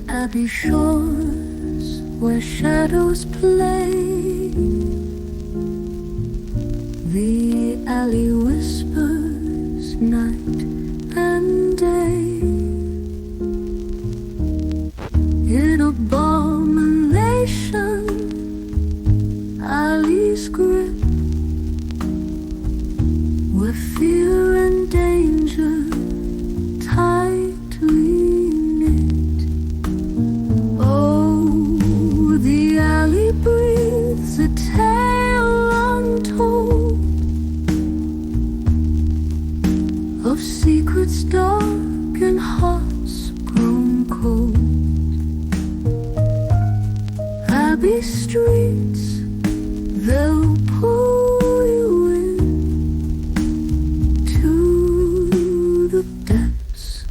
Abbey shores where shadows play, the alley whispers night and day. In abomination, alley's grip, where fear and danger tightly knit. Oh, the alley breathes a tale untold of secrets dark and hearts grown cold. Abbey streets, they'll pull you in to the depths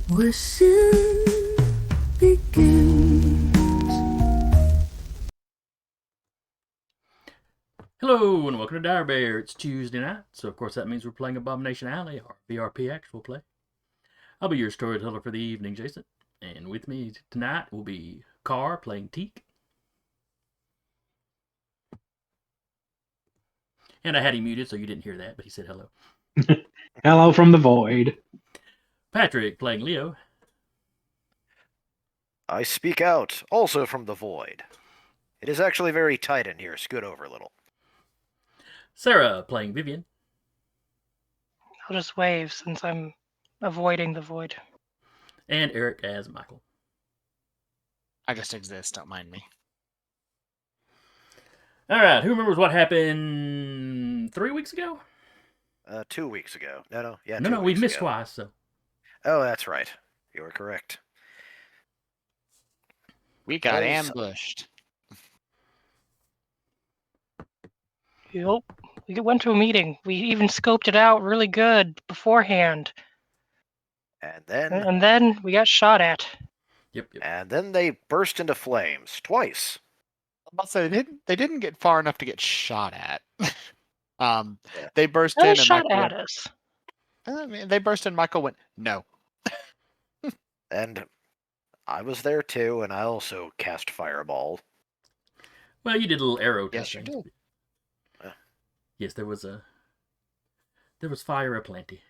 where sin begins. Hello and welcome to Dire Bear. It's Tuesday night, so of course that means we're playing Abomination Alley, our VRP actual play. I'll be your storyteller for the evening, Jason, and with me tonight will be Carr playing Teak. And I had him muted so you didn't hear that, but he said hello. Hello from the void. Patrick playing Leo. I speak out, also from the void. It is actually very tight in here. Scoot over a little. Sarah playing Vivian. I'll just wave since I'm avoiding the void. And Eric as Michael. I just exist, don't mind me. Alright, who remembers what happened 3 weeks ago? 2 weeks ago. No, we've missed ago. twice, so. Oh, that's right. You were correct. We got Oh, ambushed. Yup. We went to a meeting. We even scoped it out really good beforehand. And then, And then we got shot at. Yep. and then they burst into flames twice. I'm about to say they didn't get far enough to get shot at. They burst They in and shot Michael at went, us. I mean, they burst in. Michael went no. And I was there too, and I also cast Fireball. Well, you did a little arrow Yes, you testing. did. Yes, there was fire aplenty.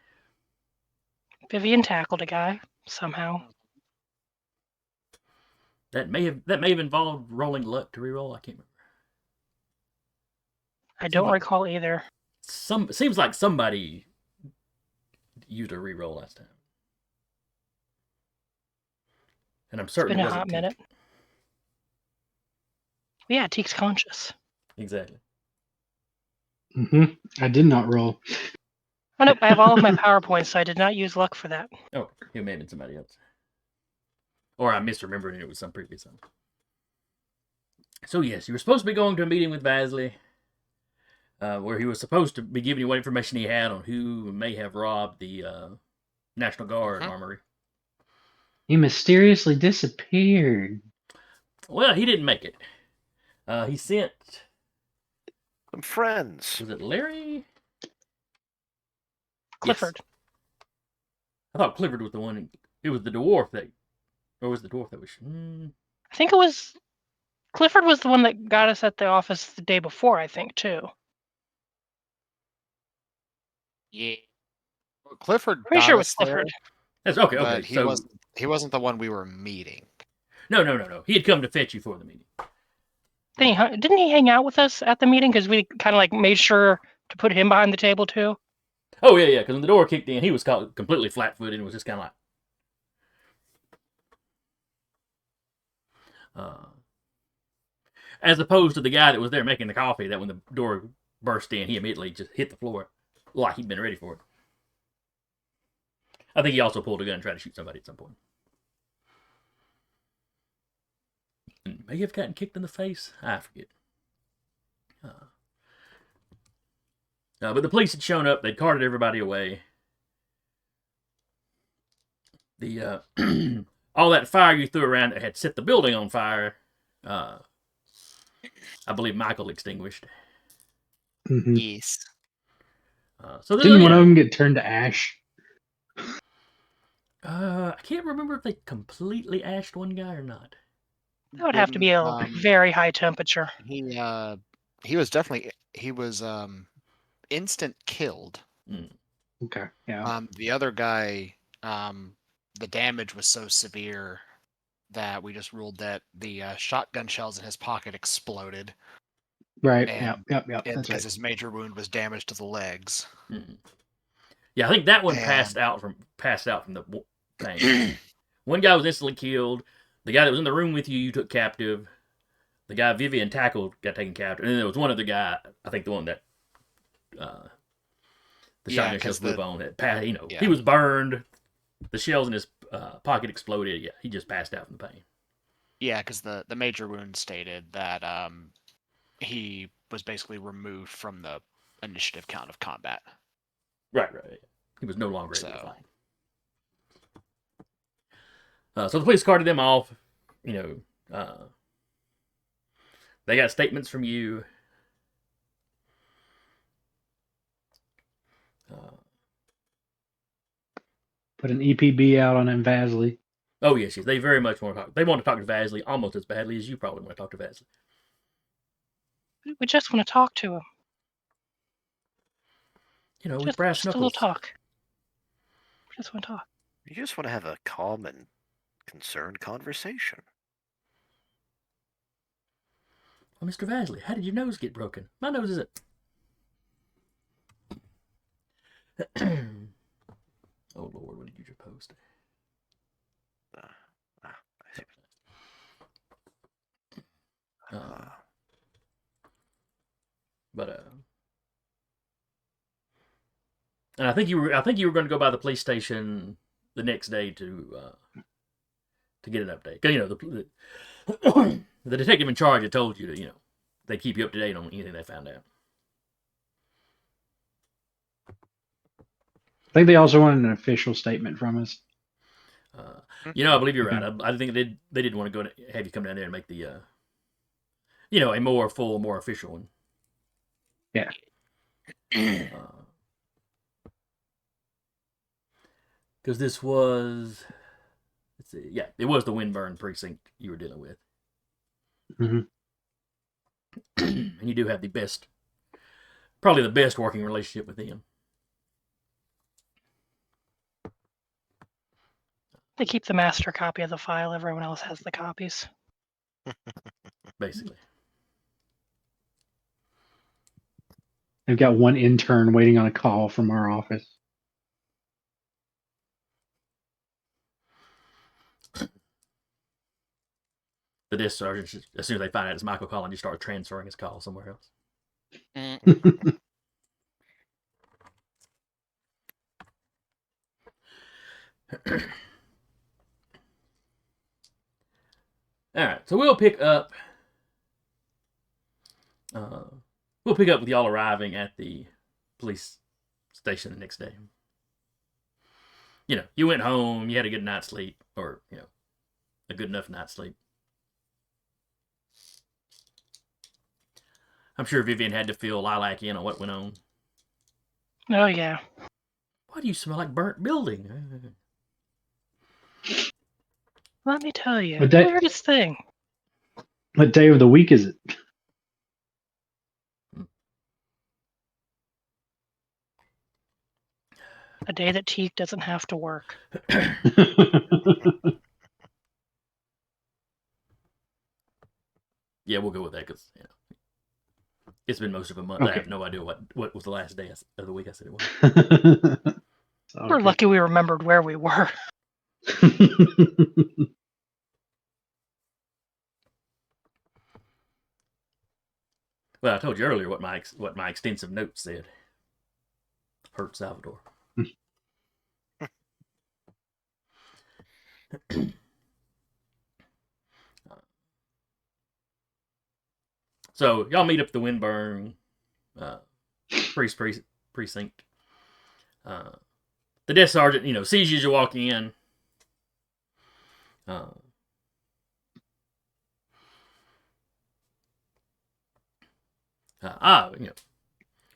Vivian tackled a guy somehow. That may have involved rolling luck to reroll. I can't remember. I don't recall either. Seems like somebody used a reroll last time, and I'm certain It's been it a wasn't hot Teak. minute. Yeah, Teak's conscious. Exactly. I did not roll. Oh nope, I have all of my PowerPoints, so I did not use luck for that. Oh, it may have been somebody else, or I'm misremembering it was some previous one. So yes, you were supposed to be going to a meeting with Vasily, where he was supposed to be giving you what information he had on who may have robbed the National Guard armory. He mysteriously disappeared. Well, he didn't make it. He sent. Some friends. Was it Larry? Clifford. Yes. I thought Clifford was the one. It was the dwarf that, or was the dwarf that was? I think it was Clifford was the one that got us at the office the day before, I think, too. Yeah. Well, Clifford. Pretty got sure it was us there, Clifford. That's okay. but So he wasn't the one we were meeting. No. He had come to fetch you for the meeting. Didn't he hang out with us at the meeting? Because we kind of like made sure to put him behind the table too. Oh yeah. Because when the door kicked in, he was caught completely flat-footed and was just kind of like, as opposed to the guy that was there making the coffee. That when the door burst in, he immediately just hit the floor like he'd been ready for it. I think he also pulled a gun and tried to shoot somebody at some point. And may have gotten kicked in the face. I forget. But the police had shown up. They'd carted everybody away. The all that fire you threw around that had set the building on fire, I believe Michael extinguished. Yes. So Didn't one of them get turned to ash? I can't remember if they completely ashed one guy or not. That would have to be a very high temperature. He was definitely instant killed. Mm. Okay. Yeah. The other guy, the damage was so severe that we just ruled that the shotgun shells in his pocket exploded. Right. And, Yep. and That's because right. his major wound was damage to the legs. Mm. Yeah, I think that one And- passed out from the thing. One guy was instantly killed. The guy that was in the room with you, you took captive. The guy Vivian tackled got taken captive, and then there was one other guy. I think the one that the Yeah, shotgun 'cause shells flew the- on. That he Yeah. was burned. The shells in his pocket exploded. Yeah, he just passed out from the pain. Yeah, because the major wound stated that he was basically removed from the initiative count of combat. Right. He was no longer able to So- fight. So the police carted them off. They got statements from you. Put an EPB out on him, Vasily. Oh yes, they very much want to talk. They want to talk to Vasily almost as badly as you probably want to talk to Vasily. We just want to talk to him. With brass just a little knuckles. talk. Just want to talk. You just want to have a calm and concerned conversation. Well, Mr. Vasily, how did your nose get broken? My nose isn't. Oh Lord, what did you just post? I see. And I think you were going to go by the police station the next day to get an update. 'Cause, the detective in charge had told you that they keep you up to date on anything they found out. I think they also wanted an official statement from us. I believe you're right. I think they didn't want to have you come down there and make the a more full, more official one. Yeah. Because this was, let's see, yeah, it was the Windburn precinct you were dealing with. Mhm. And you do have probably the best working relationship with them. They keep the master copy of the file. Everyone else has the copies. Basically. They've got one intern waiting on a call from our office. The desk sergeant, as soon as they find out it's Michael calling, you start transferring his call somewhere else. All right, so we'll pick up. With y'all arriving at the police station the next day. You went home, you had a good night's sleep, or a good enough night's sleep. I'm sure Vivian had to fill Lilac in on what went on. Oh, yeah. Why do you smell like burnt building? Let me tell you. But that- Weirdest thing. What day of the week is it? A day that Teak doesn't have to work. Yeah, we'll go with that because it's been most of a month. Okay. I have no idea what was the last day of the week I said it was. We're lucky we remembered where we were. Well, I told you earlier what my extensive notes said. Hurt Salvador. So y'all meet up at the Windburn precinct. The desk sergeant, sees you as you walk in.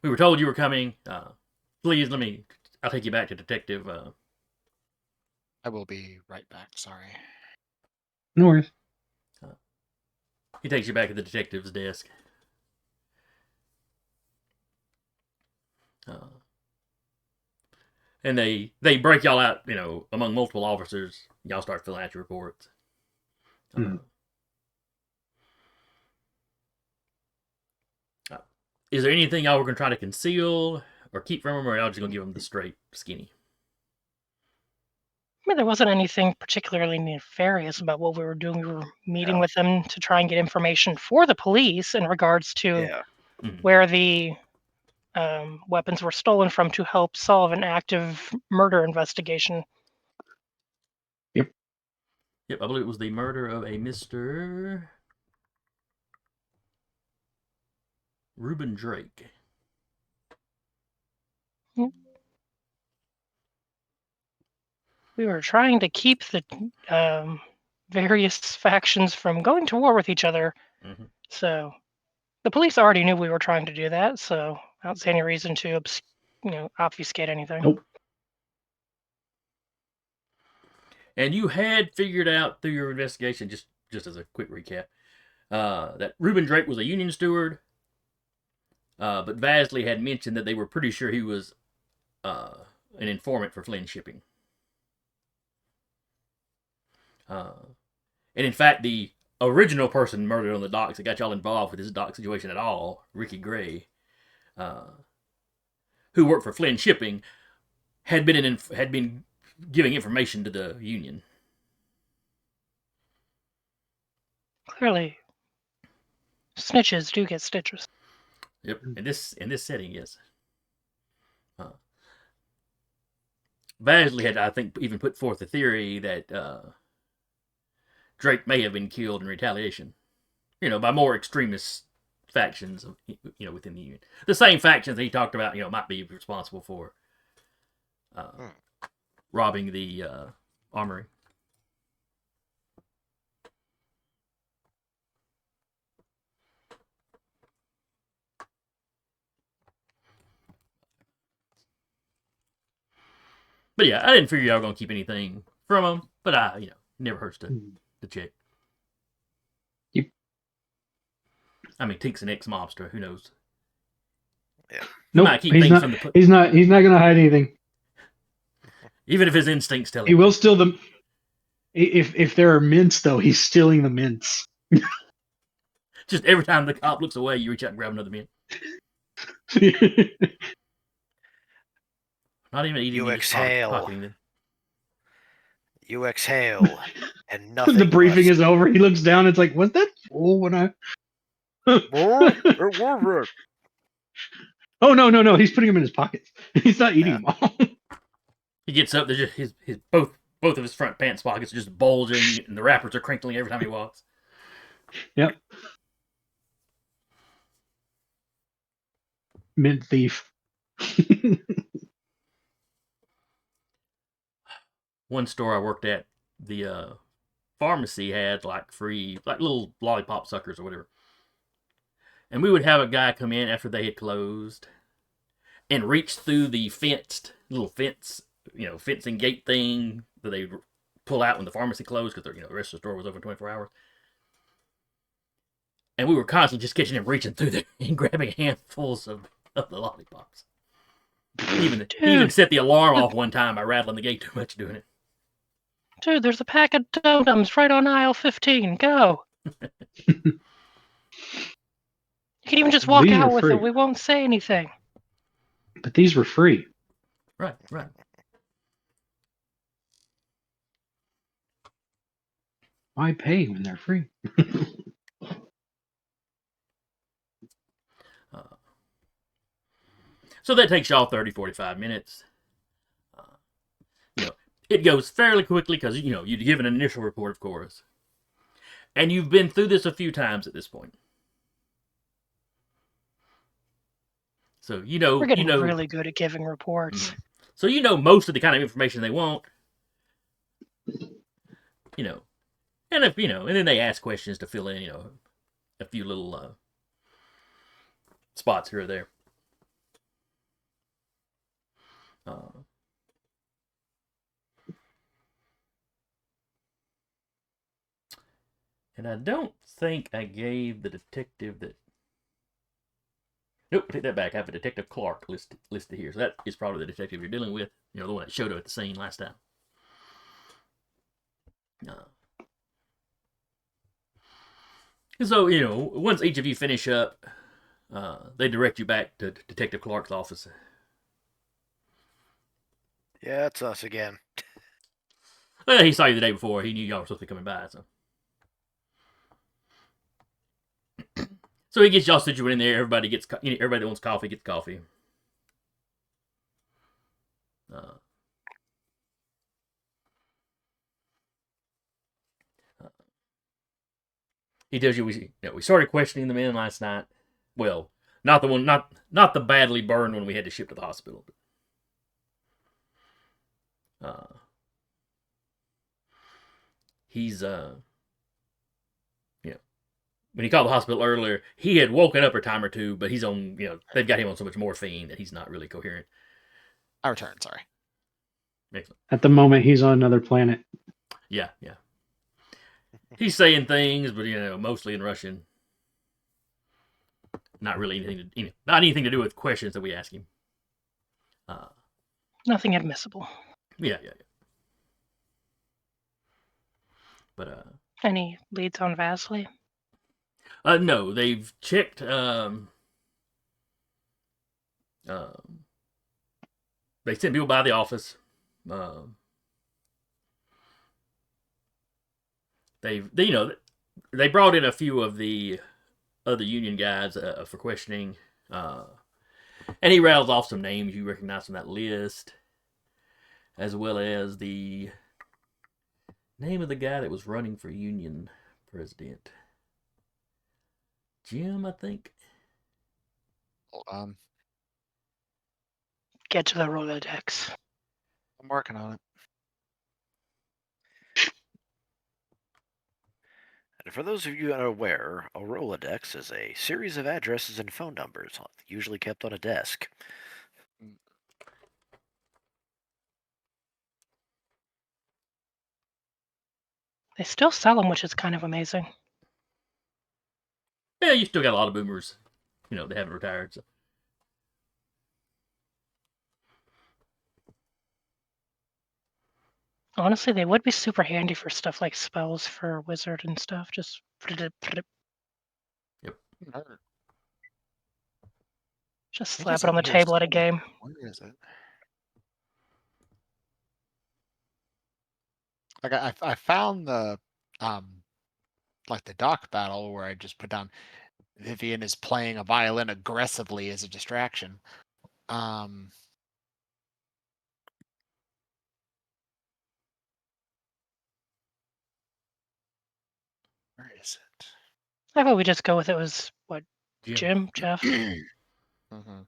We were told you were coming. Please, I'll take you back to Detective I will be right back. Sorry. No worries. He takes you back to the detective's desk. And they break y'all out, among multiple officers. Y'all start filling out your reports. Mhm. Is there anything y'all were going to try to conceal or keep from them, or y'all just going to give them the straight skinny? I mean, there wasn't anything particularly nefarious about what we were doing. We were meeting Yeah. with them to try and get information for the police in regards to Yeah. where the weapons were stolen from to help solve an active murder investigation. Yep, I believe it was the murder of a Mr. Reuben Drake. We were trying to keep the various factions from going to war with each other. Mm-hmm. So the police already knew we were trying to do that, so I don't see any reason to obfuscate anything. Nope. And you had figured out through your investigation, just as a quick recap, that Reuben Drake was a Union steward, but Vasily had mentioned that they were pretty sure he was an informant for Flynn Shipping. And in fact, the original person murdered on the docks that got y'all involved with this dock situation at all, Ricky Gray, who worked for Flynn Shipping, had been giving information to the Union. Clearly, snitches do get stitches. Yep, in this setting, yes. Vasily had, I think, even put forth the theory that Drake may have been killed in retaliation, by more extremist factions, within the Union. The same factions that he talked about, might be responsible for robbing the armory. But yeah, I didn't figure y'all were gonna keep anything from him, but I, never hurts to check. Yep. I mean, Tink's an ex-mobster. Who knows? Yeah. Nope. Might keep He's things not. from the He's not going to hide anything. even if his instincts tell him. He will steal them. If there are mints, though, he's stealing the mints. Just every time the cop looks away, you reach out and grab another mint. Not even eating. You Just exhale. pocketing them. You exhale, and nothing. The briefing less. is over. He looks down. It's like, was that fool when I? Oh no! He's putting them in his pockets. He's not eating them all. He gets up. There's just his both of his front pants pockets are just bulging, and the wrappers are crinkling every time he walks. Yep. Mint thief. One store I worked at, the pharmacy had free little lollipop suckers or whatever. And we would have a guy come in after they had closed and reach through the little fencing gate thing that they pull out when the pharmacy closed because the rest of the store was open 24 hours. And we were constantly just catching him reaching through there and grabbing handfuls of the lollipops. He even set the alarm off one time by rattling the gate too much doing it. Dude, there's a pack of Dum-Dums right on aisle 15. Go. You can even just walk These out are with free. it. We won't say anything. But these were free. Right. Why pay when they're free? So that takes y'all 30, 45 minutes. It goes fairly quickly because, you'd give an initial report, of course. And you've been through this a few times at this point. So, We're getting really good at giving reports. Mm-hmm. So, most of the kind of information they want. And if, and then they ask questions to fill in, a few little spots here or there. And I don't think I gave the detective that. Nope, take that back. I have a Detective Clark listed here. So that is probably the detective you're dealing with. You know, the one that showed up at the scene last time. So, you know, once each of you finish up, they direct you back to Detective Clark's office. Yeah, it's us again. Well, he saw you the day before. He knew y'all were supposed to be coming by, so. So he gets y'all situated in there. Everybody that wants coffee gets coffee. He tells you we started questioning the men last night. Well, not the badly burned one we had to ship to the hospital. But, he's when he called the hospital earlier, he had woken up a time or two, but he's on they've got him on so much morphine that he's not really coherent. I return. Sorry. Excellent. At the moment, he's on another planet. Yeah. He's saying things, but mostly in Russian. Not really not anything to do with questions that we ask him. Nothing admissible. Yeah. But Any leads on Vasily? no, they've checked. They sent people by the office. They brought in a few of the other union guys for questioning, and he rattles off some names you recognize from that list, as well as the name of the guy that was running for union president. Jim, I think. Hold on. Get to the Rolodex. I'm working on it. And for those of you unaware, a Rolodex is a series of addresses and phone numbers, usually kept on a desk. They still sell them, which is kind of amazing. Yeah, you still got a lot of boomers. They haven't retired. So. Honestly, they would be super handy for stuff like spells for wizard and stuff. Just slap it on the table at a game. Where is it? Like I found the like the dock battle where I just put down Vivian is playing a violin aggressively as a distraction. Where is it? I thought we just go with it was what Jim, Jeff. Mm-hmm.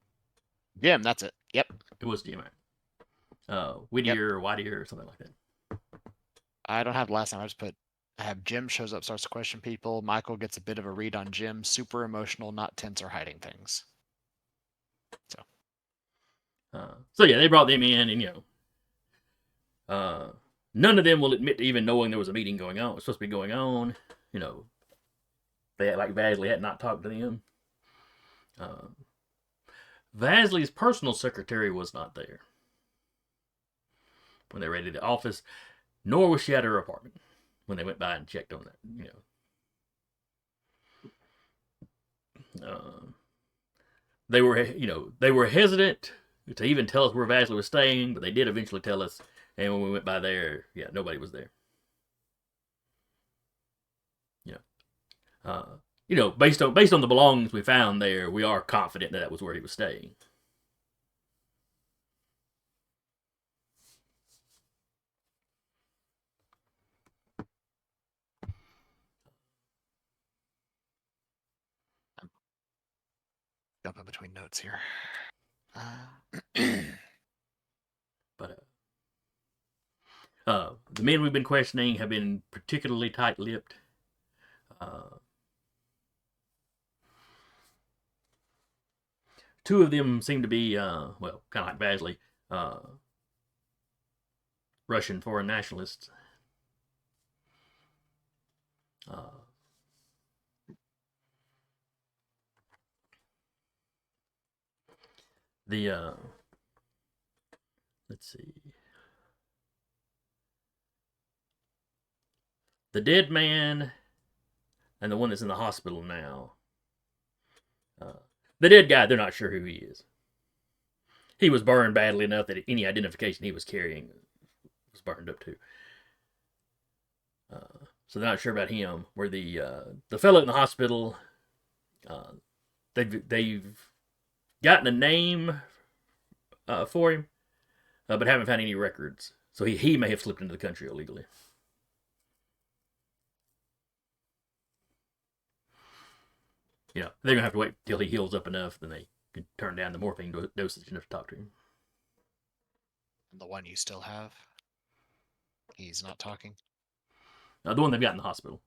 Jim, that's it. Yep. It was Jim. Whittier or Whittier or something like that. I don't have the last name. I have Jim shows up, starts to question people. Michael gets a bit of a read on Jim. Super emotional, not tense or hiding things. So yeah, they brought them in, and none of them will admit to even knowing there was a meeting going on. It was supposed to be going on. They act like Vasily had not talked to them. Vasily's personal secretary was not there when they raided the office, nor was she at her apartment when they went by and checked on that. They were hesitant to even tell us where Vasily was staying, but they did eventually tell us. And when we went by there, nobody was there. Based on the belongings we found there, we are confident that was where he was staying. Jumping between notes here. But the men we've been questioning have been particularly tight-lipped. Two of them seem to be, kind of like Vasily, Russian foreign nationalists. The let's see. The dead man and the one that's in the hospital now. The dead guy, they're not sure who he is. He was burned badly enough that any identification he was carrying was burned up too. So they're not sure about him. Where the fellow in the hospital, they've gotten a name for him, but haven't found any records. So he may have slipped into the country illegally. You know, they're gonna have to wait till he heals up enough, then they can turn down the morphine dosage enough to talk to him. The one you still have? He's not talking? The one they've got in the hospital.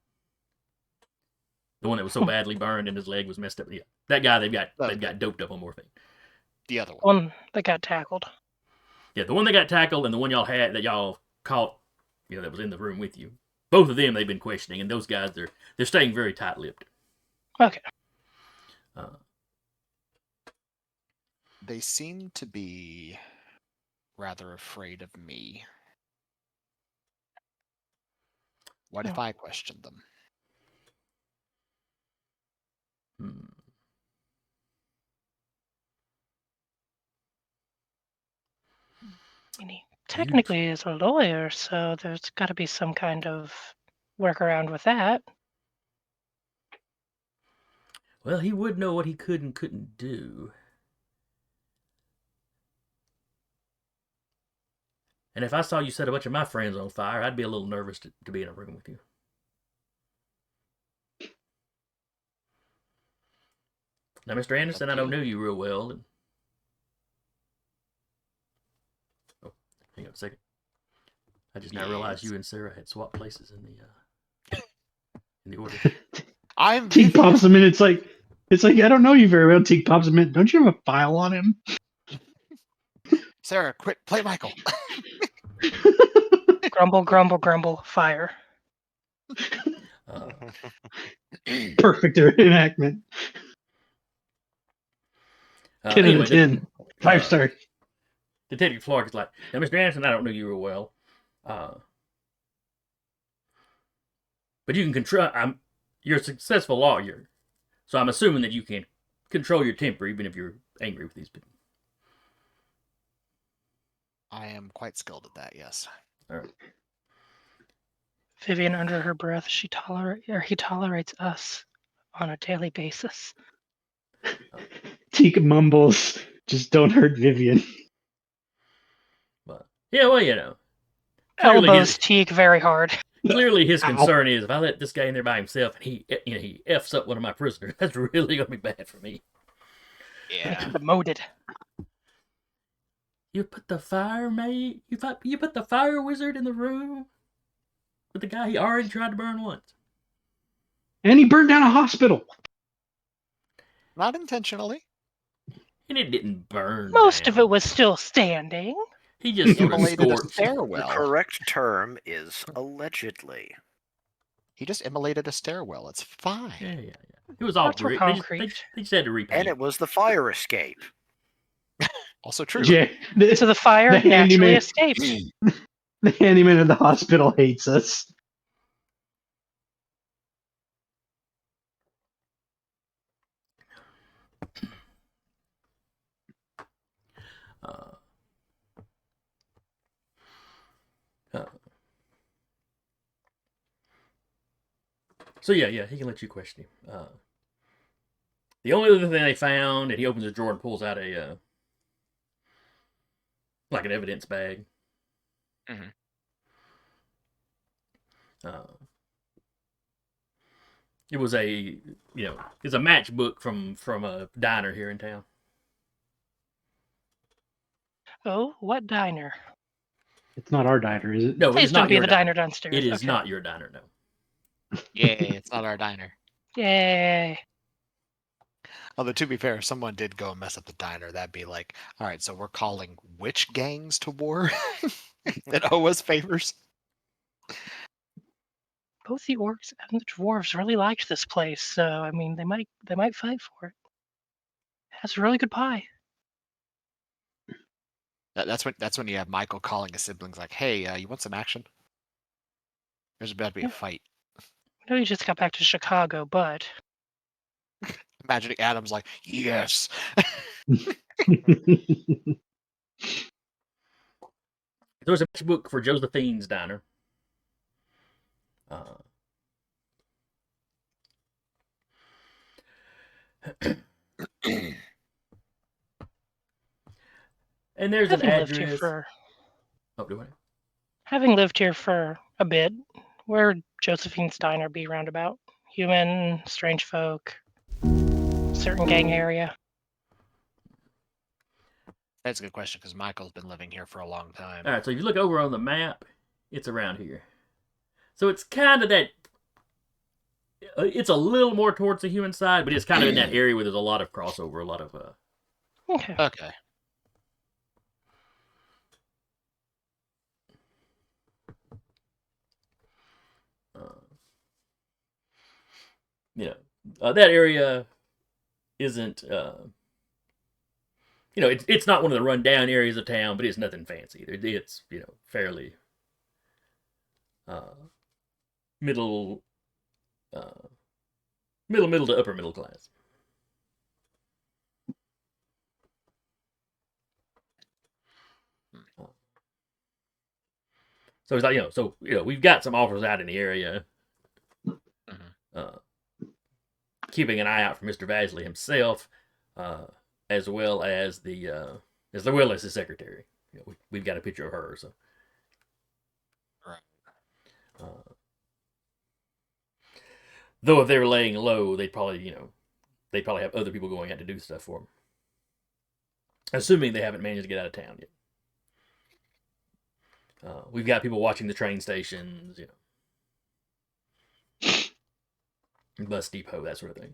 The one that was so badly burned and his leg was messed up. Yeah, that guy they've got doped up on morphine. The other one. One that got tackled. Yeah, the one that got tackled and the one y'all had that y'all caught, you know, that was in the room with you. Both of them they've been questioning, and those guys they're staying very tight-lipped. Okay. They seem to be rather afraid of me. What if I questioned them? He technically is a lawyer, so there's got to be some kind of workaround with that. Well, he would know what he could and couldn't do. And if I saw you set a bunch of my friends on fire, I'd be a little nervous to be in a room with you. Now, Mr. Anderson, I don't know you real well. Oh, hang on a second. I just now realized you and Sarah had swapped places in the order. Teague pops him in. It's like I don't know you very well. Teague pops him in. Don't you have a file on him? Sarah, quit. Play Michael. Grumble, grumble, grumble, fire. Perfect reenactment. 10 out of 10. 5 star. Detective Clark is like, now, Mr. Anderson, I don't know you real well. But you can control. You're a successful lawyer, so I'm assuming that you can control your temper even if you're angry with these people. I am quite skilled at that, yes. All right. Vivian, under her breath, he tolerates us on a daily basis. Teague mumbles, just don't hurt Vivian. But yeah, well, you know. Elbows Teague very hard. Clearly, his concern is if I let this guy in there by himself and he f's up one of my prisoners, that's really gonna be bad for me. Yeah. Demoted. You put the fire maid. You put the fire wizard in the room with the guy he already tried to burn once. And he burned down a hospital. Not intentionally. And it didn't burn. Most of it was still standing. He just sort of Immolated a scorched. stairwell. The correct term is allegedly. He just immolated a stairwell. It's fine. Yeah. It was all brick. They just had to repaint. And it was the fire escape. Also true. Yeah, So the fire naturally escaped. The handyman of the hospital hates us. So yeah, he can let you question him. The only other thing they found, and he opens his drawer and pulls out a like an evidence bag. Mm-hmm. It was it's a matchbook from a diner here in town. Oh, what diner? It's not our diner, is it? No, Please it's don't not be your the diner downstairs. It is Okay. not your diner, no. Yay, it's not our diner. Yay. Although, to be fair, if someone did go and mess up the diner, that'd be like, all right, so we're calling which gangs to war that owe us favors? Both the orcs and the dwarves really liked this place, so I mean they might fight for it. It has really good pie. That's when you have Michael calling his siblings like, "Hey, you want some action? There's about to be a Yeah. fight." I know you just got back to Chicago, but Imagining Adam's like, "Yes." There's a book for Josephine's Diner. Uh, and there's an having lived here address. for Oh, do I? having lived here for a bit, where Josephine's Diner be roundabout? Human, strange folk, certain gang area. That's a good question because Michael's been living here for a long time. All right, so if you look over on the map, it's around here. So it's kind of that. It's a little more towards the human side, but it's kind of in that area where there's a lot of crossover, a lot of. Okay. Okay. You know, that area isn't. You know, it's not one of the rundown areas of town, but it's nothing fancy. It's fairly middle, middle to upper middle class. So it's like we've got some offers out in the area. Keeping an eye out for Mr. Vasily himself, as well as his secretary. We've got a picture of her, so. Right. Though if they were laying low, they'd probably have other people going out to do stuff for them. Assuming they haven't managed to get out of town yet. We've got people watching the train stations, bus depot, that sort of thing.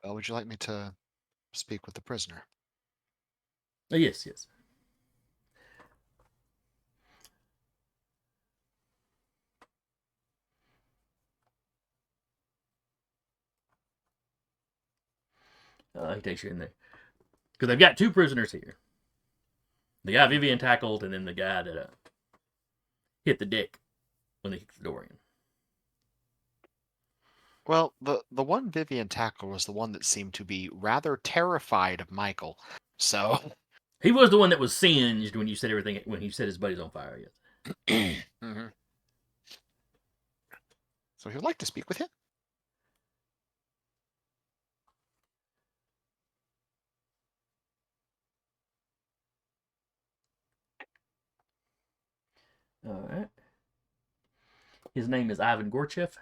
Well, would you like me to speak with the prisoner? Yes. He takes you in there. Because they've got two prisoners here. The guy Vivian tackled, and then the guy that hit the deck when they kicked the door in. Well, the one Vivian tackled was the one that seemed to be rather terrified of Michael. So He was the one that was singed when you set his buddy's on fire. Yes. mm-hmm. So he would like to speak with him. All right. His name is Ivan Gorchev.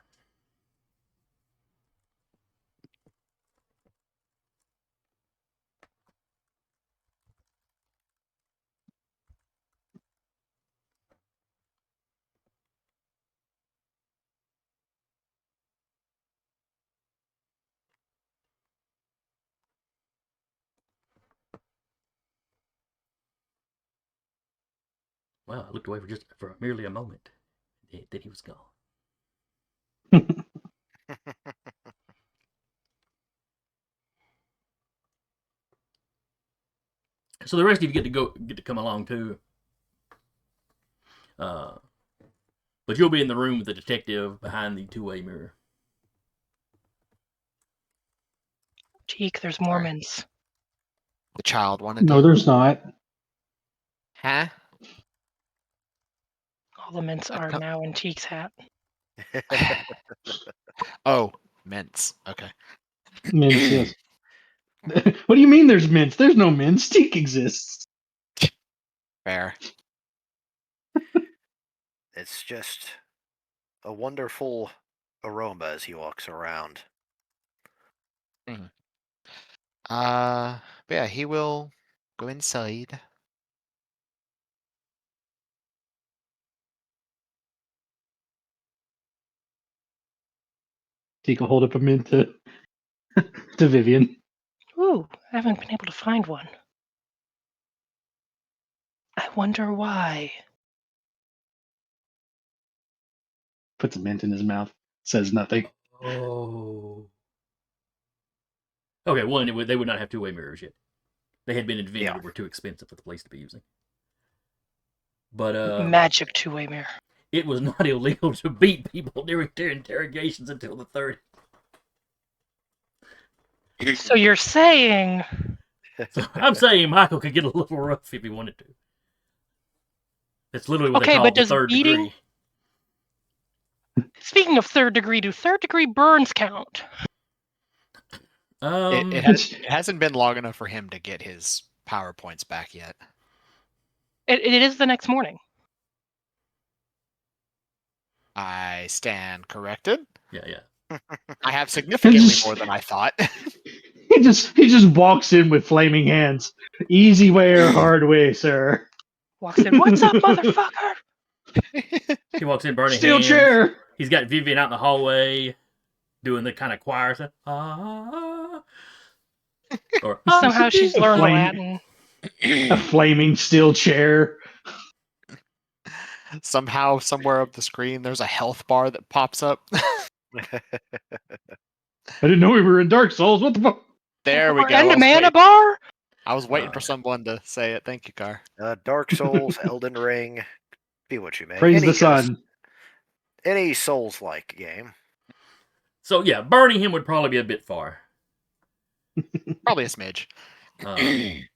Well, I looked away for merely a moment. Then he was gone. So the rest of you get to come along too. But you'll be in the room with the detective behind the two-way mirror. Teak, there's Sorry. Mormons. The child wanted No, to. there's not. Huh? All the mints are now in Teak's hat. Oh, mints. Okay. Mints, yes. What do you mean there's mints? There's no mints. Teak exists. Fair. It's just a wonderful aroma as he walks around. But yeah, he will go inside. Teak will hold up a mint to Vivian. Ooh, I haven't been able to find one. I wonder why. Puts a mint in his mouth. Says nothing. Oh. Okay, one, they would not have two-way mirrors yet. They had been invented Yeah. and were too expensive for the place to be using. But Magic two-way mirror. it was not illegal to beat people during their interrogations until the 30s. So you're saying So I'm saying Michael could get a little rough if he wanted to. That's literally what they Okay, call but the does third beating- degree. Speaking of third degree, do third degree burns count? It hasn't been long enough for him to get his PowerPoints back yet. It is the next morning. I stand corrected. Yeah. I have significantly Just- more than I thought. He just walks in with flaming hands. Easy way or hard way, sir. Walks in. What's up, motherfucker? He walks in burning Steel hands. chair. He's got Vivian out in the hallway doing the kind of choir stuff. Or Somehow she's learned Flame. Latin. A flaming steel chair. Somehow, somewhere up the screen, there's a health bar that pops up. I didn't know we were in Dark Souls. What the fuck? There we go. And a mana bar? I was waiting for someone to say it. Thank you, Car. Dark Souls, Elden Ring, be what you may. Praise the kind of- sun. Any Souls-like game. so yeah, burning him would probably be a bit far. Probably a smidge. Partially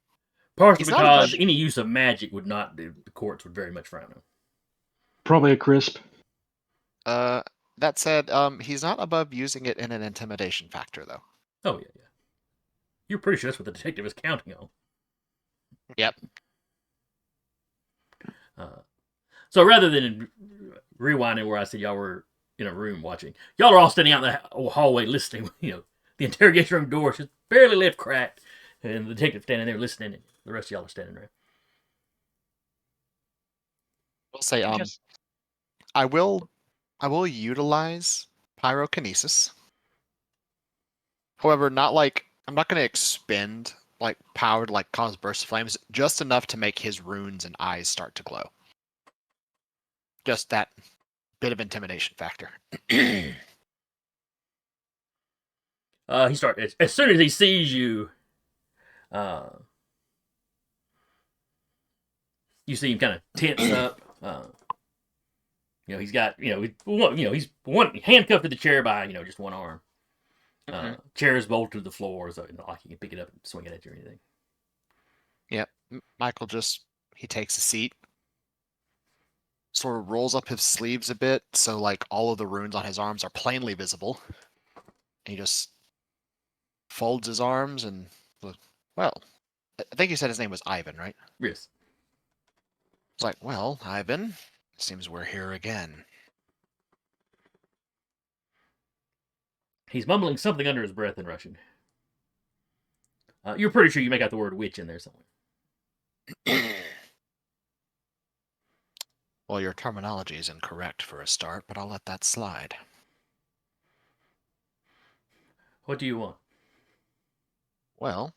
He's not because above- any use of magic would not do. The courts would very much frown on. Probably a crisp. That said, he's not above using it in an intimidation factor, though. Oh yeah. You're pretty sure that's what the detective is counting on. Yep. So rather than rewinding where I said y'all were in a room watching, y'all are all standing out in the hallway listening. The interrogation room door just barely left cracked, and the detective standing there listening, and the rest of y'all are standing around. We'll say, Just- I will utilize pyrokinesis. However, I'm not going to expend power to cause bursts of flames, just enough to make his runes and eyes start to glow. Just that bit of intimidation factor. He starts as soon as he sees you. You see him kind of tense up. He's got he's one handcuffed to the chair by just one arm. Chair is bolted to the floor, so not like he can pick it up and swing it at you or anything. Yep. Michael he takes a seat, sort of rolls up his sleeves a bit, so all of the runes on his arms are plainly visible. And he just folds his arms and, well, I think you said his name was Ivan, right? Yes. It's like, well, Ivan, seems we're here again. He's mumbling something under his breath in Russian. You're pretty sure you make out the word witch in there somewhere. Well, your terminology is incorrect for a start, but I'll let that slide. What do you want? Well,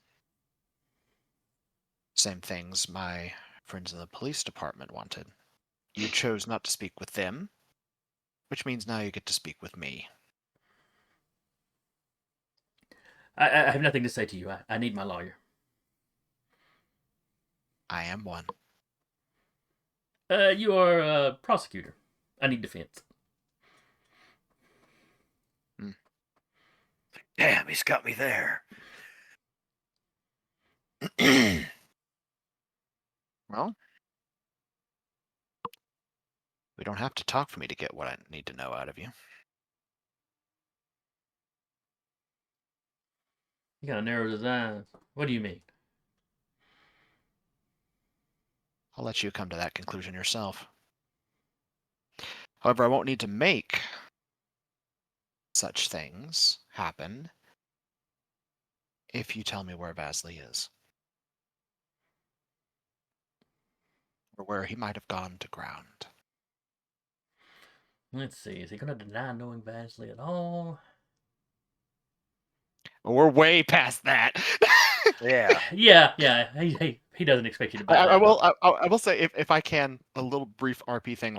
same things my friends in the police department wanted. You chose not to speak with them, which means now you get to speak with me. I have nothing to say to you. I need my lawyer. I am one. You are a prosecutor. I need defense. Damn, he's got me there. Well, we don't have to talk for me to get what I need to know out of you. He kind of narrows his eyes. What do you mean? I'll let you come to that conclusion yourself. However, I won't need to make such things happen if you tell me where Vasily is. Or where he might have gone to ground. Let's see. Is he going to deny knowing Vasily at all? We're way past that. Yeah. Yeah. He doesn't expect you to buy that. I will say, if I can, a little brief RP thing,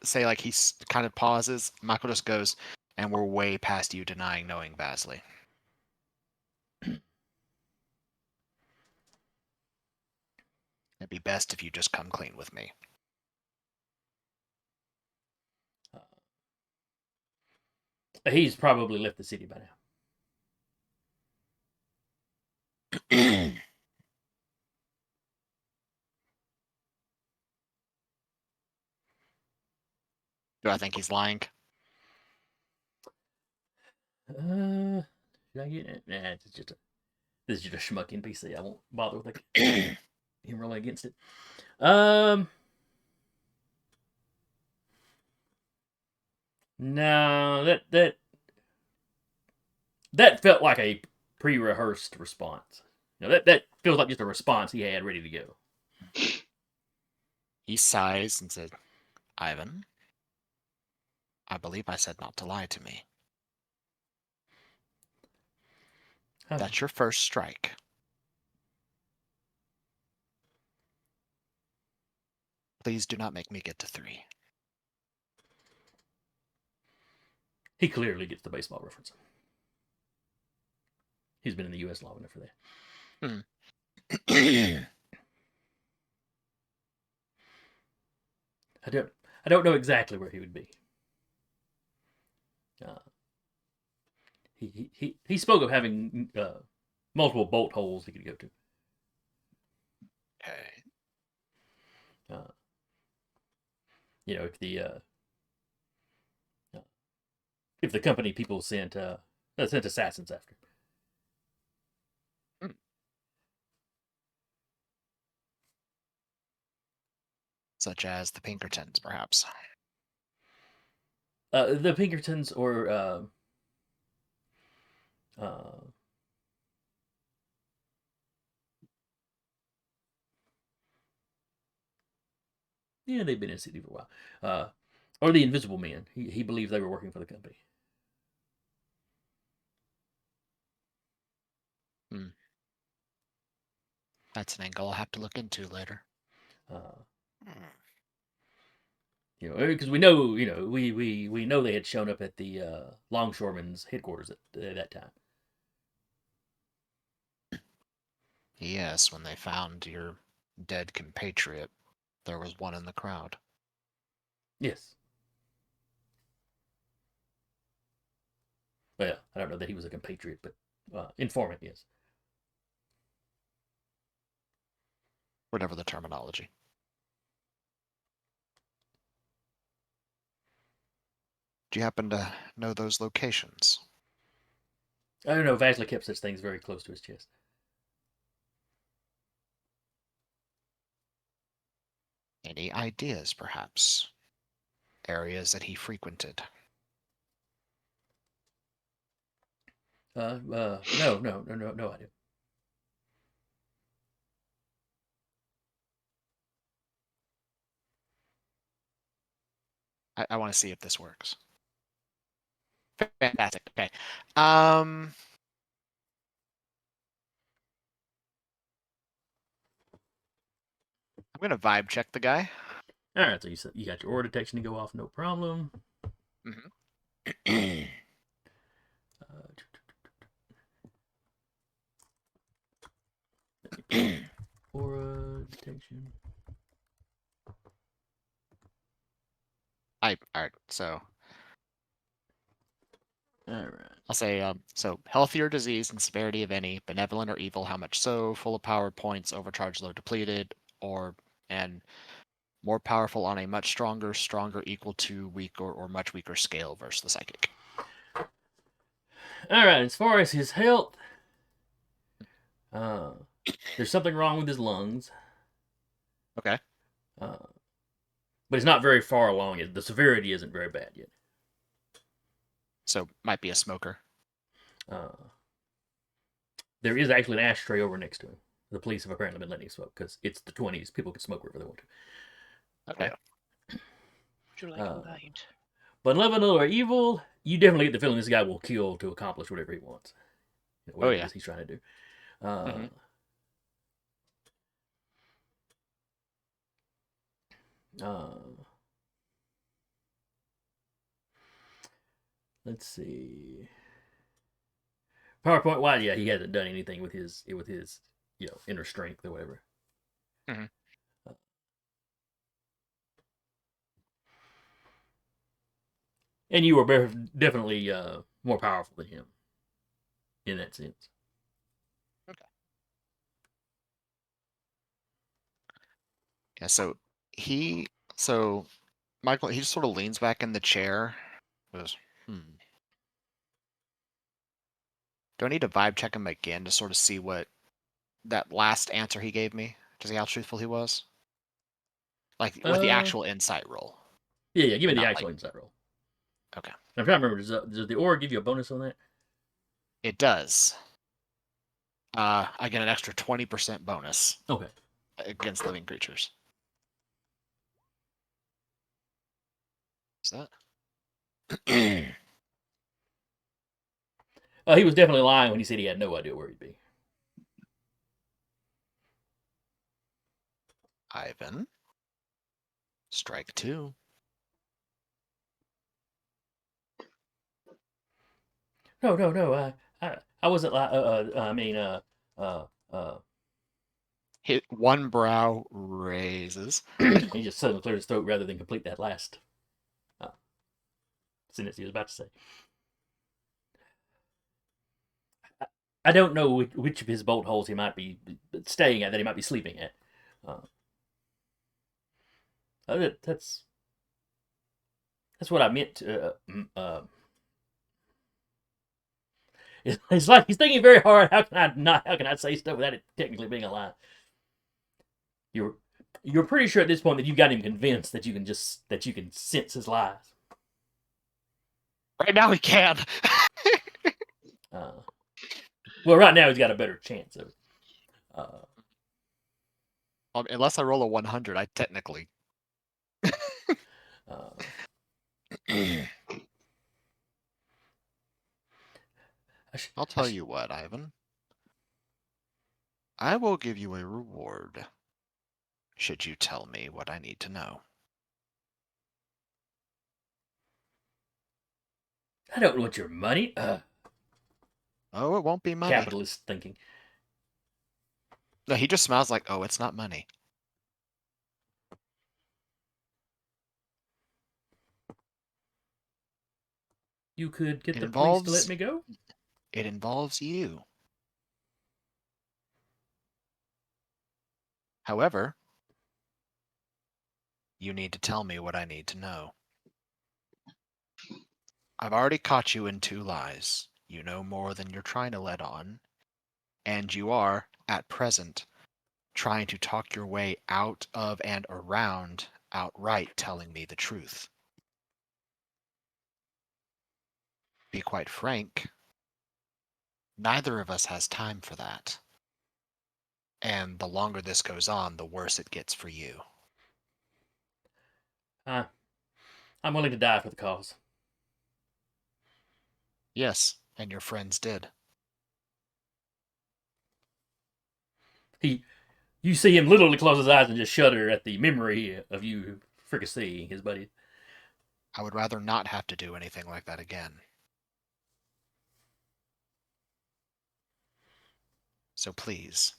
say like kind of pauses. Mako just goes, and we're way past you denying knowing Vasily. It'd be best if you just come clean with me. He's probably left the city by now. Do I think he's lying? Should I get it? Nah, this is just a schmuck NPC. I won't bother with him rolling against it. No, that felt like a pre-rehearsed response. That feels like just a response he had ready to go. He sighs and says, Ivan, I believe I said not to lie to me. Oh. That's your first strike. Please do not make me get to 3. He clearly gets the baseball reference. He's been in the U.S. long enough for that. I don't know exactly where he would be. He spoke of having multiple bolt holes he could go to. Okay. If the company people sent assassins after. Such as the Pinkertons, perhaps. The Pinkertons or yeah, they've been in the city for a while. Or the Invisible Men. He believed they were working for the company. That's an angle I'll have to look into later. Because we know, we know they had shown up at the longshoremen's headquarters at that time. Yes, when they found your dead compatriot, there was one in the crowd. Yes. Well, I don't know that he was a compatriot, but informant, yes. Whatever the terminology. Do you happen to know those locations? I don't know. Vasily kept such things very close to his chest. Any ideas, perhaps? Areas that he frequented? No idea. I want to see if this works. Fantastic. Okay. I'm gonna vibe check the guy. All right, so you got your aura detection to go off, no problem. Mm-hmm. Aura detection. All right. So All right. I'll say so healthy or disease and severity of any, benevolent or evil, how much so, full of power points, overcharged, low, depleted, and more powerful on a much stronger, equal to, weak, or much weaker scale versus the psychic. All right. As far as his health, there's something wrong with his lungs. Okay. But it's not very far along. The severity isn't very bad yet. So might be a smoker. There is actually an ashtray over next to him. The police have apparently been letting him smoke because it's the 20s. People can smoke wherever they want to. Okay. Would you like a light? But malevolent or evil, you definitely get the feeling this guy will kill to accomplish whatever he wants. Whatever it is he's trying to do. Let's see. PowerPoint. Why? Yeah, he hasn't done anything with his inner strength or whatever. Mhm. And you were definitely more powerful than him in that sense. Okay. Yeah. So Michael, he just sort of leans back in the chair. Goes, Do I need to vibe check him again to sort of see what that last answer he gave me, to see how truthful he was? Like with the actual insight roll. Yeah. Give me the Not actual like- insight roll. Okay. I'm trying to remember. Does the aura give you a bonus on that? It does. I get an extra 20% bonus Okay. against living creatures. Is that? He was definitely lying when he said he had no idea where he'd be. Ivan. Strike 2. No. I wasn't like. I mean. Hit one brow raises. He just suddenly cleared his throat rather than complete that last sentence he was about to say. I don't know which of his bolt holes he might be staying at, that he might be sleeping at. That's what I meant. It's like he's thinking very hard. How can I say stuff without it technically being a lie? You're pretty sure at this point that you've got him convinced that you can sense his lies. Right now he can. Well, right now he's got a better chance of it. Unless I roll a 100, I technically. I'll tell you what, Ivan. I will give you a reward should you tell me what I need to know. I don't want your money. Oh, it won't be money. Capitalist thinking. No, he just smiles like, oh, it's not money. You could get It the police to let involves- me go? It involves you. However, you need to tell me what I need to know. I've already caught you in 2 lies. You know more than you're trying to let on. And you are, at present, trying to talk your way out of and around outright telling me the truth. Be quite frank, neither of us has time for that. And the longer this goes on, the worse it gets for you. I'm willing to die for the cause. Yes, and your friends did. You see him literally close his eyes and just shudder at the memory of you fricasseeing his buddy. I would rather not have to do anything like that again. So please.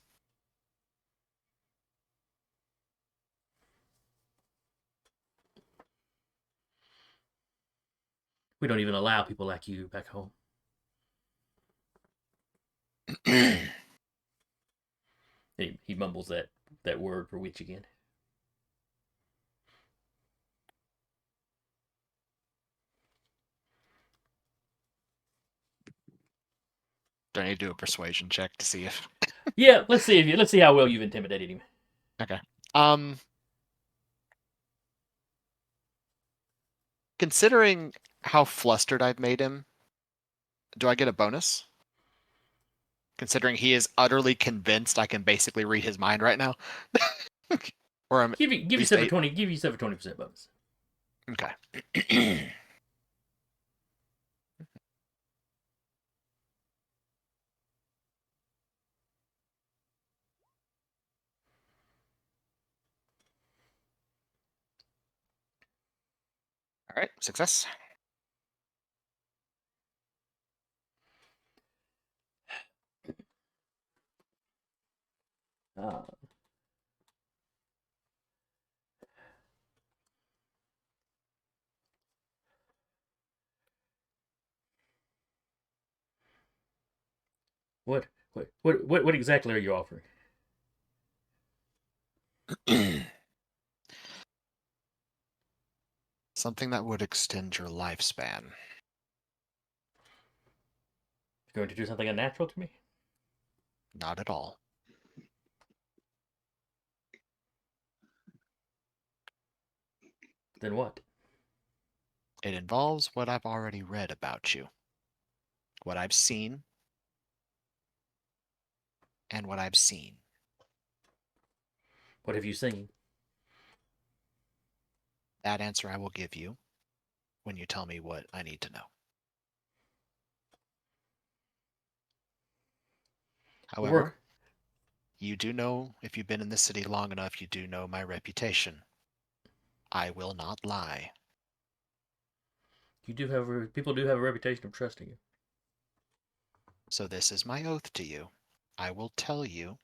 We don't even allow people like you back home. He mumbles that word for witch again. Do I need to do a persuasion check to see if... Yeah, let's see how well you've intimidated him. Okay. Considering how flustered I've made him, do I get a bonus? Considering he is utterly convinced I can basically read his mind right now. Or I'm Give least yourself a eight. 20% bonus. Okay. All right, success. Uh, what exactly are you offering? Something that would extend your lifespan. You're going to do something unnatural to me? Not at all. Then what? It involves what I've already read about you, what I've seen, and what I've seen. What have you seen? That answer I will give you when you tell me what I need to know. However, you do know, if you've been in this city long enough, you do know my reputation. I will not lie. People do have a reputation of trusting you. So this is my oath to you. I will tell you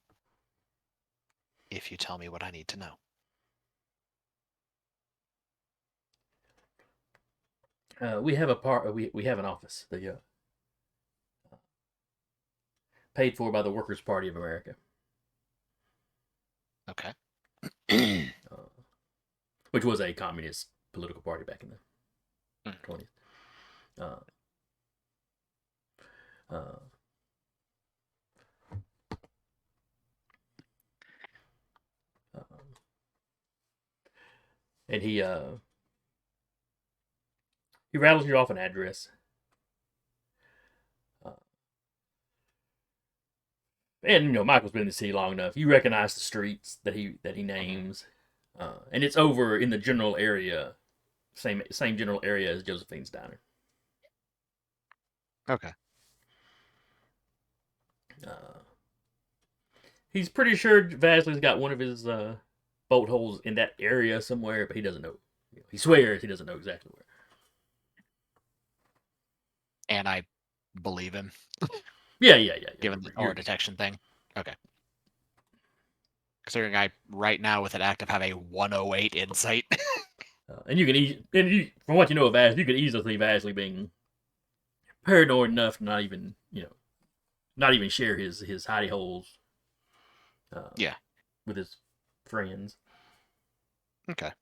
if you tell me what I need to know. We have we have an office that paid for by the Workers' Party of America, Okay. which was a communist political party back in the 20s. And he rattles you off an address. And you know, Michael's been in the city long enough. You recognize the streets that he names, and it's over in the general area, same general area as Josephine's diner. Okay. He's pretty sure Vasily's got one of his bolt holes in that area somewhere, but he doesn't know. He swears he doesn't know exactly where. And I believe him, Yeah. given the aura detection thing. Okay. Considering I, right now, with an active, have a 108 insight. And you can from what you know of Vasily, you could easily see Vasily being paranoid enough to not even share his hidey holes. Yeah. With his friends. Okay.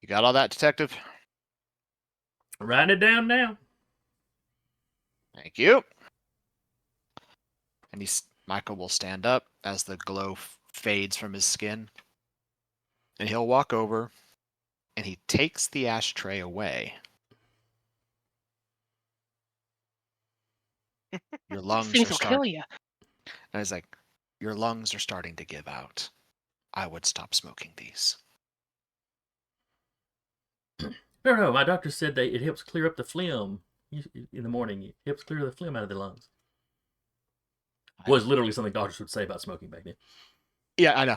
You got all that, detective? Writing it down now. Thank you. And Michael will stand up as the glow fades from his skin. And he'll walk over and he takes the ashtray away. Your lungs Things are will starting. kill you. And he's like, your lungs are starting to give out. I would stop smoking these. No. My doctor said that it helps clear up the phlegm in the morning. It helps clear the phlegm out of the lungs. Was literally something doctors would say about smoking back then. Yeah, I know.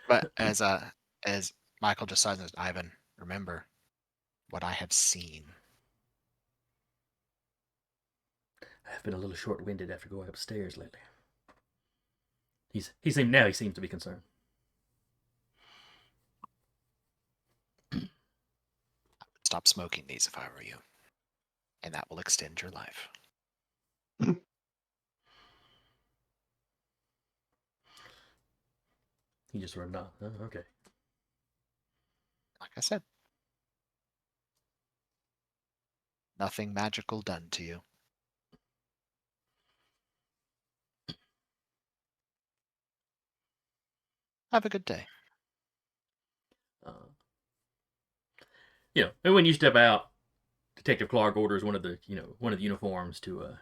But as Michael just says, Ivan, remember what I have seen. I've been a little short-winded after going upstairs lately. He seems to be concerned. I would stop smoking these if I were you. And that will extend your life. He just rubbed off. Oh, okay. Like I said, nothing magical done to you. Have a good day. And when you step out, Detective Clark orders one of the uniforms to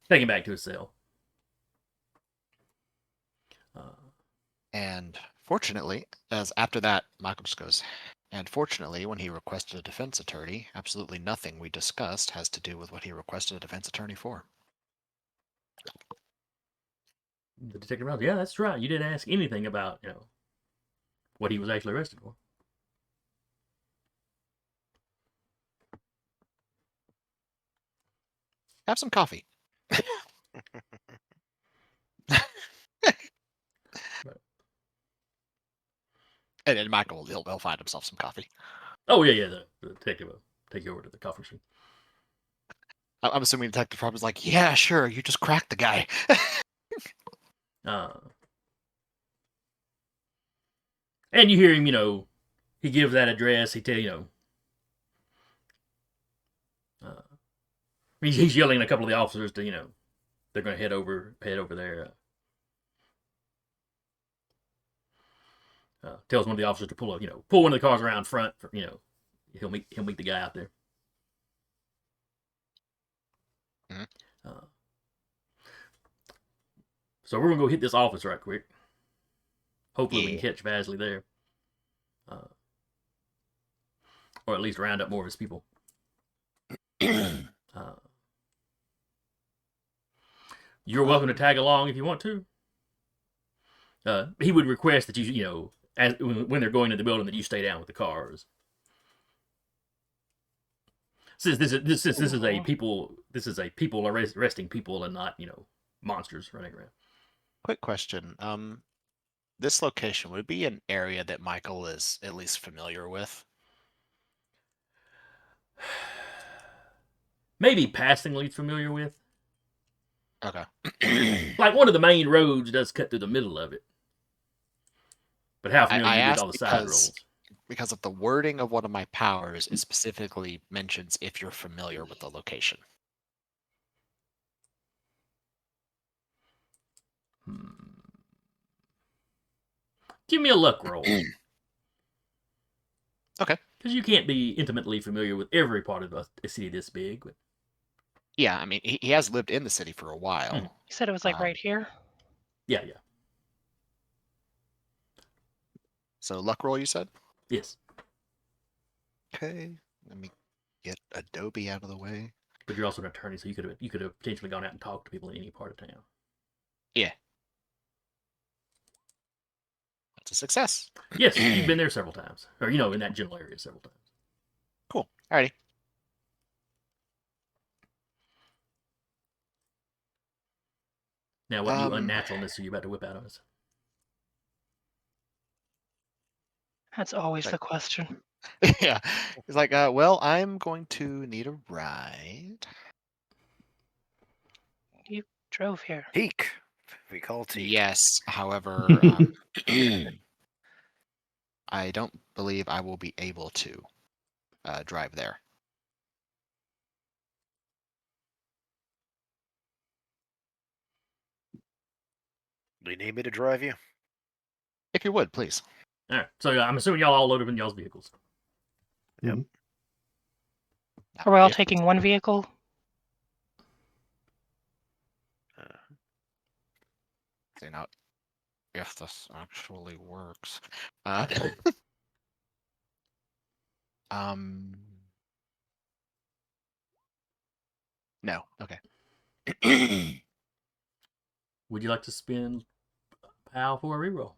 take him back to his cell. And fortunately, as after that, Michael just goes, and fortunately, when he requested a defense attorney, absolutely nothing we discussed has to do with what he requested a defense attorney for. The detective goes, yeah, that's right. You didn't ask anything about, what he was actually arrested for. Have some coffee. And then Michael, he'll find himself some coffee. Oh yeah. The detective will take you over to the coffee machine. I'm assuming Detective Rob is like, yeah, sure, you just cracked the guy. And you hear him, he gives that address. He tell he's yelling at a couple of the officers to, they're going to head over there. Tells one of the officers to pull one of the cars around front. He'll meet the guy out there. Mm-hmm. So we're gonna go hit this office right quick. Hopefully we Yeah. can catch Vasily there, or at least round up more of his people. You're welcome to tag along if you want to. He would request that you, when they're going to the building, that you stay down with the cars. Since this is a people arresting people and not monsters running around. Quick question. This location would it be an area that Michael is at least familiar with? Maybe passingly familiar with. Okay. Like one of the main roads does cut through the middle of it. But how familiar I are you with asked all the side roads? because of the wording of one of my powers, it specifically mentions if you're familiar with the location. Give me a luck roll. Okay. Because you can't be intimately familiar with every part of a city this big. But... Yeah, I mean, he has lived in the city for a while. You said it was like right here? Yeah. So luck roll, you said? Yes. Okay. Let me get Adobe out of the way. But you're also an attorney, so you could have potentially gone out and talked to people in any part of town. Yeah. That's a success. Yes, you've been there several times. Or, in that general area several times. Cool. Alrighty. Now, what new unnaturalness are you about to whip out on us? That's always the question. Yeah. He's like, well, I'm going to need a ride. You drove here. Teak. We call Teak. Yes, however, I don't believe I will be able to drive there. Do you need me to drive you? If you would, please. All right. So I'm assuming y'all all loaded up in y'all's vehicles. Mm-hmm. Yep. Are we all If- taking one vehicle? See now, if this actually works. No. Okay. Would you like to spend POW for a reroll?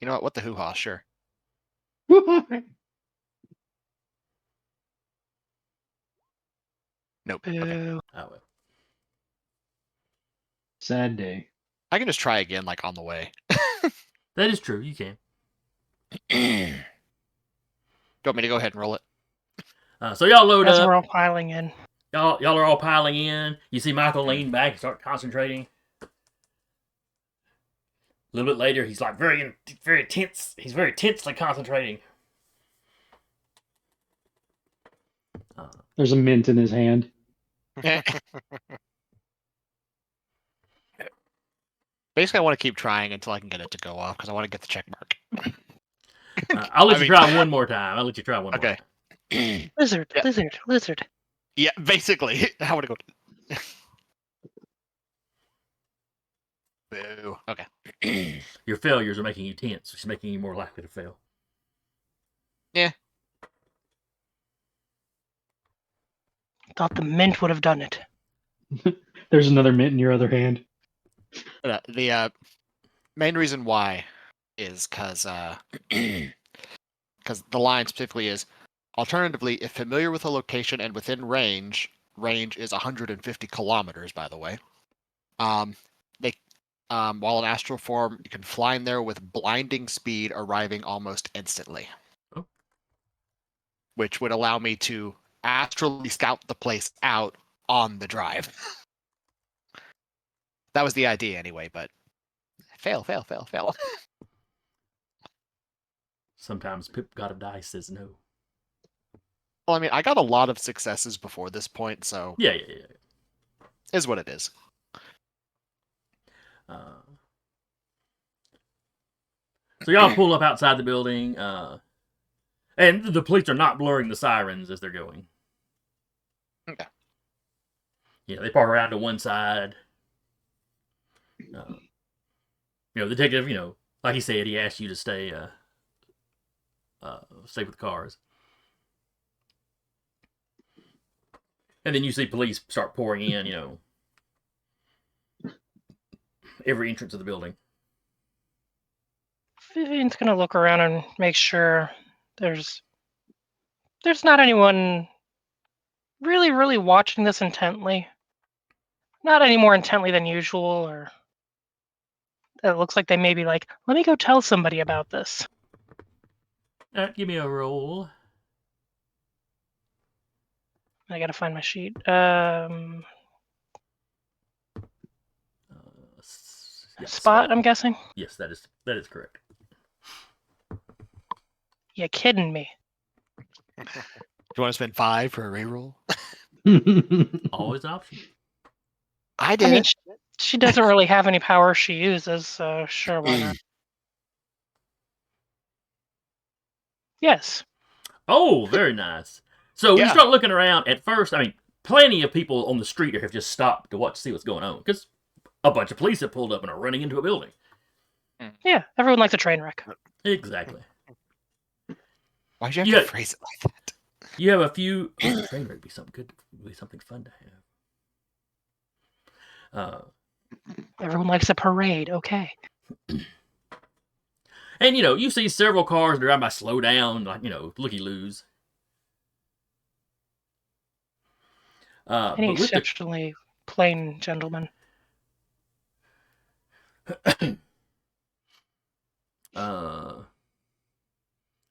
You know what the hoo-ha, sure. Nope. Okay. Boo. Oh, well. Sad day. I can just try again, like on the way. That is true. You can. Do you want me to go ahead and roll it? So y'all load As up. we're all piling in. Y'all are all piling in. You see Michael lean back and start concentrating. A little bit later, he's like very tense. He's very tensely concentrating. There's a mint in his hand. Basically, I want to keep trying until I can get it to go off because I want to get the check mark. I'll let you try one more time. Okay. Lizard, Yeah. lizard. Yeah, basically. I want to go. Boo. Okay. Your failures are making you tense, which is making you more likely to fail. Yeah. Thought the mint would have done it. There's another mint in your other hand. The main reason why is because the line specifically is Alternatively, if familiar with a location and within range is 150 kilometers, by the way. They, while in astral form, you can fly in there with blinding speed, arriving almost instantly. Oh. Which would allow me to astrally scout the place out on the drive. That was the idea anyway, but fail. Sometimes Pip gotta die says no. Well, I mean, I got a lot of successes before this point, so Yeah. is what it is. So y'all pull up outside the building, and the police are not blurring the sirens as they're going. Okay. Yeah, they park around to one side. The detective, like he said, he asked you to stay with the cars. And then you see police start pouring in, every entrance of the building. Vivian's gonna look around and make sure there's not anyone really watching this intently. Not any more intently than usual, or it looks like they may be like, let me go tell somebody about this. All right, give me a roll. I gotta find my sheet. Spot, I'm guessing. Yes, that is correct. You kidding me? Do you want to spend 5 for a reroll? Always an option. I did. I mean, she doesn't really have any power she uses, so sure, why not? Yes. Oh, very nice. So Yeah. you start looking around. At first, I mean, plenty of people on the street have just stopped to see what's going on because a bunch of police have pulled up and are running into a building. Yeah, everyone likes a train wreck. Exactly. Why'd you have to phrase it like that? You have a few. The train wreck would be something good. Would be something fun to have. Everyone likes a parade. Okay. And you see several cars drive by, slow down, like looky-loos. Any But with exceptionally plain gentleman. Well,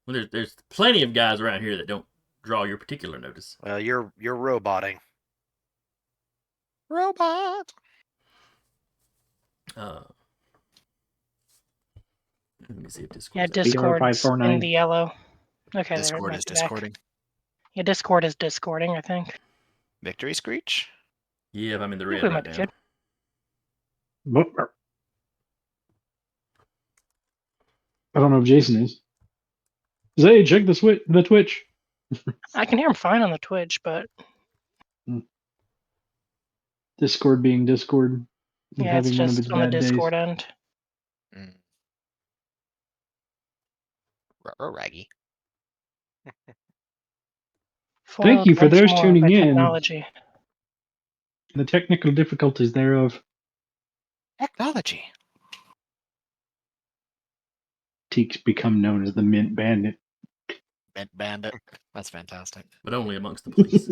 there's plenty of guys around here that don't draw your particular notice. Well, you're roboting. Robot. Let me see if Discord. Yeah, Discord's in 549. the yellow. Okay, Discord there, is it might be back. discording. Yeah, Discord is discording, I think. Victory screech. Yeah, I'm in the I red think we right might be now. good. I don't know if Jason is. Zay, check the Twitch. I can hear him fine on the Twitch, but Discord being Discord. And yeah, it's having one of just its on the bad days. Discord end. Raggy. Thank you for Foiled those once more tuning by in. Technology. The technical difficulties thereof. Technology. Teek's become known as the Mint Bandit. Mint Bandit. That's fantastic. But only amongst the police.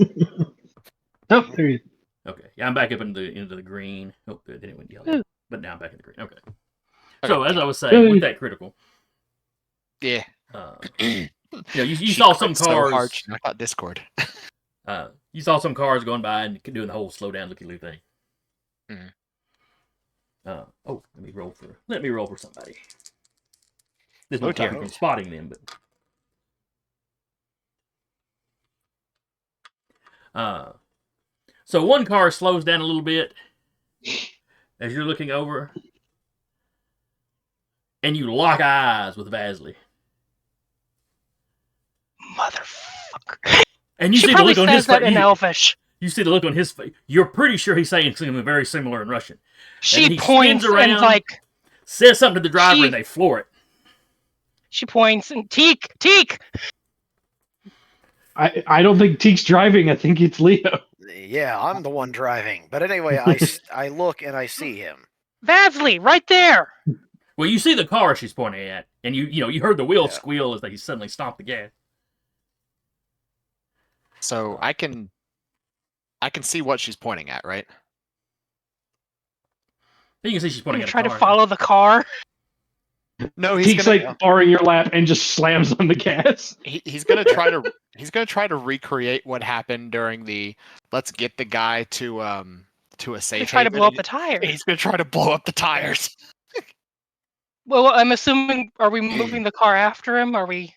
Oh, there you Okay, yeah, I'm back up into the green. Oh, good, then it went yellow. Ooh. But now I'm back in the green. Okay. Okay, So as I was saying, with that critical, Yeah. you saw some So cars. hard she knocked out Discord. You saw some cars going by and doing the whole slow down, looky-loo thing. Mhm. Let me roll for somebody. This Oh, won't count time. from spotting them, but so one car slows down a little bit as you're looking over, and you lock eyes with Vasily. Motherfucker. And you She see the probably look on his says that face. in Elvish. You see the look on his face. You're pretty sure he's saying something very similar in Russian. She he points spins around, and like says something to the driver, and they floor it. she points and Teek. I don't think Teek's driving. I think it's Leo. Yeah, I'm the one driving. But anyway, I look and I see him. Vasily, right there. Well, you see the car she's pointing at, and you heard the wheel Yeah. squeal as they suddenly stomped the gas. So I can see what she's pointing at, right? You can see she's You pointing can at a try car. to follow the car. No, he's Teek's gonna like barring your lap and just slams on the gas. he's gonna try to recreate what happened during the let's get the guy to a You safe try to haven, blow up and the tires. he's gonna try to blow up the tires. Well, I'm assuming. Are we moving the car after him? Are we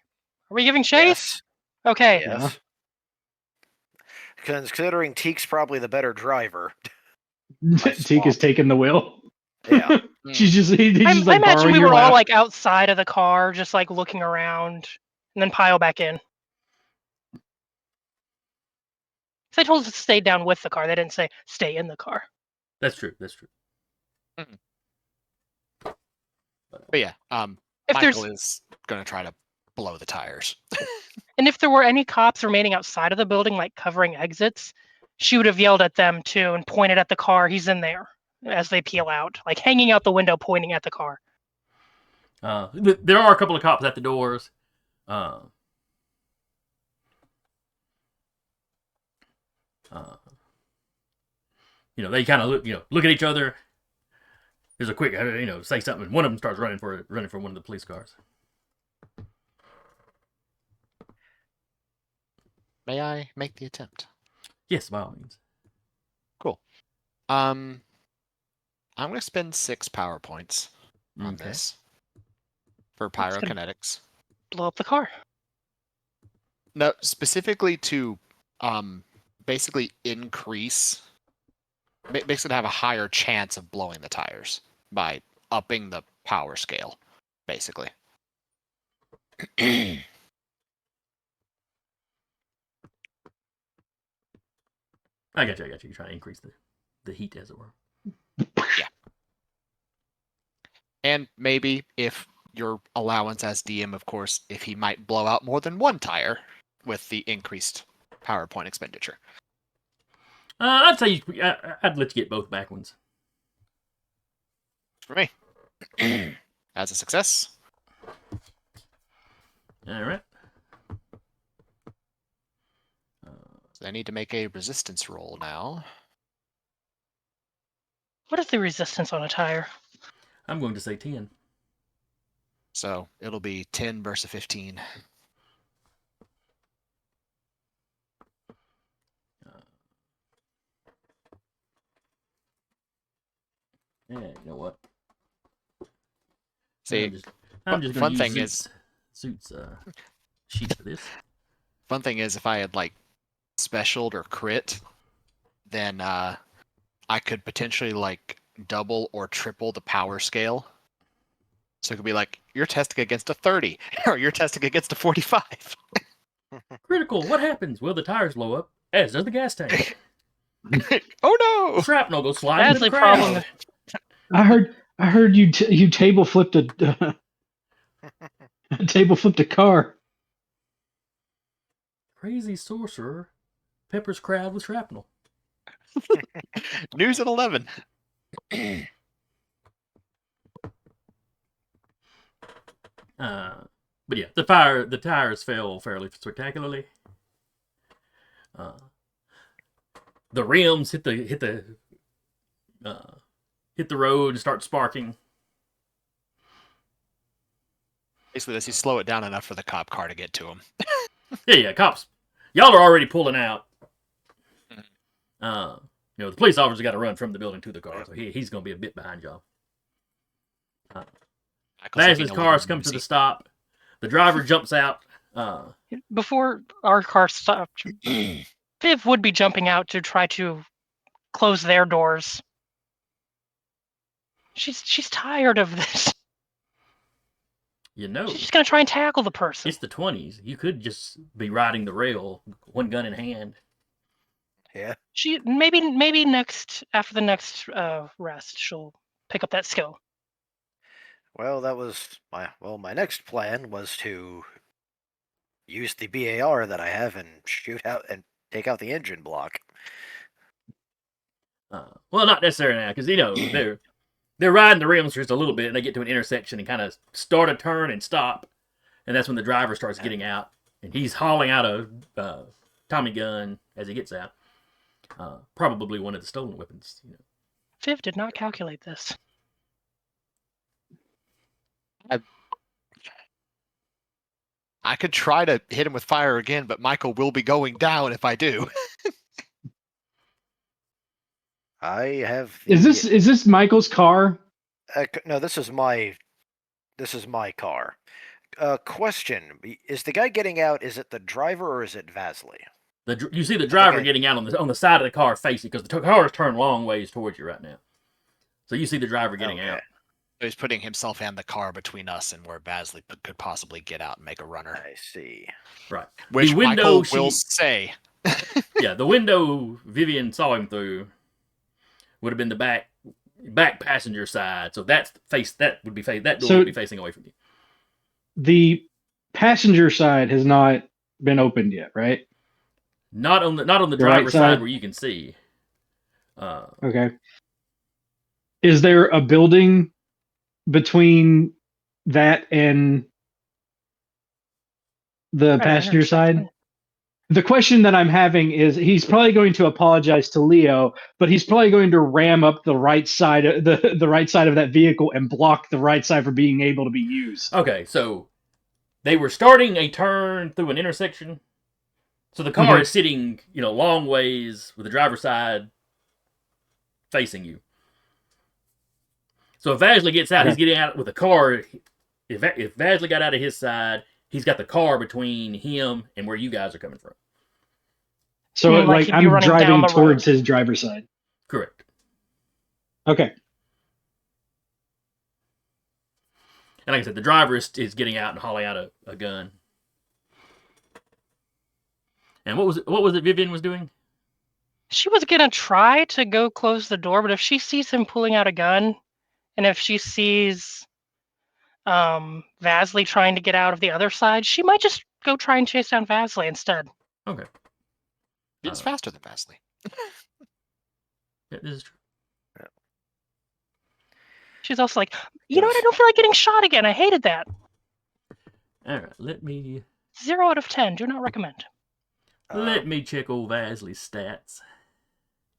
giving chase? Yes. Okay. Yes. Considering Teek's probably the better driver. Teek is taking the wheel. Yeah. He's just like I imagine borrowing we your were all lap. like outside of the car, just like looking around, and then pile back in. They told us to stay down with the car. They didn't say stay in the car. That's true. That's true. But yeah, If Michael there's is gonna try to blow the tires. and if there were any cops remaining outside of the building, like covering exits, she would have yelled at them too and pointed at the car. He's in there as they peel out, like hanging out the window, pointing at the car. There are a couple of cops at the doors. They kind of look at each other. There's a quick, say something. One of them starts running for one of the police cars. May I make the attempt? Yes, by all means. Cool. I'm gonna spend 6 power points on Okay. this for That's gonna- pyrokinetics. Blow up the car. No, specifically to basically increase, basically to have a higher chance of blowing the tires by upping the power scale, basically. I got you. You're trying to increase the heat, as it were. Yeah. And maybe if your allowance as DM, of course, if he might blow out more than one tire with the increased power point expenditure. I'd say I'd let you get both back ones. For me. As a success. All right. So I need to make a resistance roll now. What is the resistance on a tire? I'm going to say 10. So it'll be 10 versus 15. Yeah, you know what? See, I'm just fun going to thing use Suits sheet for this. Fun thing is, if I had like specialed or crit, then I could potentially like double or triple the power scale. So it could be like, you're testing against a 30, or you're testing against a 45. Critical. What happens? Well, the tires blow up, as does the gas tank. Oh no! Shrapnel goes flying into That's the a crowd. problem. I heard you table flipped a table flipped a car. Crazy sorcerer peppers crowd with shrapnel. News at 11. But yeah, the tires fell fairly spectacularly. The rims hit the road and start sparking. Basically, does he slow it down enough for the cop car to get to him? Yeah, cops. Y'all are already pulling out. The police officer's got to run from the building to the car, so he's going to be a bit behind y'all. Vasil's car comes to the stop. The driver jumps out. Before our car stopped, Viv would be jumping out to try to close their doors. She's tired of this. She's just gonna try and tackle the person. It's the 20s. You could just be riding the rail, one gun in hand. Yeah. She maybe after the next rest, she'll pick up that skill. Well, that was my next plan was to use the BAR that I have and shoot out and take out the engine block. Well, not necessarily now, because they're riding the rims just a little bit, and they get to an intersection and kind of start a turn and stop, and that's when the driver starts getting out, and he's hauling out Tommy gun as he gets out. Probably one of the stolen weapons. Viv did not calculate this. I could try to hit him with fire again, but Michael will be going down if I do. I have. Is this Michael's car? No, this is my car. Question: is the guy getting out? Is it the driver or is it Vasily? You see the driver Okay. getting out on the side of the car facing, because the car is turned long ways towards you right now. So you see the driver getting out. He's putting himself and the car between us and where Vasily could possibly get out and make a runner. I see. Right. Which The window Michael she- will say. Yeah, the window Vivian saw him through would have been the back passenger side. So that door would be facing away from you. The passenger side has not been opened yet, right? Not on the The right driver's side side? where you can see. Okay. Is there a building between that and the Right, passenger side? intersection. The question that I'm having is, he's probably going to apologize to Leo, but he's probably going to ram up the right side of the right side of that vehicle and block the right side from being able to be used. Okay, so they were starting a turn through an intersection. So the car is sitting, long ways with the driver's side facing you. So if Vasily gets out, he's getting out with the car. If Vasily got out of his side, he's got the car between him and where you guys are coming from. So You mean like he'd be I'm running down driving the towards road? his driver's side. Correct. Okay. And like I said, the driver is getting out and hauling out a gun. And what was it Vivian was doing? She was gonna try to go close the door, but if she sees him pulling out a gun, and if she sees Vasily trying to get out of the other side, she might just go try and chase down Vasily instead. Okay. It's faster than Vasily. Yeah, this is true. She's also like, you know what? I don't feel like getting shot again. I hated that. All right, let me 0 out of 10. Do not recommend. let me check old Vasley's stats.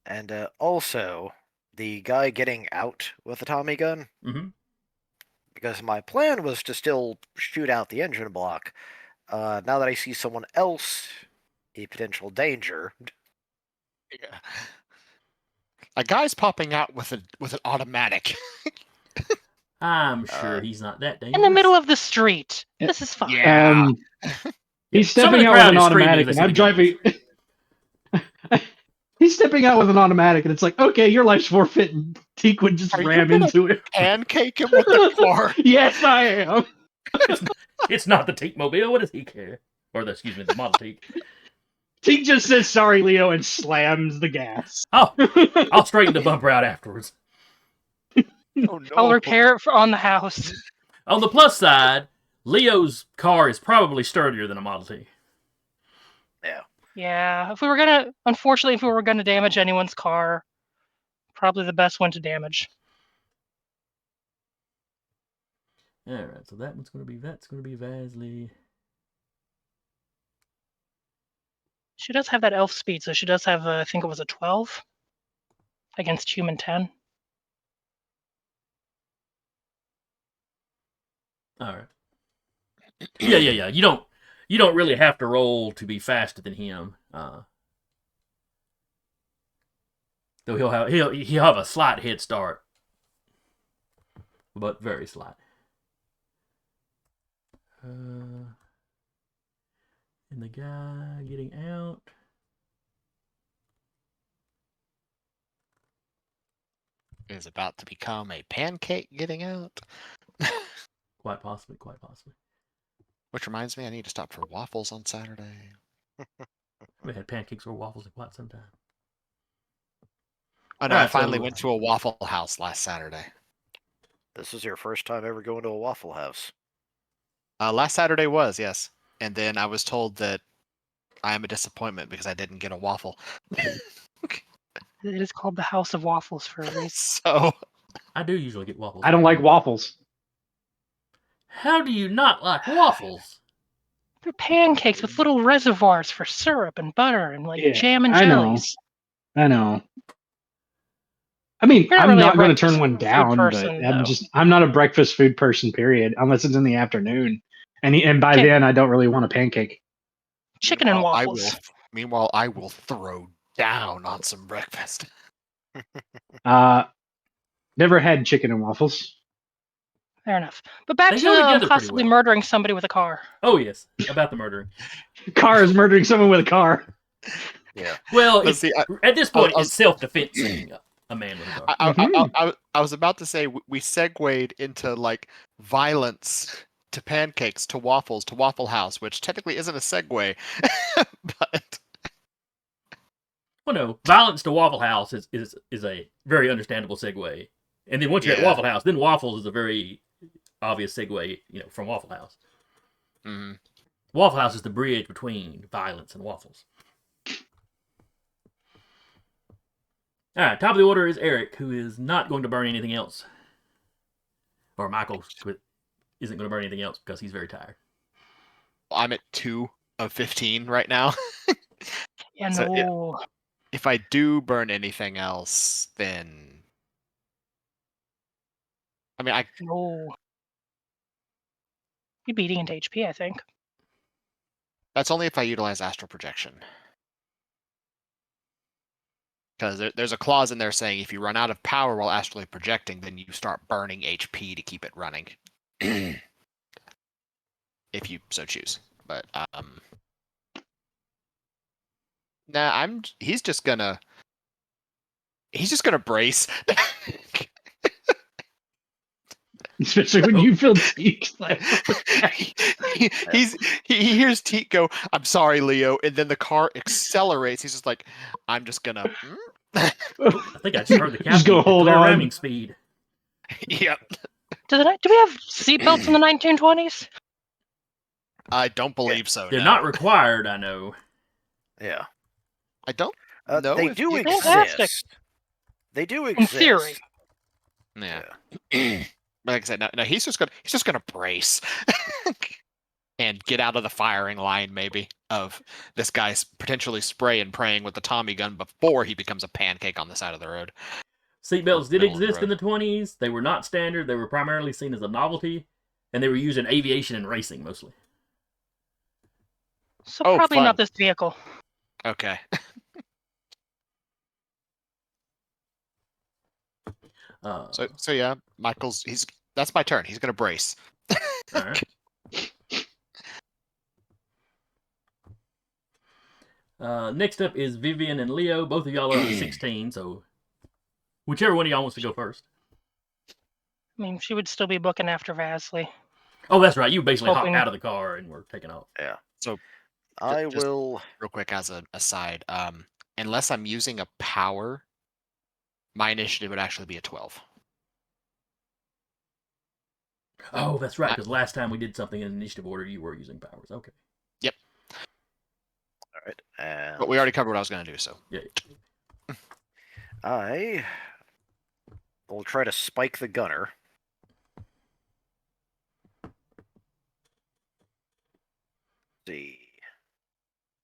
And also, the guy getting out with the Tommy gun, Mm-hmm. because my plan was to still shoot out the engine block. Now that I see someone else, a potential danger. Yeah. A guy's popping out with an automatic. I'm sure he's not that dangerous. In the middle of the street. This is fine. Yeah. He's Some of stepping the out with crowd an is screaming automatic, as and they I'm see the driving. He's stepping out with an automatic, and it's like, okay, your life's forfeit, and Teak would just Are you ram gonna into it. Pancake him with the car. Yes, I am. It's not the Teak Mobile. What does he care? Or the Model Teak. Teak just says, sorry, Leo, and slams the gas. Oh, I'll straighten the bumper out afterwards. Oh no. I'll repair it on the house. On the plus side, Leo's car is probably sturdier than a Model T. Yeah, if we were gonna damage anyone's car, probably the best one to damage. All right, so that's going to be Vasily. She does have that elf speed, so she does have, I think it was a 12 against human 10. All right. Yeah. You don't really have to roll to be faster than him. Though he'll have a slight head start, but very slight. And the guy getting out. Is about to become a pancake getting out. Quite possibly. Which reminds me, I need to stop for waffles on Saturday. We had pancakes or waffles in quite some time. I know, All I right, finally so- went to a Waffle House last Saturday. This is your first time ever going to a Waffle House. Last Saturday was, yes. And then I was told that I am a disappointment because I didn't get a waffle. It is called the House of Waffles for a reason. So, I do usually get waffles. I don't like waffles. How do you not like waffles? They're pancakes with little reservoirs for syrup and butter and like Yeah, jam and I know. jellies. I know. I mean, You're not I'm really a not going to breakfast turn one food down, but person, though. I'm not a breakfast food person, period, unless it's in the afternoon. And by Okay. then, I don't really want a pancake. Chicken and Meanwhile, waffles. Meanwhile, I will throw down on some breakfast. Never had chicken and waffles. Fair enough. But back They to go together pretty possibly well. murdering somebody with a car. Oh yes, about the murdering. Car is murdering someone with a car. Yeah. Well, But it's, see, at this point, I was- it's self-defense shooting a man with a car. I was about to say we segued into like violence to pancakes to waffles to Waffle House, which technically isn't a segue, but Well, no, violence to Waffle House is a very understandable segue. And then once you're at Yeah. Waffle House, then waffles is a very obvious segue, from Waffle House. mm, Waffle House is the bridge between violence and waffles. All right, top of the order is Eric, who is not going to burn anything else. Or Michael isn't going to burn anything else because he's very tired. I'm at 2 of 15 right now. Yeah, So, no. If I do burn anything else, then I mean, No. You'd be eating into HP, I think. that's only if I utilize astral projection. Because there's a clause in there saying if you run out of power while astrally projecting, then you start burning HP to keep it running. If you so choose. But nah, he's just gonna brace. Especially when you feel teak. he hears Teak go, "I'm sorry, Leo," and then the car accelerates. He's just like, "I'm just gonna." I think I just heard the captain Just go hold declare on. ramming speed. Yep. Do we have seatbelts in the 1920s? I don't believe so. They're no. not required, I know. Yeah. I don't know. They if do you- Fantastic. exist. They do In exist. theory. Yeah. Like I said, no, he's just gonna brace and get out of the firing line, maybe, of this guy's potentially spray and praying with the Tommy gun before he becomes a pancake on the side of the road. Seatbelts did Middle of the exist in the road. 20s. They were not standard. They were primarily seen as a novelty, and they were used in aviation and racing mostly. So Oh, probably fun. not this vehicle. Okay. So yeah, Michael's that's my turn. He's gonna brace. All right. Next up is Vivian and Leo. Both of y'all are under 16, so whichever one of y'all wants to go first. I mean, she would still be booking after Vasily. Oh, that's right. You basically hopped Hoping- out of the car and were taking off. Yeah. So I just will. real quick as an aside, unless I'm using a power, my initiative would actually be a 12. Oh, that's right, because last time we did something in initiative order, you were using powers. Okay. All right. And But we already covered what I was gonna do, so Yeah. I will try to spike the gunner.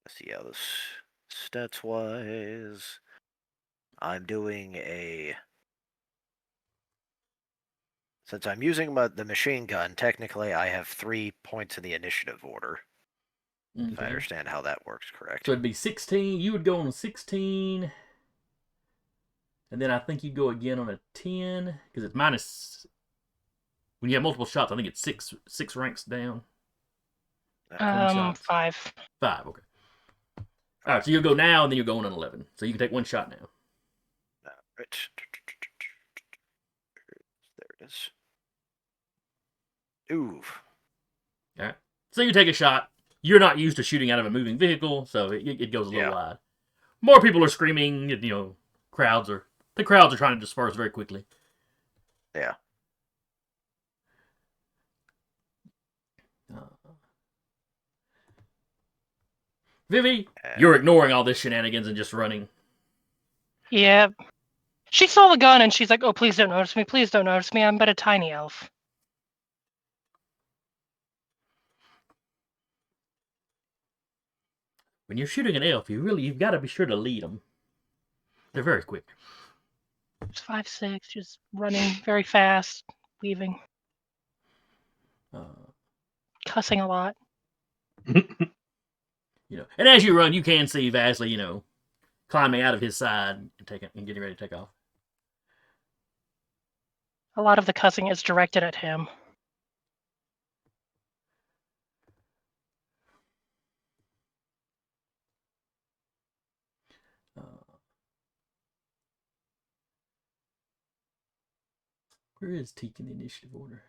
Let's see how this stats wise. I'm doing a. Since I'm using the machine gun, technically I have 3 points in the initiative order. If I Okay. understand how that works correct. So it'd be 16. You would go on 16. And then I think you'd go again on a 10. Because it's minus. When you have multiple shots, I think it's six ranks down. shots. 5. 5, okay. Alright, so you'll go now, and then you'll go on an 11. So you can take one shot now. Right. There it is. Ooh. Alright. So you take a shot. You're not used to shooting out of a moving vehicle, so it goes a little wide. More people are screaming, the crowds are trying to disperse very quickly. Yeah. Vivi, you're ignoring all this shenanigans and just running. Yeah. She saw the gun and she's like, "Oh, please don't notice me. Please don't notice me. I'm but a tiny elf." when you're shooting an elf, you've got to be sure to lead them. They're very quick. It's 5'6", just running very fast, weaving, cussing a lot. And as you run, you can see Vasily, climbing out of his side and getting ready to take off. A lot of the cussing is directed at him. Where is Teak in the initiative order?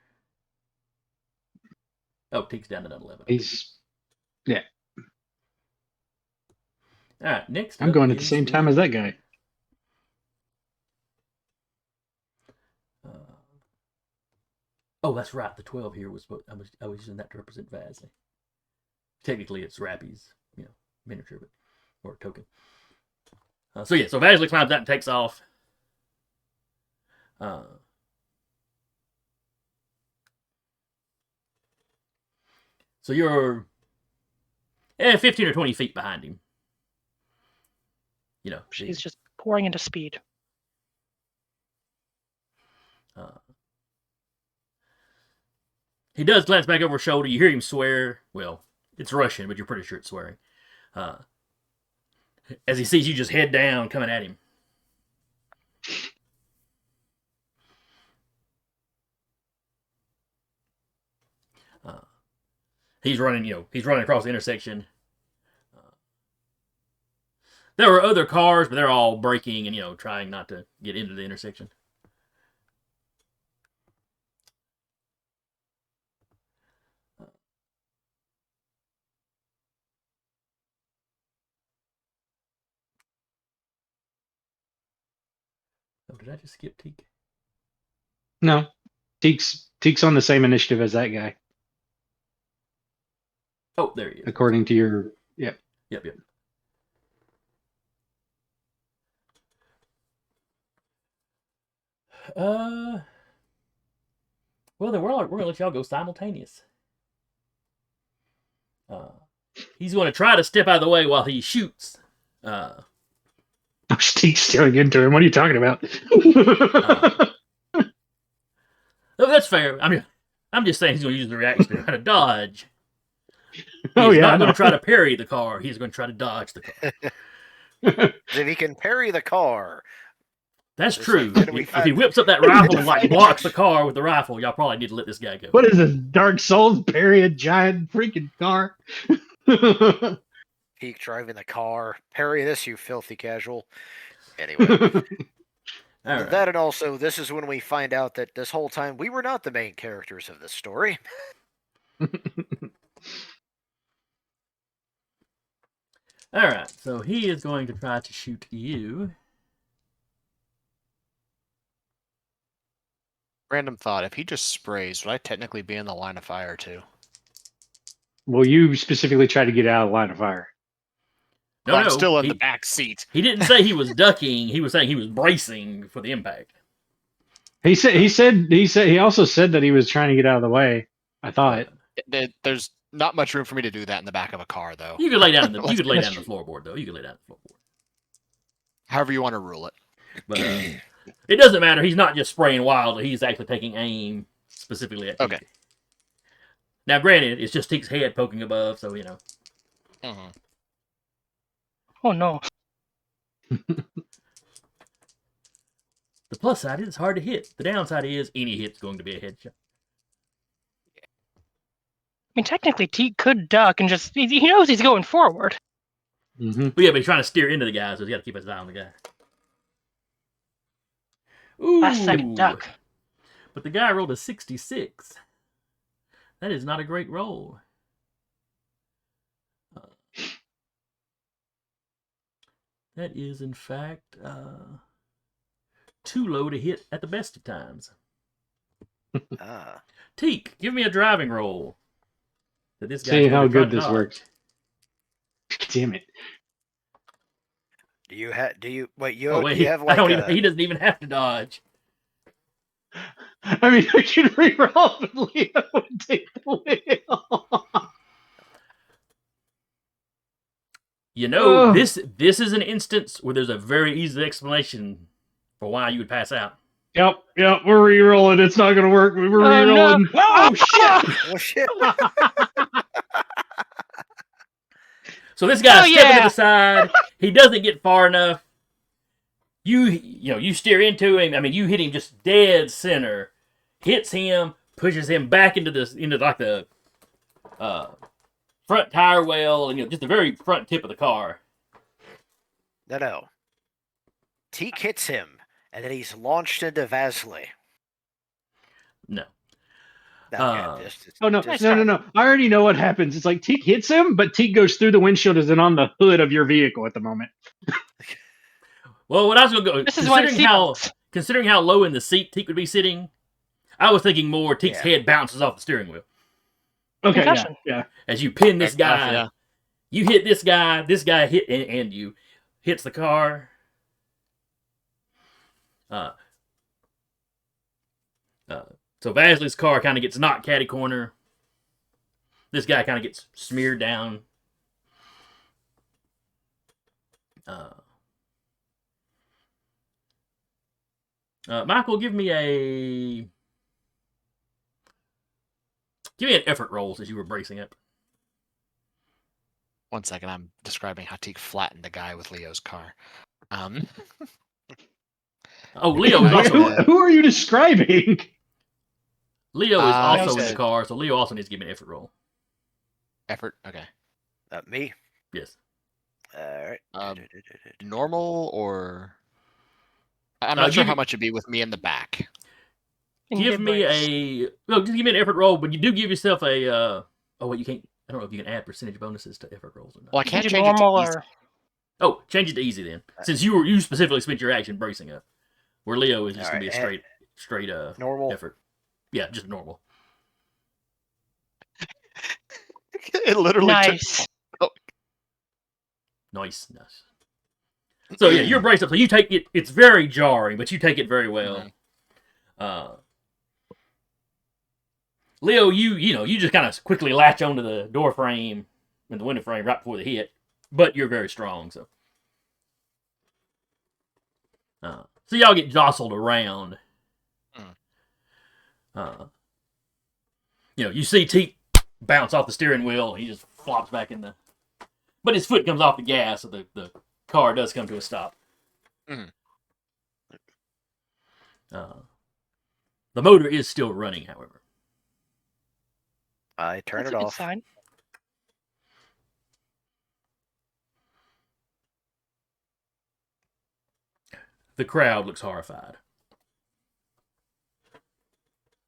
Oh, Teak's down to 11. Yeah. All right, next I'm up going at the is same time as that guy. Oh, that's right. The 12 here was I was using that to represent Vasily. Technically, it's Rappy's, miniature, or token. So Vasily climbs out and takes off. So you're 15 or 20 feet behind him. She's just pouring into speed. He does glance back over his shoulder. You hear him swear. Well, it's Russian, but you're pretty sure it's swearing. As he sees you just head down, coming at him. He's running, he's running across the intersection. There were other cars, but they're all braking and, trying not to get into the intersection. Oh, did I just skip Teak? No. Teak's on the same initiative as that guy. Oh, there he is. According to your... Yep. Yep. Well, then we're going to let y'all go simultaneous. He's going to try to step out of the way while he shoots. Teak's staring into him. What are you talking about? No, that's fair. I mean, I'm just saying he's going to use the reaction to try to dodge. He's not going to try to parry the car. He's going to try to dodge the car. If he can parry the car. That's true. If he whips up that rifle and blocks the car with the rifle, y'all probably need to let this guy go. What is this? Dark Souls? Parry a giant freaking car? Teak driving the car. Parry this, you filthy casual. Anyway. Right. That and also, this is when we find out that this whole time we were not the main characters of this story. Alright, so he is going to try to shoot you. Random thought, if he just sprays, would I technically be in the line of fire too? Well, you specifically tried to get out of the line of fire. No, I'm still in the back seat. He didn't say he was ducking. He was saying he was bracing for the impact. He also said that he was trying to get out of the way. I thought. There's not much room for me to do that in the back of a car, though. You could lay down the floorboard, though. You could lay down the floorboard. However you want to rule it. But it doesn't matter. He's not just spraying wildly. He's actually taking aim specifically at Teak. Okay. Now, granted, it's just Teak's head poking above, so Mm-hmm. Oh no. The plus side is it's hard to hit. The downside is any hit's going to be a headshot. I mean, technically, Teak could duck and just... He knows he's going forward. Mm-hmm. But he's trying to steer into the guy, so he's got to keep his eye on the guy. Ooh. Last second duck. But the guy rolled a 66. That is not a great roll. That is, in fact, too low to hit at the best of times. Teak, give me a driving roll. This See how good this works. Damn it. Do you have like he doesn't even have to dodge. I mean, I can reroll, but Leo would take the wheel. You know, Ugh. this is an instance where there's a very easy explanation for why you would pass out. Yep, we're re-rolling. It's not gonna work. We're Oh, no. re-rolling. Oh shit! Oh shit! So this guy's Oh, stepping to yeah. the side. He doesn't get far enough. You steer into him. I mean, you hit him just dead center. Hits him, pushes him back into like the front tire well, and just the very front tip of the car. No. Teak hits him, and then he's launched into Vasily. No. Okay, Oh no, just- no! I already know what happens. It's like Teak hits him, but Teak goes through the windshield as in on the hood of your vehicle at the moment. Well, what I was going to go, This is why considering how low in the seat Teak would be sitting, I was thinking more Teak's head bounces off the steering wheel. Okay, Concussion. yeah. As you pin this guy, Yeah. you hit this guy hit, and you hits the car. So Vasily's car kind of gets knocked catty corner. This guy kind of gets smeared down. Michael, give me an effort roll since you were bracing up. 1 second, I'm describing how Teak flattened the guy with Leo's car. Oh, Leo is also Who are you describing? Leo is also in said- the car, so Leo also needs to give me an effort roll. Effort. Okay. me. Yes. All right. Normal or I'm No, not sure give how me- much it'd be with me in the back. And you Give did me brace. just give me an effort roll, but you do give yourself a oh wait, you can't. I don't know if you can add percentage bonuses to effort rolls or not. Well, I You can't do change it to normal easy. or Oh, change it to easy then, since you specifically spent your action bracing up, where Leo is just gonna be a Alright, straight normal. effort. Yeah, just normal. It literally took. nice. Nice. So yeah, you're braced up. So you take it. It's very jarring, but you take it very well. Leo, you just kind of quickly latch onto the door frame and the window frame right before the hit, but you're very strong, so. So y'all get jostled around. You see Teak bounce off the steering wheel, and he just flops back in the. But his foot comes off the gas, so the car does come to a stop. Mhm. The motor is still running, however. I turn That's it a good off. sign. The crowd looks horrified.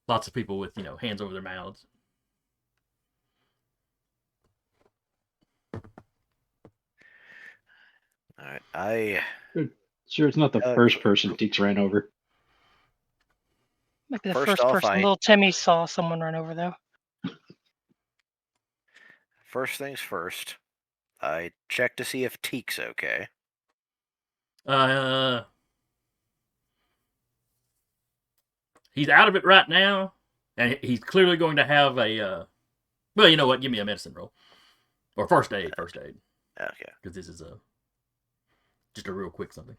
Lots of people with, hands over their mouths. All right. I Sure, it's not the first person Teaks ran over. Might be the First first off, person little Timmy saw someone run over, though. first things first. I check to see if Teak's okay. He's out of it right now, and he's clearly going to have a. Well, you know what? Give me a medicine roll, or first aid. Okay. Because this is just a real quick something.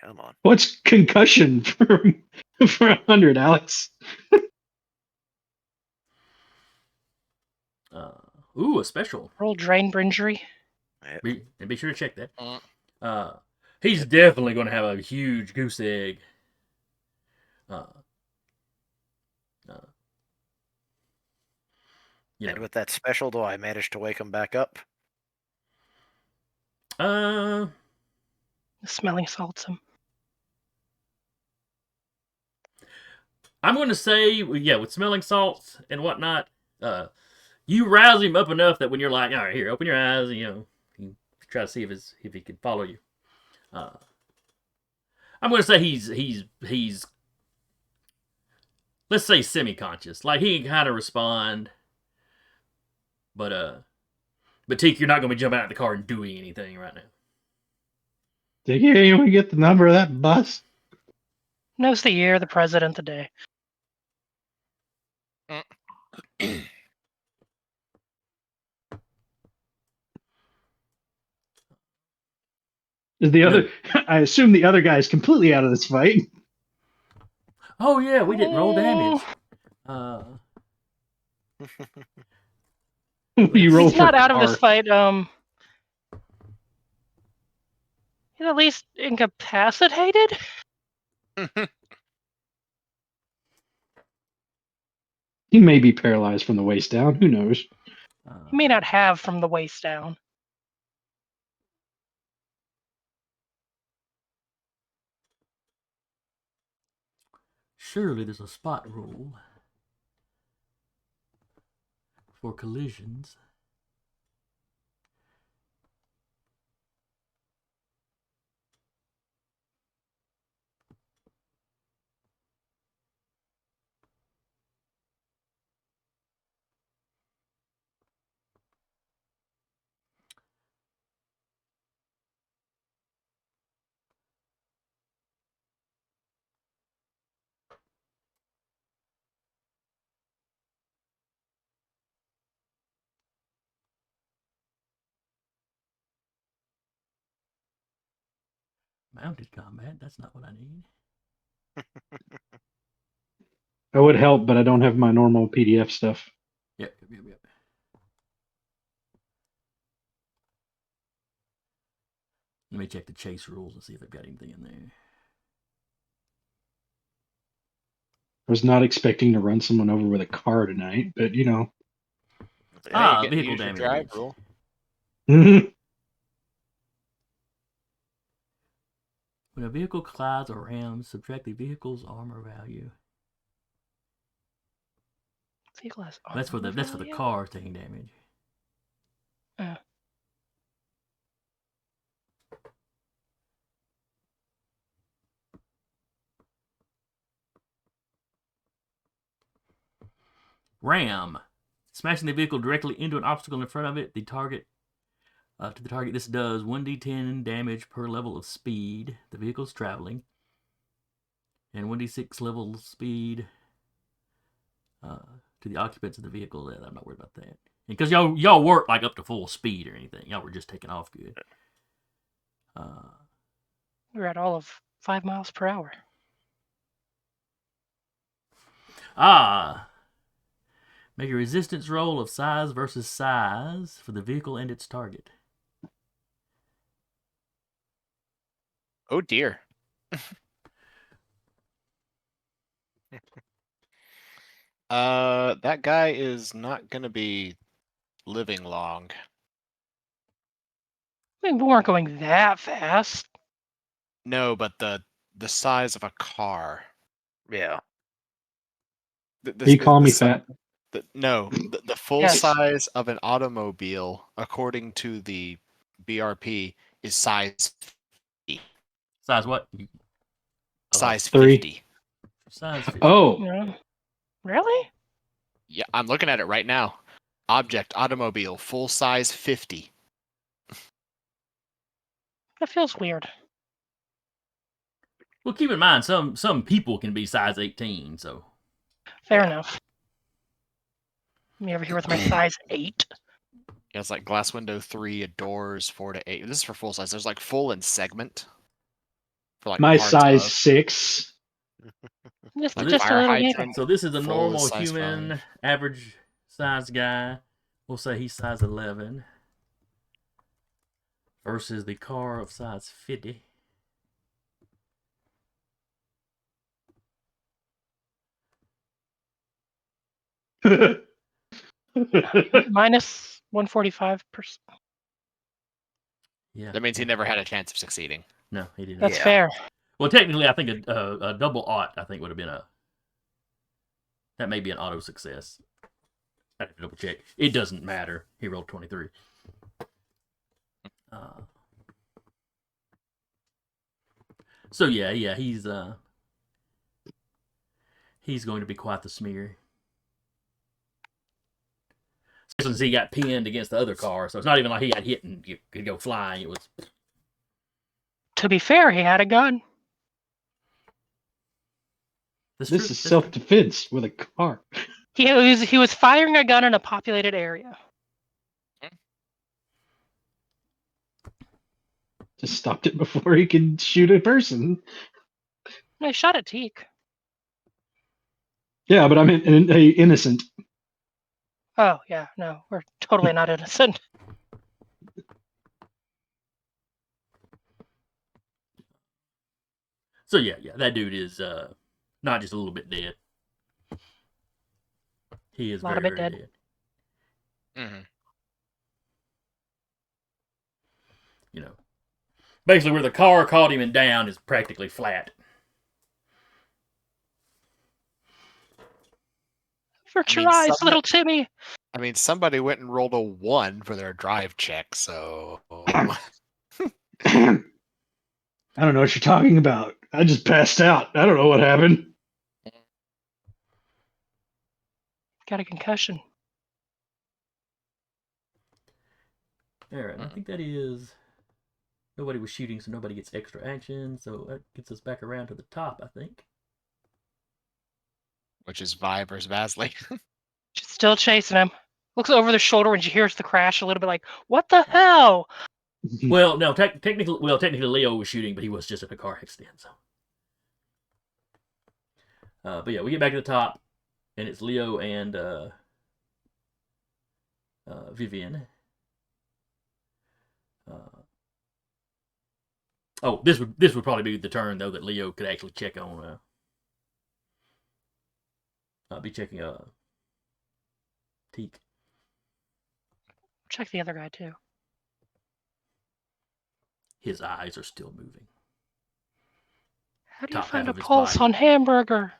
Come on. What's concussion for 100, Alex? A special. Roll drain injury. Be sure to check that. He's definitely going to have a huge goose egg. And with that special, do I manage to wake him back up? The smelling salts him. I'm going to say, with smelling salts and whatnot, you rouse him up enough that when you're like, all right, here, open your eyes, you try to see if he can follow you. I'm going to say he's let's say semi-conscious. Like, he can kind of respond, but Teak, you're not going to be jumping out of the car and doing anything right now. Did anyone get the number of that bus? Knows the year, the president, the day. Is the other? I assume the other guy is completely out of this fight. Oh yeah, we didn't roll damage. You roll He's for not out of this car. fight. He's at least incapacitated. He may be paralyzed from the waist down. Who knows? He may not have from the waist down. Surely there's a spot rule for collisions. Mounted combat, that's not what I need. That would help, but I don't have my normal PDF stuff. Yep. Let me check the chase rules and see if they've got anything in there. I was not expecting to run someone over with a car tonight, but you know. Hey, you get to vehicle use your damage. drive rule. When a vehicle collides or rams, subtract the vehicle's armor value. Vehicle has That's for the value? car taking damage. Ram. Smashing the vehicle directly into an obstacle in front of it, the target to the target. This does 1d10 damage per level of speed the vehicle's traveling, and 1d6 level speed to the occupants of the vehicle. I'm not worried about that. Because y'all weren't like up to full speed or anything. Y'all were just taking off good. We're at all of 5 miles per hour. Make a resistance roll of size versus size for the vehicle and its target. Oh dear. That guy is not gonna be living long. I mean, we weren't going that fast. No, but the size of a car. Yeah. Are you calling me si- fat? No, the full Yes. size of an automobile, according to the BRP, is size 50. Size what? Size 3. 50. Size 50. Oh, No. Really? Yeah, I'm looking at it right now. Object automobile, full size 50. That feels weird. Well, keep in mind, some people can be size 18, so. Fair enough. Me over here with my size 8. Yeah, it's like glass window 3, doors 4 to 8. This is for full size. There's like full and segment. For like my parts size of. 6. Just Like a fire little hydrant. baby. So this is a Full normal is size human, 5. average size guy. We'll say he's size 11. Versus the car of size 50. Minus 145%. Yeah. That means he never had a chance of succeeding. No, he didn't. That's Yeah. fair. Well, technically, I think a double aught, I think, would have been that may be an auto success. I have to double check. It doesn't matter. He rolled 23. So yeah, he's going to be quite the smear. Since he got pinned against the other car, so it's not even like he got hit and could go flying. It was. To be fair, he had a gun. This is self-defense with a car. He was firing a gun in a populated area. Just stopped it before he could shoot a person. No, he shot at Teak. Yeah, but I'm innocent. Oh, yeah, no, we're totally not innocent. So yeah, that dude is not just a little bit dead. He is A lot very, of it very dead. dead. Hmm. You know, basically where the car caught him and down is practically flat. Avert I your mean, eyes, some- little Timmy. I mean, somebody went and rolled a 1 for their drive check, so I don't know what you're talking about. I just passed out. I don't know what happened. Got a concussion. Alright, I think that is... Nobody was shooting, so nobody gets extra action, so that gets us back around to the top, I think. which is Vi versus Vasily. She's still chasing him. Looks over their shoulder when she hears the crash a little bit like, what the hell? Well, no, technically Leo was shooting, but he was just in a car accident, so... but yeah, we get back to the top, and it's Leo and Vivian. This would probably be the turn though that Leo could actually check on. Be checking Teak. Check the other guy too. His eyes are still moving. How do you Top find half a of his pulse body. on hamburger?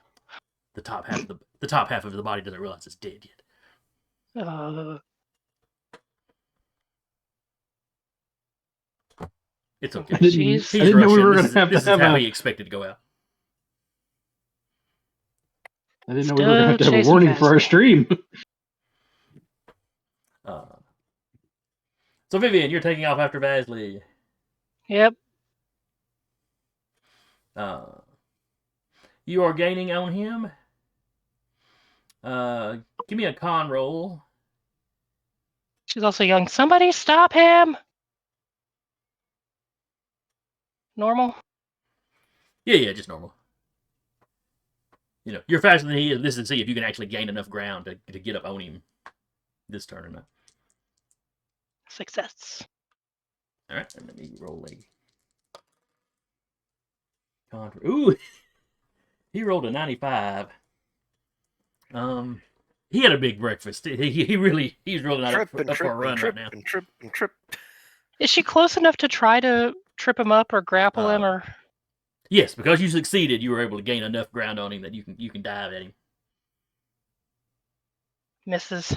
The top half of the body doesn't realize it's dead yet. It's okay. I didn't, Jeez. I didn't know we Russian. were This going is, to have this to is have how a. he expected to go out. I didn't know we were going to have a Still warning chasing for our Vasily. stream. So Vivian, you're taking off after Vasily. Yep. You are gaining on him. Give me a con roll. She's also yelling, somebody stop him! Normal? Yeah, just normal. You know, you're faster than he is. This is to see if you can actually gain enough ground to get up on him this turn or not. Success. All right, let me roll a con. Ooh, he rolled a 95. He had a big breakfast. He's rolling out Trip up and for a trip run and right trip now. and trip and trip. Is she close enough to try to trip him up or grapple him or... Yes, because you succeeded, you were able to gain enough ground on him that you can dive at him. Misses.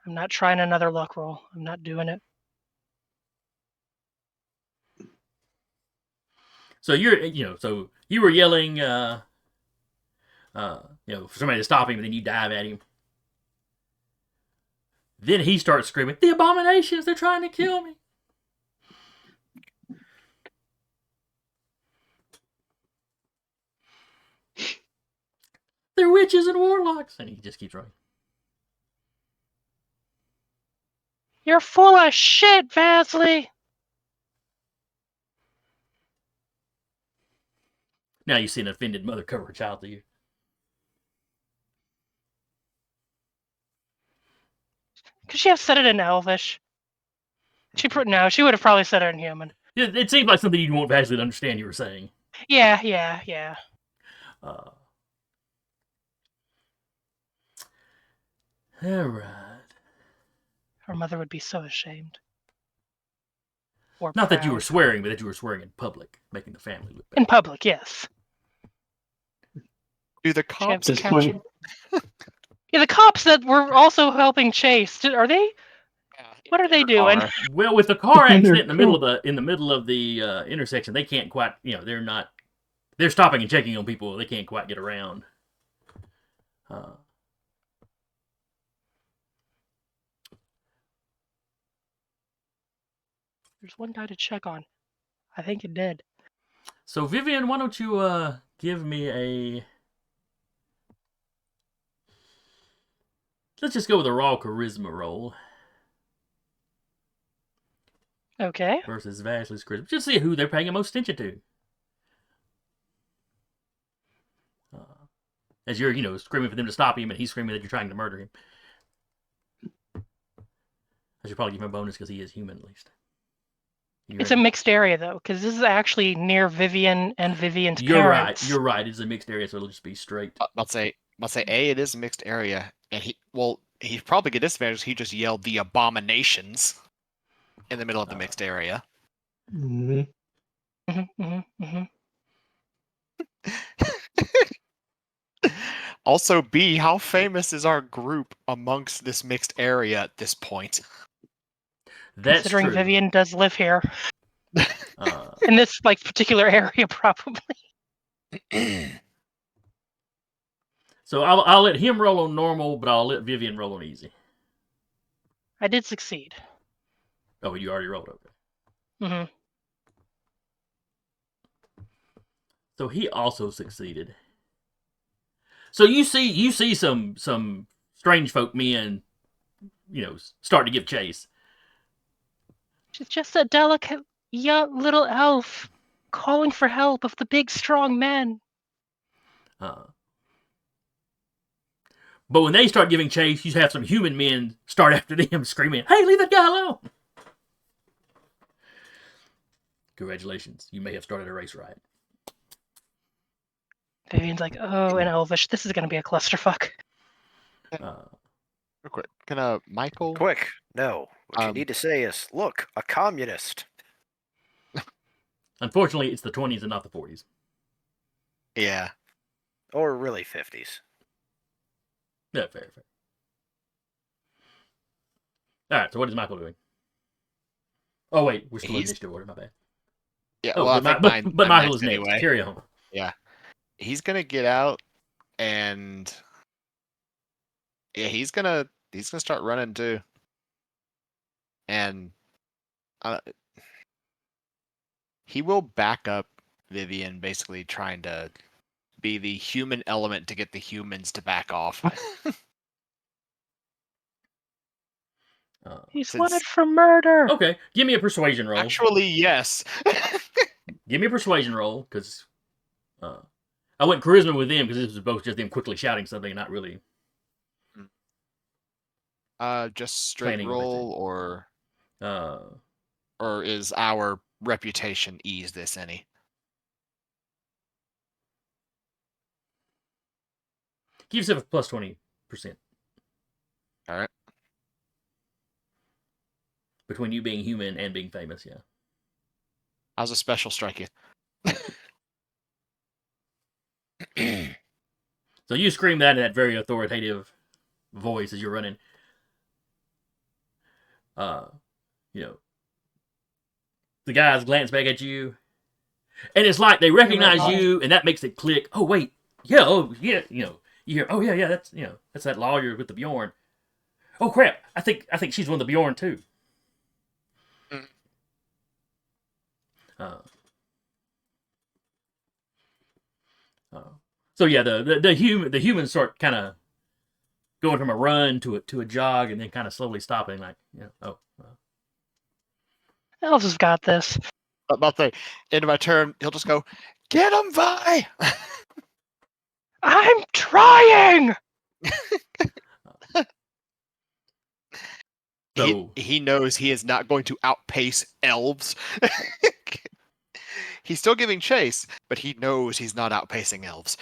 I'm not trying another luck roll. I'm not doing it. So so you were yelling, for somebody to stop him, and then you dive at him. Then he starts screaming, "The Abominations! They're trying to kill me!" They're witches and warlocks, and he just keeps running. You're full of shit, Vasily! Now you see an offended mother cover her child to you. Could she have said it in Elvish? No, she would have probably said it in human. It seems like something you'd want Vasily to understand you were saying. Yeah. All right. Her mother would be so ashamed. Or Not that you were proud. swearing, but that you were swearing in public, making the family look bad. In public, yes. Do the cops Just catch point- him? Yeah, the cops that were also helping chase, are they? What are they doing? Car. Well, with the car And they're accident in the middle of the intersection, they can't quite. They're not. They're stopping and checking on people. They can't quite get around. There's one guy to check on. I think it did. So Vivian, why don't you give me a? Let's just go with a raw charisma roll. Okay. versus Vasily's charisma. Just see who they're paying the most attention to. As you're, screaming for them to stop him, and he's screaming that you're trying to murder him. I should probably give him a bonus because he is human, at least. It's a mixed area, though, because this is actually near Vivian and Vivian's parents. You're right. It's a mixed area, so it'll just be straight. I'll say A, it is a mixed area, and he'd probably get disadvantage. He just yelled the abominations in the middle of the mixed area. Mhm. Also, B, how famous is our group amongst this mixed area at this point? That's Considering true. Vivian does live here. In this particular area, probably. So I'll let him roll on normal, but I'll let Vivian roll on easy. I did succeed. Oh, you already rolled, okay. Mm-hmm. So he also succeeded. So you see some strange folk men, start to give chase. She's just a delicate young little elf calling for help of the big strong men. But when they start giving chase, you have some human men start after them, screaming, "Hey, leave that guy alone!" Congratulations, you may have started a race riot. Vivian's like, oh, in Elvish, this is going to be a clusterfuck. Real quick, can Michael? Quick, no. What you need to say is, look, a communist. Unfortunately, it's the 20s and not the 40s. Yeah. Or really 50s. Yeah, fair. All right, so what is Michael doing? Oh wait, we're still in initiative order. My bad. Yeah. Oh, well, but Michael is next. Anyway. Carry on. Yeah. He's gonna get out, and yeah, he's gonna start running too. And he will back up Vivian, basically trying to be the human element to get the humans to back off. He's wanted for murder. Okay, give me a persuasion roll. Actually, yes. Give me a persuasion roll, because I went charisma with them because this was both just them quickly shouting something and not really. Just straight Planning roll, or is our reputation ease this any? Give yourself a plus 20%. All right. Between you being human and being famous, yeah. How's a special strike you? So you scream that in that very authoritative voice as you're running. The guys glance back at you, and it's like they recognize you, and that makes it click. Oh wait, yeah, you hear, oh yeah, that's that's that lawyer with the beorn. Oh crap, I think she's one of the beorn too. So yeah, the humans start kind of going from a run to a jog, and then kind of slowly stopping, like Elves has got this. About the end of my turn, he'll just go, "Get him, Vi!" I'm trying. He knows he is not going to outpace elves. He's still giving chase, but he knows he's not outpacing elves.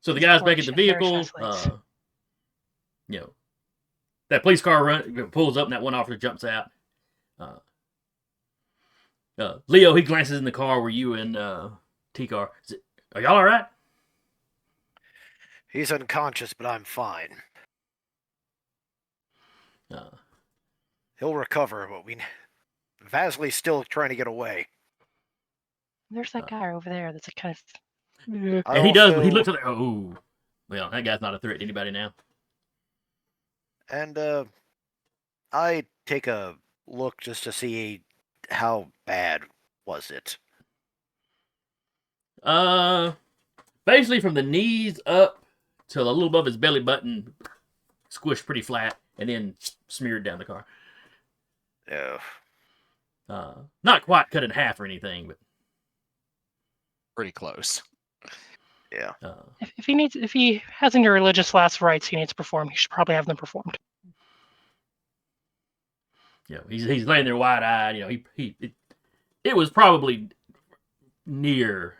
So the guys back at the vehicle, that police car pulls up and that one officer jumps out. Leo, he glances in the car where you and T-Car. Are y'all all right? He's unconscious, but I'm fine. He'll recover, but Vasily's still trying to get away. There's that guy over there that's a kind of... And he does, but he looks at it. Oh, well, that guy's not a threat to anybody now. And I take a look just to see how bad was it. Basically from the knees up till a little above his belly button, squished pretty flat, and then smeared down the car. Not quite cut in half or anything, but Pretty close. Yeah. If he has any religious last rites he needs to perform, he should probably have them performed. He's laying there wide-eyed. It was probably near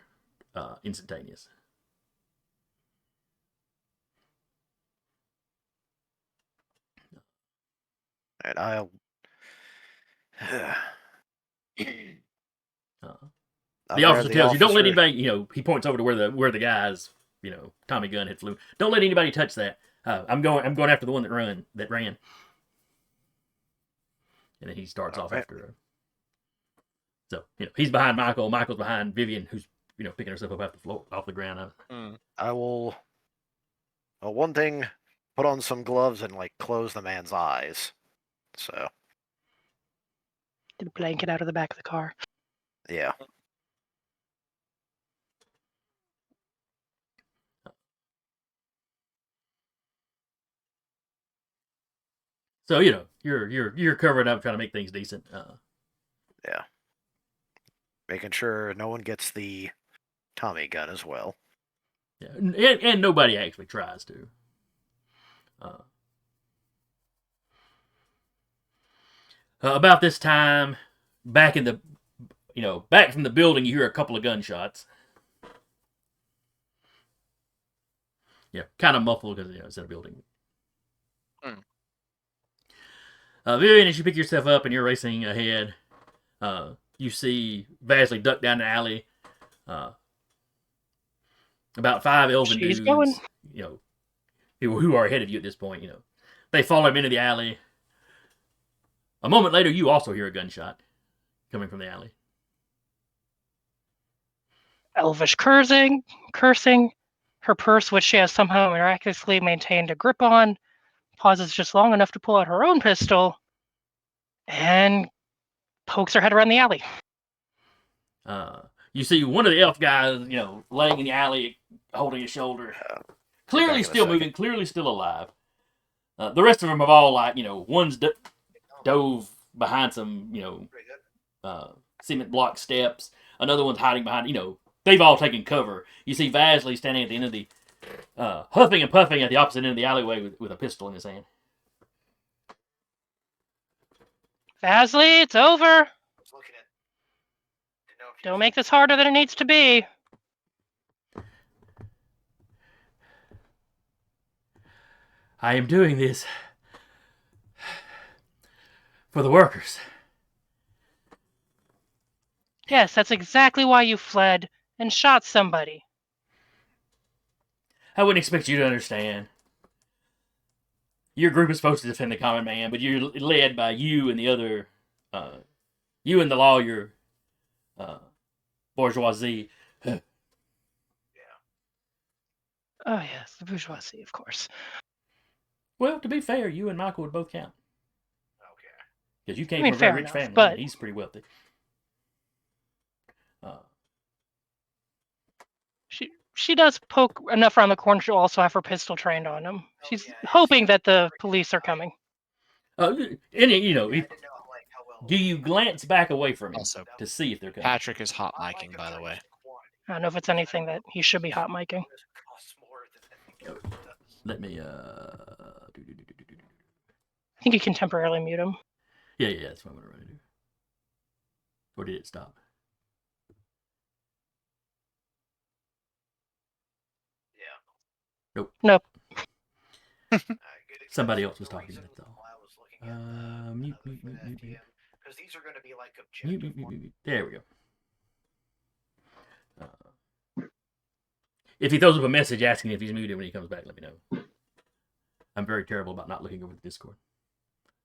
instantaneous. And I'll. The officer tells you, don't let anybody, he points over to where the guy's, Tommy gun had flew. Don't let anybody touch that. I'm going after the one that ran. And then he starts off after her. So, he's behind Michael. Michael's behind Vivian, who's, picking herself up off the ground. I will. One thing, put on some gloves and close the man's eyes. So. Get a blanket out of the back of the car. Yeah. So you're covering up, trying to make things decent. Yeah. Making sure no one gets the Tommy gun as well. Yeah, and nobody actually tries to. About this time, back from the building, you hear a couple of gunshots. Yeah, kind of muffled because it's in a building. Vivian, as you pick yourself up and you're racing ahead, you see Vasily duck down the alley. About 5 elven dudes, who are ahead of you at this point. They follow him into the alley. A moment later, you also hear a gunshot coming from the alley. Elvish cursing. Her purse, which she has somehow miraculously maintained a grip on, pauses just long enough to pull out her own pistol and pokes her head around the alley. You see one of the elf guys, laying in the alley, holding his shoulder. Clearly still moving, clearly still alive. The rest of them have all, one's dove behind some, cement block steps. Another one's hiding behind, they've all taken cover. You see Vasily standing at the end of the, huffing and puffing at the opposite end of the alleyway with a pistol in his hand. Vasily, it's over. Don't make this harder than it needs to be. I am doing this for the workers. Yes, that's exactly why you fled and shot somebody. I wouldn't expect you to understand. Your group is supposed to defend the common man, but you're led by you and the other, you and the lawyer, bourgeoisie. Oh yes, the bourgeoisie, of course. Well, to be fair, you and Michael would both count. Okay. Because you came from a very rich family, but and he's pretty wealthy. She does poke enough around the corner to also have her pistol trained on him. She's hoping that the police are coming. Do you glance back away from him Also, to see if they're coming? Patrick is hot micing, by the way. I don't know if it's anything that he should be hot micing. Let me, I think you can temporarily mute him. Yeah, that's what I'm going to run into. Or did it stop? Nope. Somebody else was talking, that's all. Mute. Because these are going to be Mute. There we go. If he throws up a message asking if he's muted when he comes back, let me know. I'm very terrible about not looking over the Discord.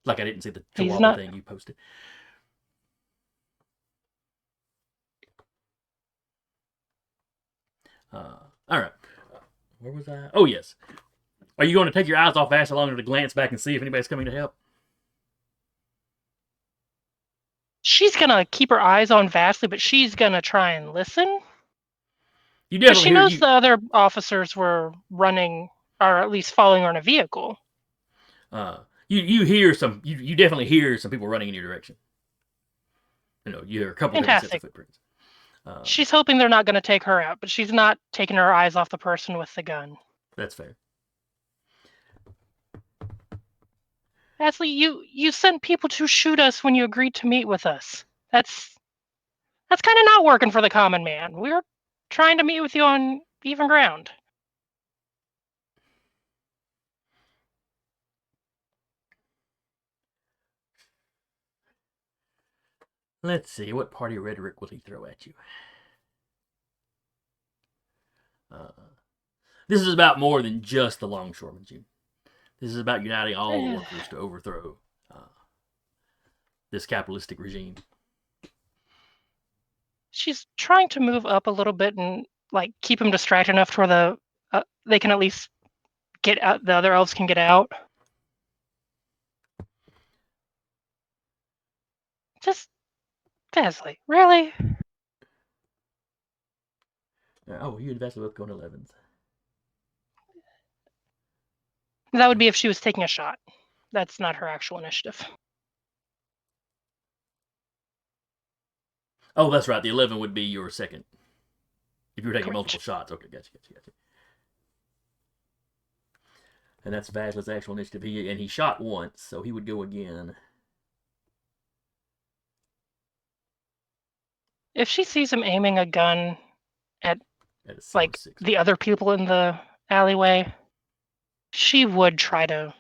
Like I didn't see the Chihuahua thing you posted. All right. Where was I? Oh, yes. Are you going to take your eyes off Vasily long enough to glance back and see if anybody's coming to help? She's going to keep her eyes on Vasily, but she's going to try and listen. You definitely she knows the other officers were running are at least following her in a vehicle. You hear some. You definitely hear some people running in your direction. You know, you hear a couple different sets of Fantastic. footprints. She's hoping they're not going to take her out, but she's not taking her eyes off the person with the gun. That's fair. Vasily, you sent people to shoot us when you agreed to meet with us. That's kind of not working for the common man. We're trying to meet with you on even ground. Let's see. What party rhetoric will he throw at you? This is about more than just the longshoremen, Jim. This is about uniting all the workers to overthrow this capitalistic regime. She's trying to move up a little bit and like keep him distracted enough to where they can at least get out. The other elves can get out. Just Vasily, really? Oh, you and Vasily both going 11th. That would be if she was taking a shot. That's not her actual initiative. Oh, that's right. The 11 would be your second. If you were taking Correct. multiple shots. Okay, gotcha. And that's Vasily's actual initiative. He shot once, so he would go again. If she sees him aiming a gun at like 6. the other people in the alleyway, she would try to.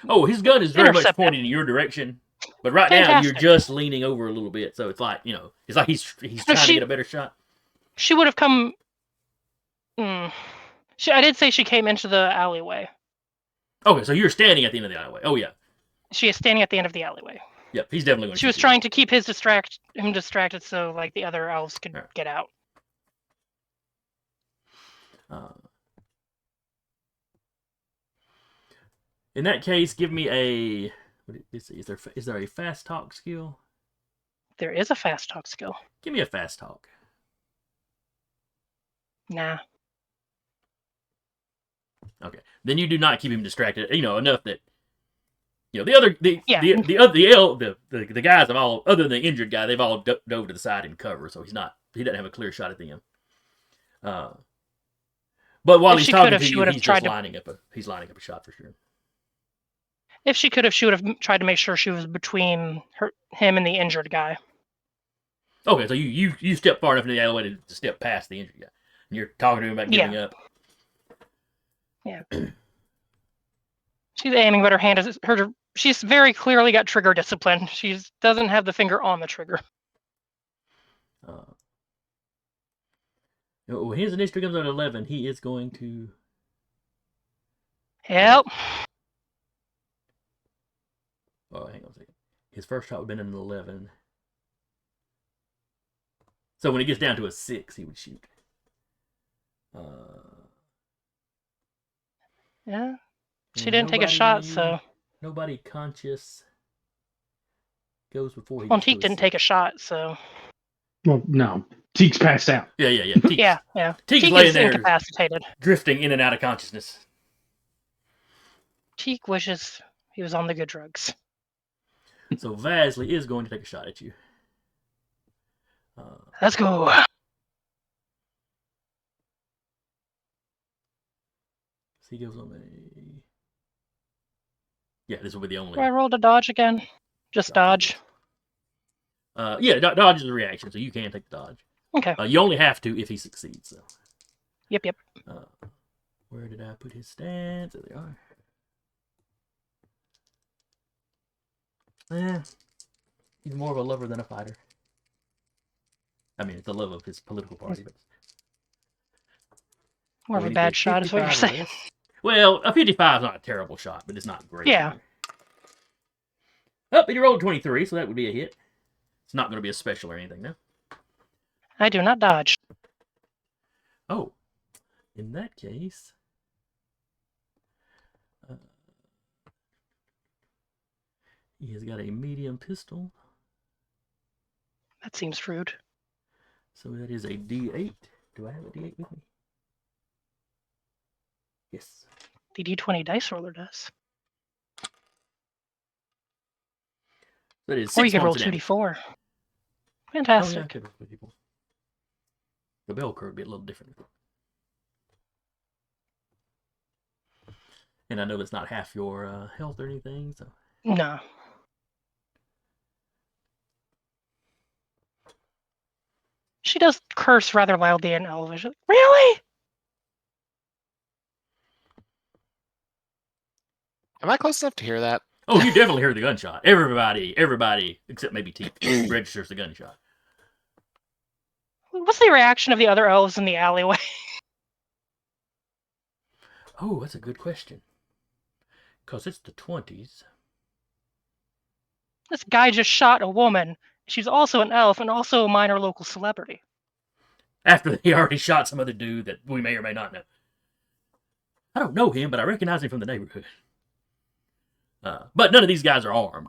Oh, his gun is very much Intercept pointing in your direction. But right now, you're Fantastic. just leaning over a little bit. So it's like, it's like he's trying to get a better shot. She would have come. I did say she came into the alleyway. Okay, so you're standing at the end of the alleyway. Oh, yeah. She is standing at the end of the alleyway. Yep, he's definitely going to She was trying to keep him distracted so like the other elves could get out. In that case, give me a. Is there a fast talk skill? There is a fast talk skill. Give me a fast talk. Nah. Okay, then you do not keep him distracted. Enough that the guys have all, other than the injured guy, they've all dove to the side in cover, so he doesn't have a clear shot at them. But while he's talking to you, he's just lining up a shot for sure. If she could have, she would have tried to make sure she was between him and the injured guy. Okay, so you step far enough into the alleyway to step past the injured guy. And you're talking to him about giving up. Yeah. She's aiming, but her hand is she's very clearly got trigger discipline. She doesn't have the finger on the trigger. When his initiative comes on 11, he is going to Help. Oh, hang on a second. His first shot would have been an 11. So when he gets down to a 6, he would shoot. Yeah. She didn't take a shot, so. Nobody conscious goes before he. Well, Teak didn't take a shot, so. Well, no. Teak's passed out. Yeah. Yeah. Teak's Teak laying is there, incapacitated. drifting in and out of consciousness. Teak wishes he was on the good drugs. So Vasily is going to take a shot at you. Let's go. So he goes on a. Yeah, this will be the only. Do I roll to dodge again? Just dodge. Dodge is a reaction, so you can take the dodge. Okay. You only have to if he succeeds. So. Yep. Where did I put his stats? There they are. He's more of a lover than a fighter. I mean, it's the love of his political party, but More of a bad shot is what you're saying. Well, a 55 is not a terrible shot, but it's not great. Yeah. Oh, but he rolled 23, so that would be a hit. It's not going to be a special or anything, no? I do not dodge. Oh, in that case, he has got a medium pistol. That seems rude. So that is a D8. Do I have a D8 with me? Yes. the D20 dice roller does. That is Or you 6 could roll points of damage. 2d4. Oh, Fantastic. yeah, I could with people. The bell curve would be a little different. And I know that's not half your health or anything, so. No. She does curse rather loudly in Elvish. Really? Am I close enough to hear that? Oh, you definitely heard the gunshot. Everybody, except maybe Teep, registers the gunshot. What's the reaction of the other elves in the alleyway? Oh, that's a good question. Because it's the 20s. This guy just shot a woman. She's also an elf and also a minor local celebrity. After he already shot some other dude that we may or may not know. I don't know him, but I recognize him from the neighborhood. But none of these guys are armed.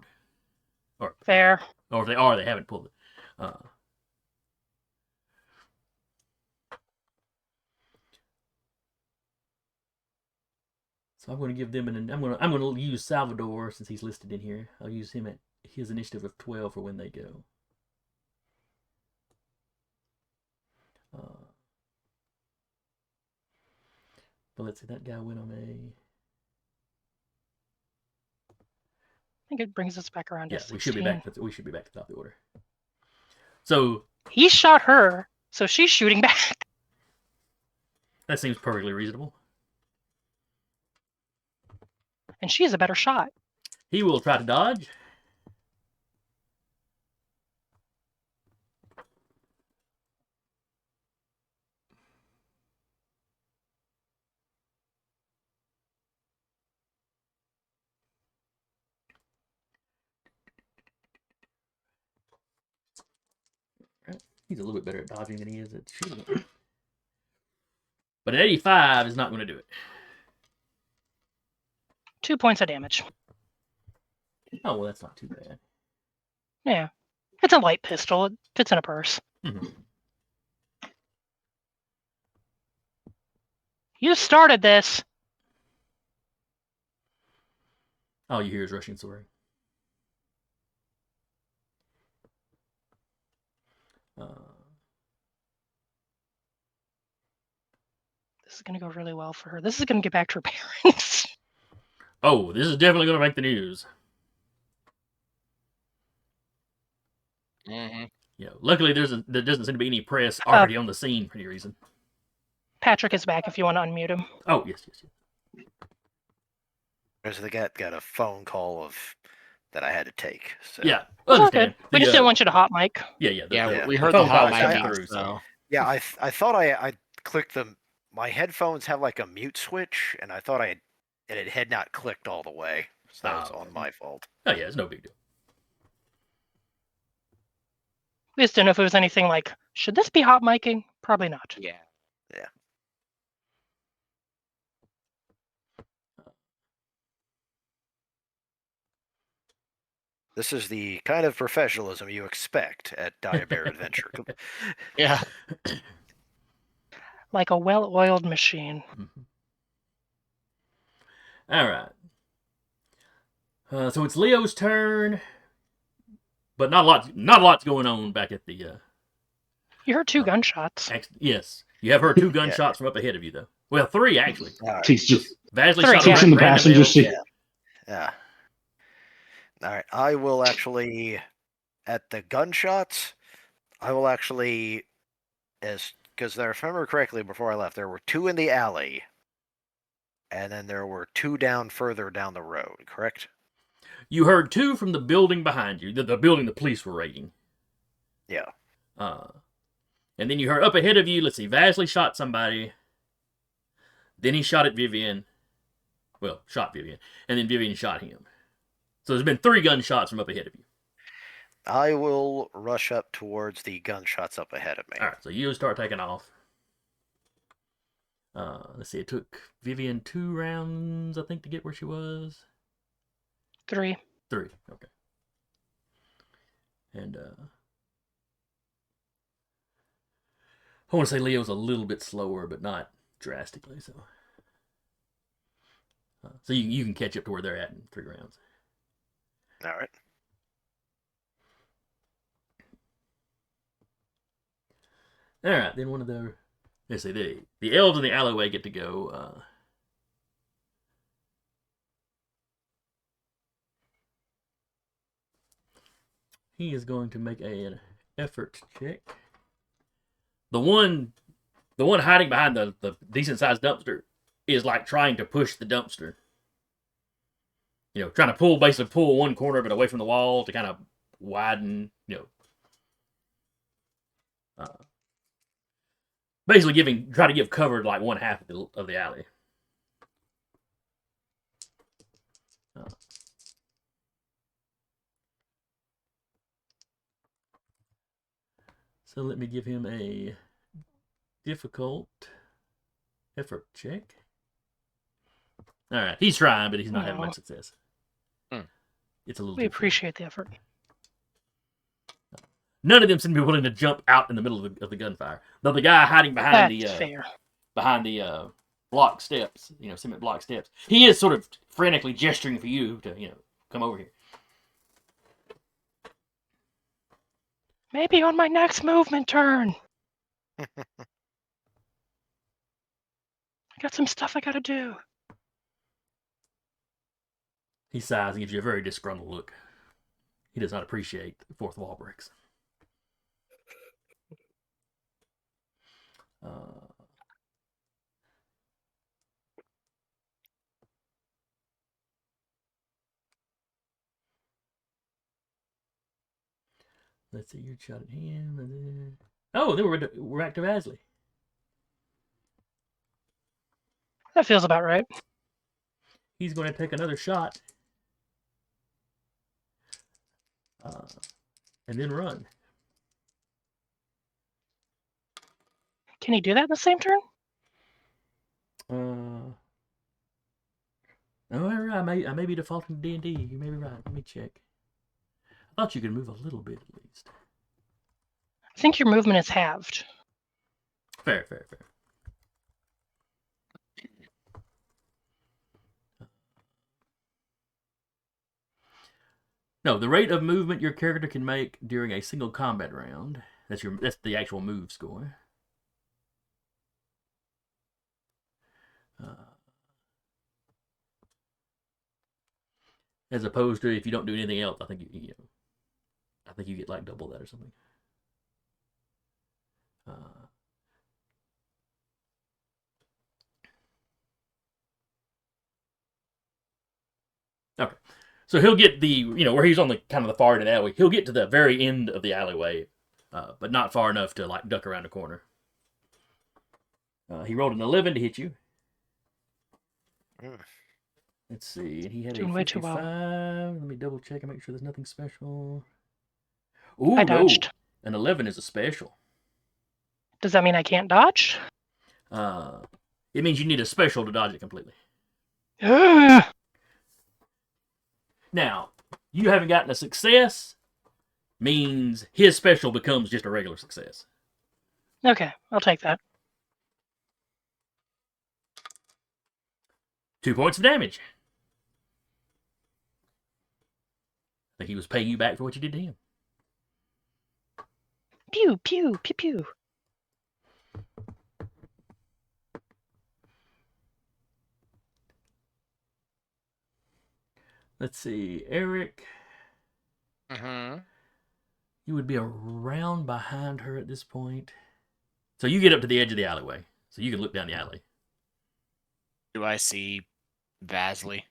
Fair. Or if they are, they haven't pulled it. So I'm going to give them I'm going to use Salvador since he's listed in here. I'll use him at his initiative of 12 for when they go. But let's see, that guy went on a. I think it brings us back around to 16. We should be back. We should be back to the top of the order. So he shot her, so she's shooting back. That seems perfectly reasonable. And she is a better shot. He will try to dodge. He's a little bit better at dodging than he is at shooting. But an 85 is not going to do it. 2 points of damage. Oh, well, that's not too bad. Yeah. It's a light pistol. It fits in a purse. Mm-hmm. You started this. All you hear is rushing sword. This is going to go really well for her. This is going to get back to her parents. Oh, this is definitely going to make the news. Mm-hmm. Yeah. Luckily, there doesn't seem to be any press already on the scene for any reason. Patrick is back if you want to unmute him. Oh, yes. Because they got a phone call that I had to take. So. Yeah, understand. We just didn't want you to hot mic. Yeah. We heard the hot mic through. So. Yeah, I thought I clicked them. My headphones have like a mute switch, and I thought it had not clicked all the way. So that was on my fault. Oh yeah, it's no big deal. We just didn't know if it was anything like, should this be hot micing? Probably not. Yeah. This is the kind of professionalism you expect at Dire Adventure. Yeah. Like a well-oiled machine. Mm-hmm. All right. So it's Leo's turn, but not a lot's going on back at the. You heard 2 gunshots. Yes, you have heard 2 gunshots from up ahead of you, though. Well, 3 actually. Right. He's just Vasily pushing the passenger seat. Yeah. All right. I will actually, at the gunshots, because if I remember correctly, before I left, there were 2 in the alley, and then there were 2 further down the road. Correct? You heard 2 from the building behind you, the building the police were raiding. Yeah. And then you heard up ahead of you, let's see, Vasily shot somebody. Then he shot at Vivian. Well, shot Vivian. And then Vivian shot him. So there's been 3 gunshots from up ahead of you. I will rush up towards the gunshots up ahead of me. All right, so you start taking off. Let's see, it took Vivian 2 rounds, I think, to get where she was. 3. 3, okay. And I want to say Leo's a little bit slower, but not drastically so. So you can catch up to where they're at in 3 rounds. All right. All right, then one of the let's see the elves in the alleyway get to go. He is going to make an effort check. The one hiding behind the decent sized dumpster is like trying to push the dumpster. You know, trying to basically pull one corner of it away from the wall to kind of widen, basically try to give cover to like one half of the alley. So let me give him a difficult effort check. All right, he's trying, but he's not having much success. It's a little. We appreciate the effort. None of them seem to be willing to jump out in the middle of the gunfire. Though the guy hiding behind the block steps, cement block steps, he is sort of frantically gesturing for you to, come over here. Maybe on my next movement turn. I got some stuff I gotta do. He sighs and gives you a very disgruntled look. He does not appreciate the fourth wall breaks. Let's see, you shot at him. Oh, then we're back to Vasily. That feels about right. He's going to take another shot. And then run. Can he do that in the same turn? Oh, I may be defaulting to D&D. You may be right. Let me check. I thought you could move a little bit at least. I think your movement is halved. Fair. No, the rate of movement your character can make during a single combat round. That's the actual move score. As opposed to if you don't do anything else, I think you get like double that or something. Okay, so he'll get where he's on the kind of the far end of the alleyway. He'll get to the very end of the alleyway, but not far enough to like duck around the corner. He rolled an 11 to hit you. Let's see, and he had Doing a 55. way too well. Let me double check and make sure there's nothing special. Ooh, I dodged. No. An 11 is a special. Does that mean I can't dodge? It means you need a special to dodge it completely. Now, you haven't gotten a success means his special becomes just a regular success. Okay, I'll take that. 2 points of damage. I think he was paying you back for what you did to him. Pew, pew, pew, pew. Let's see, Eric. You would be around behind her at this point. So you get up to the edge of the alleyway. So you can look down the alley. Do I see Vasily?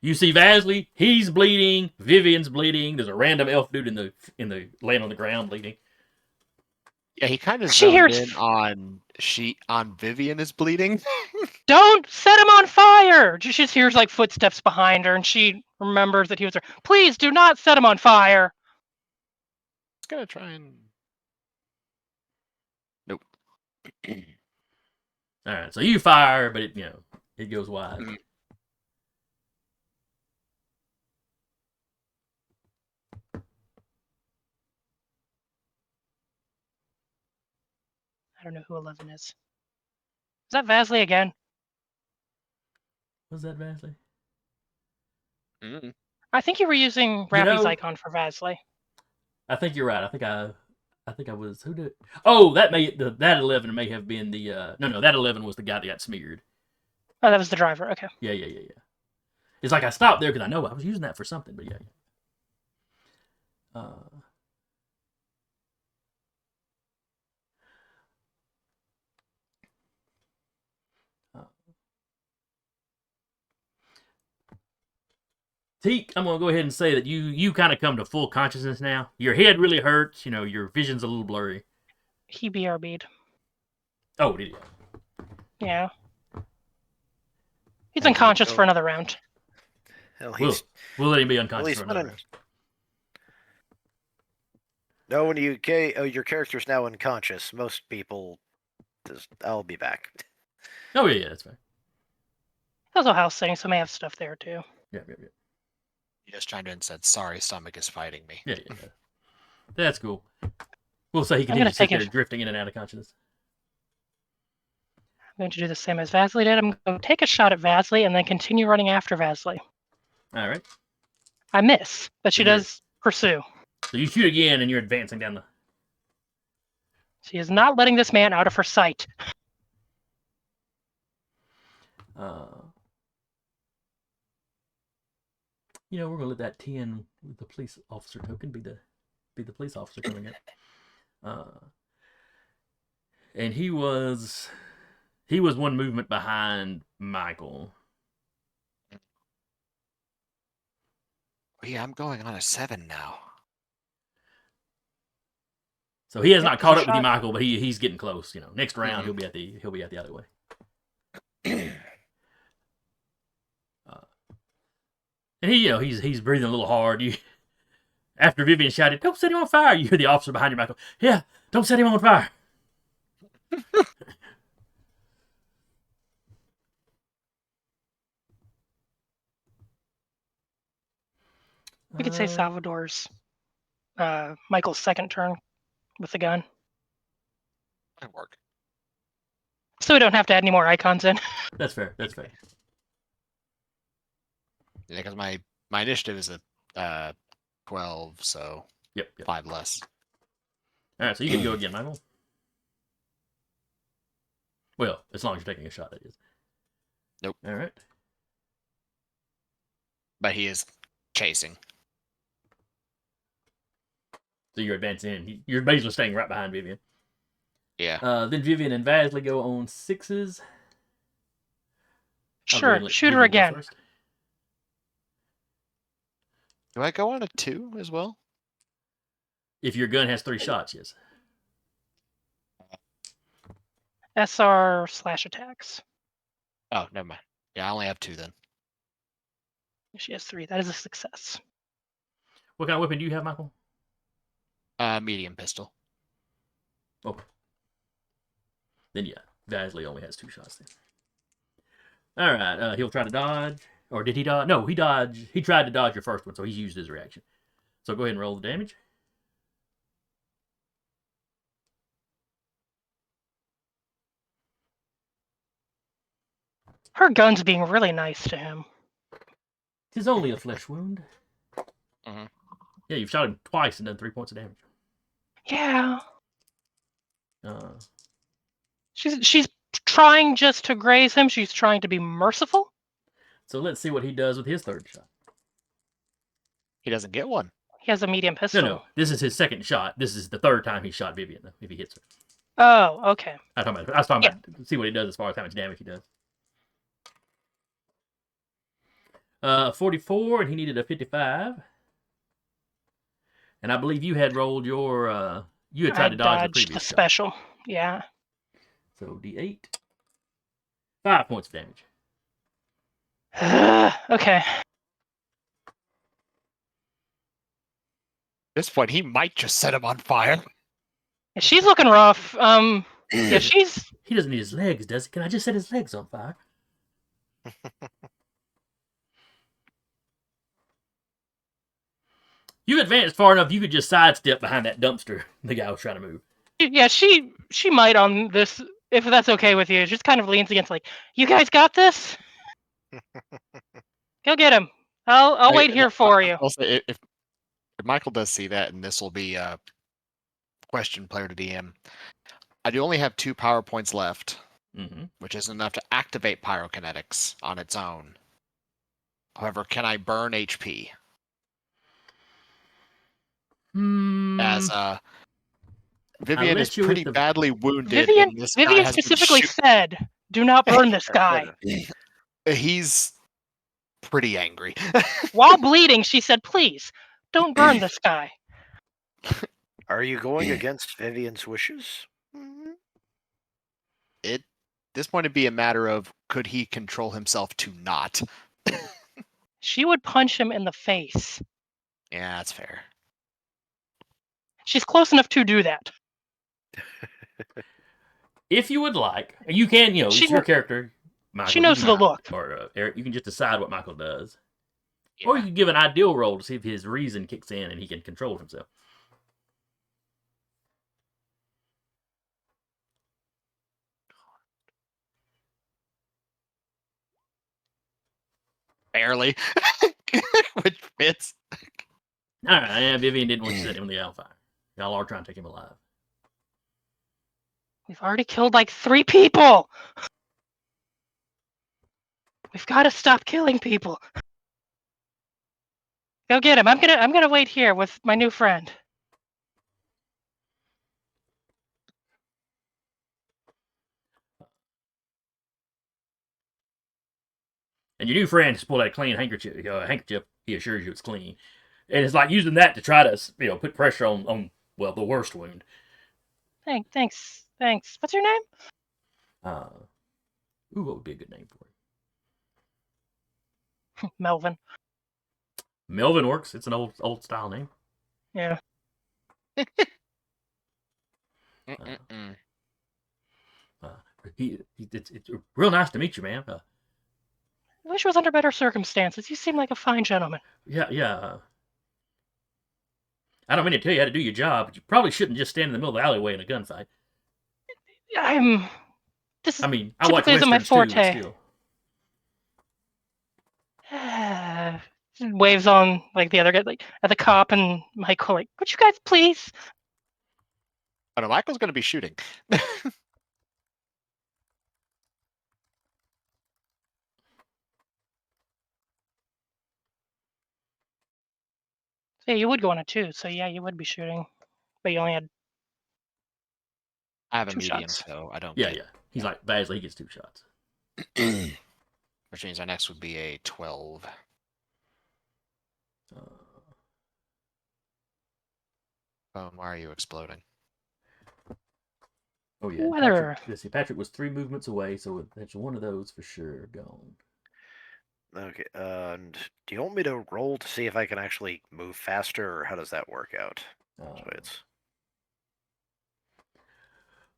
You see Vasily, he's bleeding, Vivian's bleeding, there's a random elf dude in the laying on the ground bleeding. Yeah, he kind of She zoned hears- in on Vivian is bleeding. Don't set him on fire! She just hears like footsteps behind her, and she remembers that he was there. Please do not set him on fire. Just gonna try and. Nope. All right, so you fire, but it goes wide. I don't know who 11 is. Is that Vasily again? Was that Vasily? Mm. I think you were using Rappy's icon for Vasily. I think you're right. I think I was. Who did? Oh, that 11 may have been the. No, that 11 was the guy that got smeared. Oh, that was the driver. Okay. Yeah. It's like I stopped there because I know I was using that for something, but yeah. Teak, I'm gonna go ahead and say that you kind of come to full consciousness now. Your head really hurts. You know, your vision's a little blurry. He BRB'd. Oh, did he? Yeah. He's Maybe unconscious go- for another round. Hell, We'll let him be unconscious for he's another been round. No, when your character's now unconscious, most people just, I'll be back. Oh yeah, that's fine. Also house setting, so may have stuff there too. Yeah. He just chimed in and said, "Sorry, stomach is fighting me." Yeah. That's cool. We'll say he I'm gonna continues to sit take there it. drifting in and out of consciousness. I'm going to do the same as Vasily did. I'm going to take a shot at Vasily and then continue running after Vasily. All right. I miss, but she So you're- does pursue. So you shoot again, and you're advancing down the. She is not letting this man out of her sight. We're gonna let that 10 with the police officer token be the police officer coming up. And he was one movement behind Michael. Yeah, I'm going on a 7 now. So he has Yep, not caught good up with you, shot. Michael, but he's getting close. Next round Mhm. he'll be at the other way. And he's breathing a little hard. After Vivian shouted, "Don't set him on fire!" You hear the officer behind you, Michael. Yeah, don't set him on fire. We could say Salvador's Michael's second turn with the gun. That'd work. So we don't have to add any more icons in. That's fair. Yeah, because my initiative is a 12, so Yep. 5 less. All right, so you can go again, Michael. Well, as long as you're taking a shot, that is. Nope. All right. But he is chasing. So you're advancing in. You're basically staying right behind Vivian. Yeah. Then Vivian and Vasily go on 6s. I'll go ahead Sure, and let shoot her Vivian go again. first. Do I go on a 2 as well? If your gun has 3 shots, yes. SR/attacks. Oh, never mind. Yeah, I only have 2 then. She has 3. That is a success. What kind of weapon do you have, Michael? Medium pistol. Okay. Then yeah, Vasily only has 2 shots then. All right, he'll try to dodge. Or did he dodge? No, he dodged. He tried to dodge your first one, so he's used his reaction. So go ahead and roll the damage. Her gun's being really nice to him. 'Tis only a flesh wound. Mhm. Yeah, you've shot him twice and done 3 points of damage. Yeah. Uh, She's trying just to graze him. She's trying to be merciful. so let's see what he does with his third shot. He doesn't get one. He has a medium pistol. No. This is his second shot. This is the third time he shot Vivian, though, if he hits her. Oh, okay. I was talking about see what he does as far as how much damage he does. 44, and he needed a 55. And I believe you had rolled your, you had tried to dodge the dodged previous shot. special. Yeah. So D8. 5 points of damage. Okay. At this point, he might just set him on fire. She's looking rough. Yeah, she's. He doesn't need his legs, does he? Can I just set his legs on fire? You advanced far enough, you could just sidestep behind that dumpster the guy was trying to move. Yeah, she might on this, if that's okay with you. Just kind of leans against, like, you guys got this. Go get him. I'll wait here for you. Also, if Michael does see that, and this will be a question player to DM, I do only have 2 power points left, which isn't enough to activate pyrokinetics on its own. However, can I burn HP? As Vivian is pretty badly wounded, and this guy Vivian has been specifically said, "Do not burn this guy." He's pretty angry. While bleeding, she said, "Please, don't burn this guy." Are you going against Vivian's wishes? This point would be a matter of, could he control himself to not? She would punch him in the face. Yeah, that's fair. She's close enough to do that. If you would like, you can, it's your character. Michael, she knows the look. Or Eric, you can just decide what Michael does. Yeah. Or you can give an ideal roll to see if his reason kicks in and he can control himself. Barely. Which fits. Alright, yeah, Vivian didn't want to set him on the fire. Y'all are trying to take him alive. We've already killed like 3 people! We've got to stop killing people. Go get him. I'm gonna wait here with my new friend. And your new friend just pulled out a clean handkerchief. He assures you it's clean. And it's like using that to try to, put pressure on the worst wound. Thanks. What's your name? What would be a good name for it? Melvin. Melvin works. It's an old style name. Yeah. It's real nice to meet you, man. I wish it was under better circumstances. You seem like a fine gentleman. Yeah. I don't mean to tell you how to do your job, but you probably shouldn't just stand in the middle of the alleyway in a gunfight. I watch westerns my forte. Too, waves on like the other guy, like at the cop and Michael, like, would you guys please? Oh no, Michael's going to be shooting. Yeah, you would go on it too. So yeah, you would be shooting, but you only had. I have a 2 medium, shots. so I don't. Yeah. He's like Vasily. He gets 2 shots. Which means our next would be a 12. Why are you exploding? Oh yeah. Patrick was 3 movements away, so that's one of those for sure gone. Okay, and do you want me to roll to see if I can actually move faster, or how does that work out?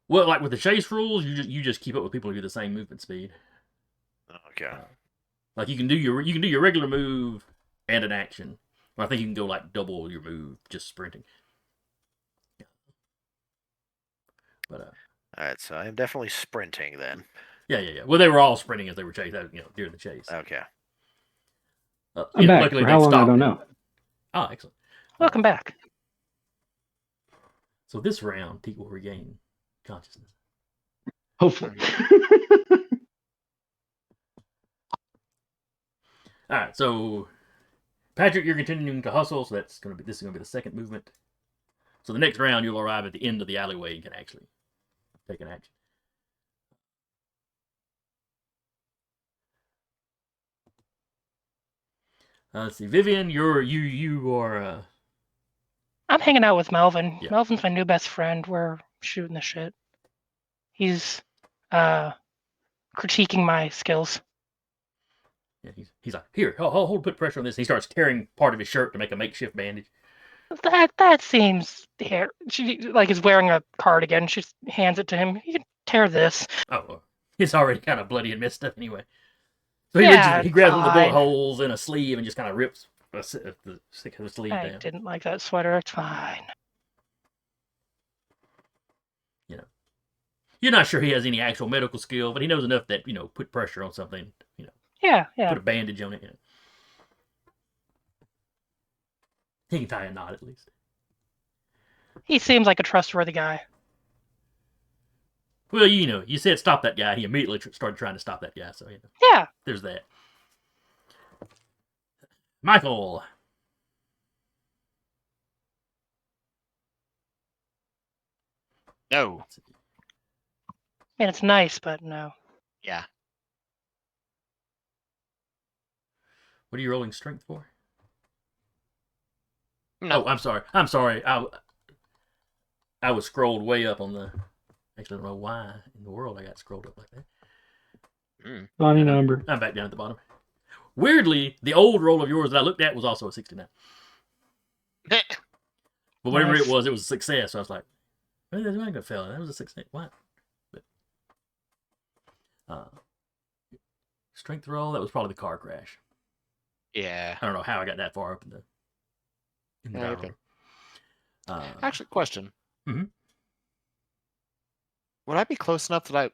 Well, like with the chase rules, you just keep up with people who do the same movement speed. Okay. Like you can do your regular move and an action. Or I think you can go like double your move just sprinting. But all right, so I'm definitely sprinting then. Yeah. Well, they were all sprinting as they were chasing, during the chase. Okay. I'm back. For how long, I don't know. Oh, excellent. Welcome back. So this round, Pete will regain consciousness. Hopefully. All right, so Patrick, you're continuing to hustle, so this is going to be the second movement. So the next round, you'll arrive at the end of the alleyway and can actually take an action. Let's see, Vivian, you are. I'm hanging out with Melvin. Yeah. Melvin's my new best friend. We're shooting the shit. He's critiquing my skills. Yeah, he's like, here, hold, put pressure on this. And he starts tearing part of his shirt to make a makeshift bandage. That seems here. She is wearing a cardigan. She hands it to him. You can tear this. Oh, well, it's already kind of bloody and messed up anyway. So he grabs one of the bullet holes in a sleeve and just kind of rips the stick of the sleeve down. I didn't like that sweater. It's fine. You're not sure he has any actual medical skill, but he knows enough that, put pressure on something, Yeah, yeah. Put a bandage on it. You know. He can tie a knot at least. He seems like a trustworthy guy. Well, you know, you said stop that guy. He immediately started trying to stop that guy. So, you know, Yeah. there's that. Michael. No. Man, it's nice, but no. Yeah. What are you rolling strength for? No. Oh, I'm sorry. I'm sorry. I was scrolled way up on the. Actually, I don't know why in the world I got scrolled up like that. Funny number. I'm back down at the bottom. Weirdly, the old roll of yours that I looked at was also a 69. But whatever Nice. it was a success. So I was like, well, that's not gonna fail. That was a 16. What? But, strength roll. That was probably the car crash. Yeah. I don't know how I got that far up in the. Yeah, you're good. Actually, question. Mhm. Would I be close enough that I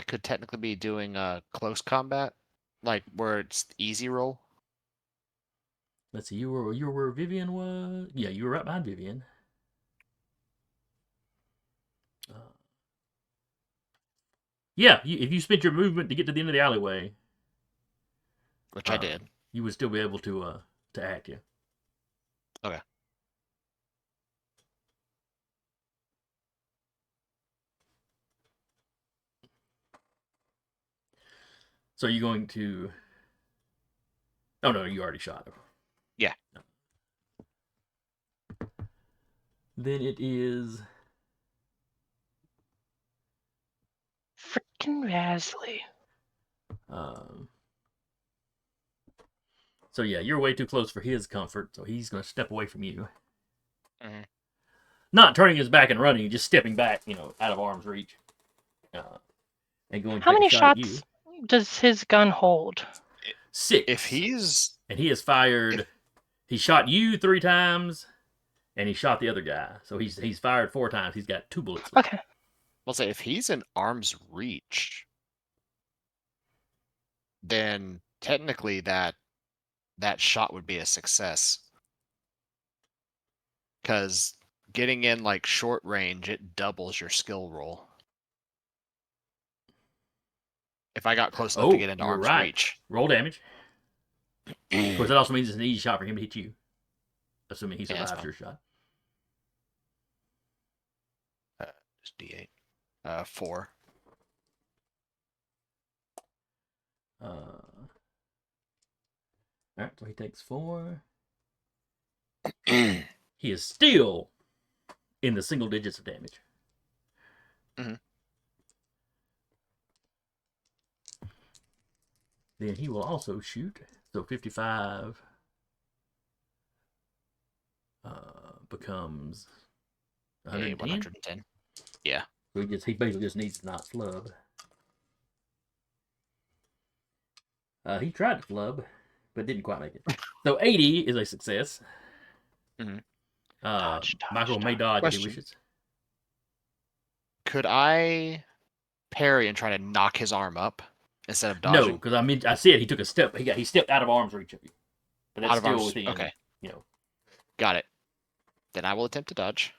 could technically be doing close combat, like where it's easy roll? Let's see. You were where Vivian was. Yeah, you were right behind Vivian. Yeah, if you spent your movement to get to the end of the alleyway, Which I did. you would still be able to act. Yeah. Okay. So you're going to. Oh no, you already shot him. Yeah. No. Then it is. Frickin' Vasily. So yeah, you're way too close for his comfort, so he's going to step away from you. Mhm. Not turning his back and running, just stepping back, you know, out of arm's reach. And going to How take many a shot at you. shots does his gun hold? 6. If he's And he has fired. He shot you 3 times, and he shot the other guy. So he's fired 4 times. He's got 2 bullets left. Okay. I'll say if he's in arm's reach, then technically that shot would be a success. Because getting in like short range, it doubles your skill roll. If I got close enough to get into you're arm's right. reach. Roll damage. Of course, that also means it's an easy shot for him to hit you, assuming he Yeah, that's survives your shot. Just D8. 4. All right, so he takes 4. He is still in the single digits of damage. Mhm. Then he will also shoot. So 55 becomes 110. 110. Yeah. So he basically just needs to not flub. He tried to flub, but didn't quite make it. So 80 is a success. Mhm. Dodge, Michael may dodge if he Question. wishes. Could I parry and try to knock his arm up instead of No, dodging? because I said he took a step. He stepped out of arm's reach of you, but that's Out of still arm's- within. okay. You know. Got it. Then I will attempt to dodge.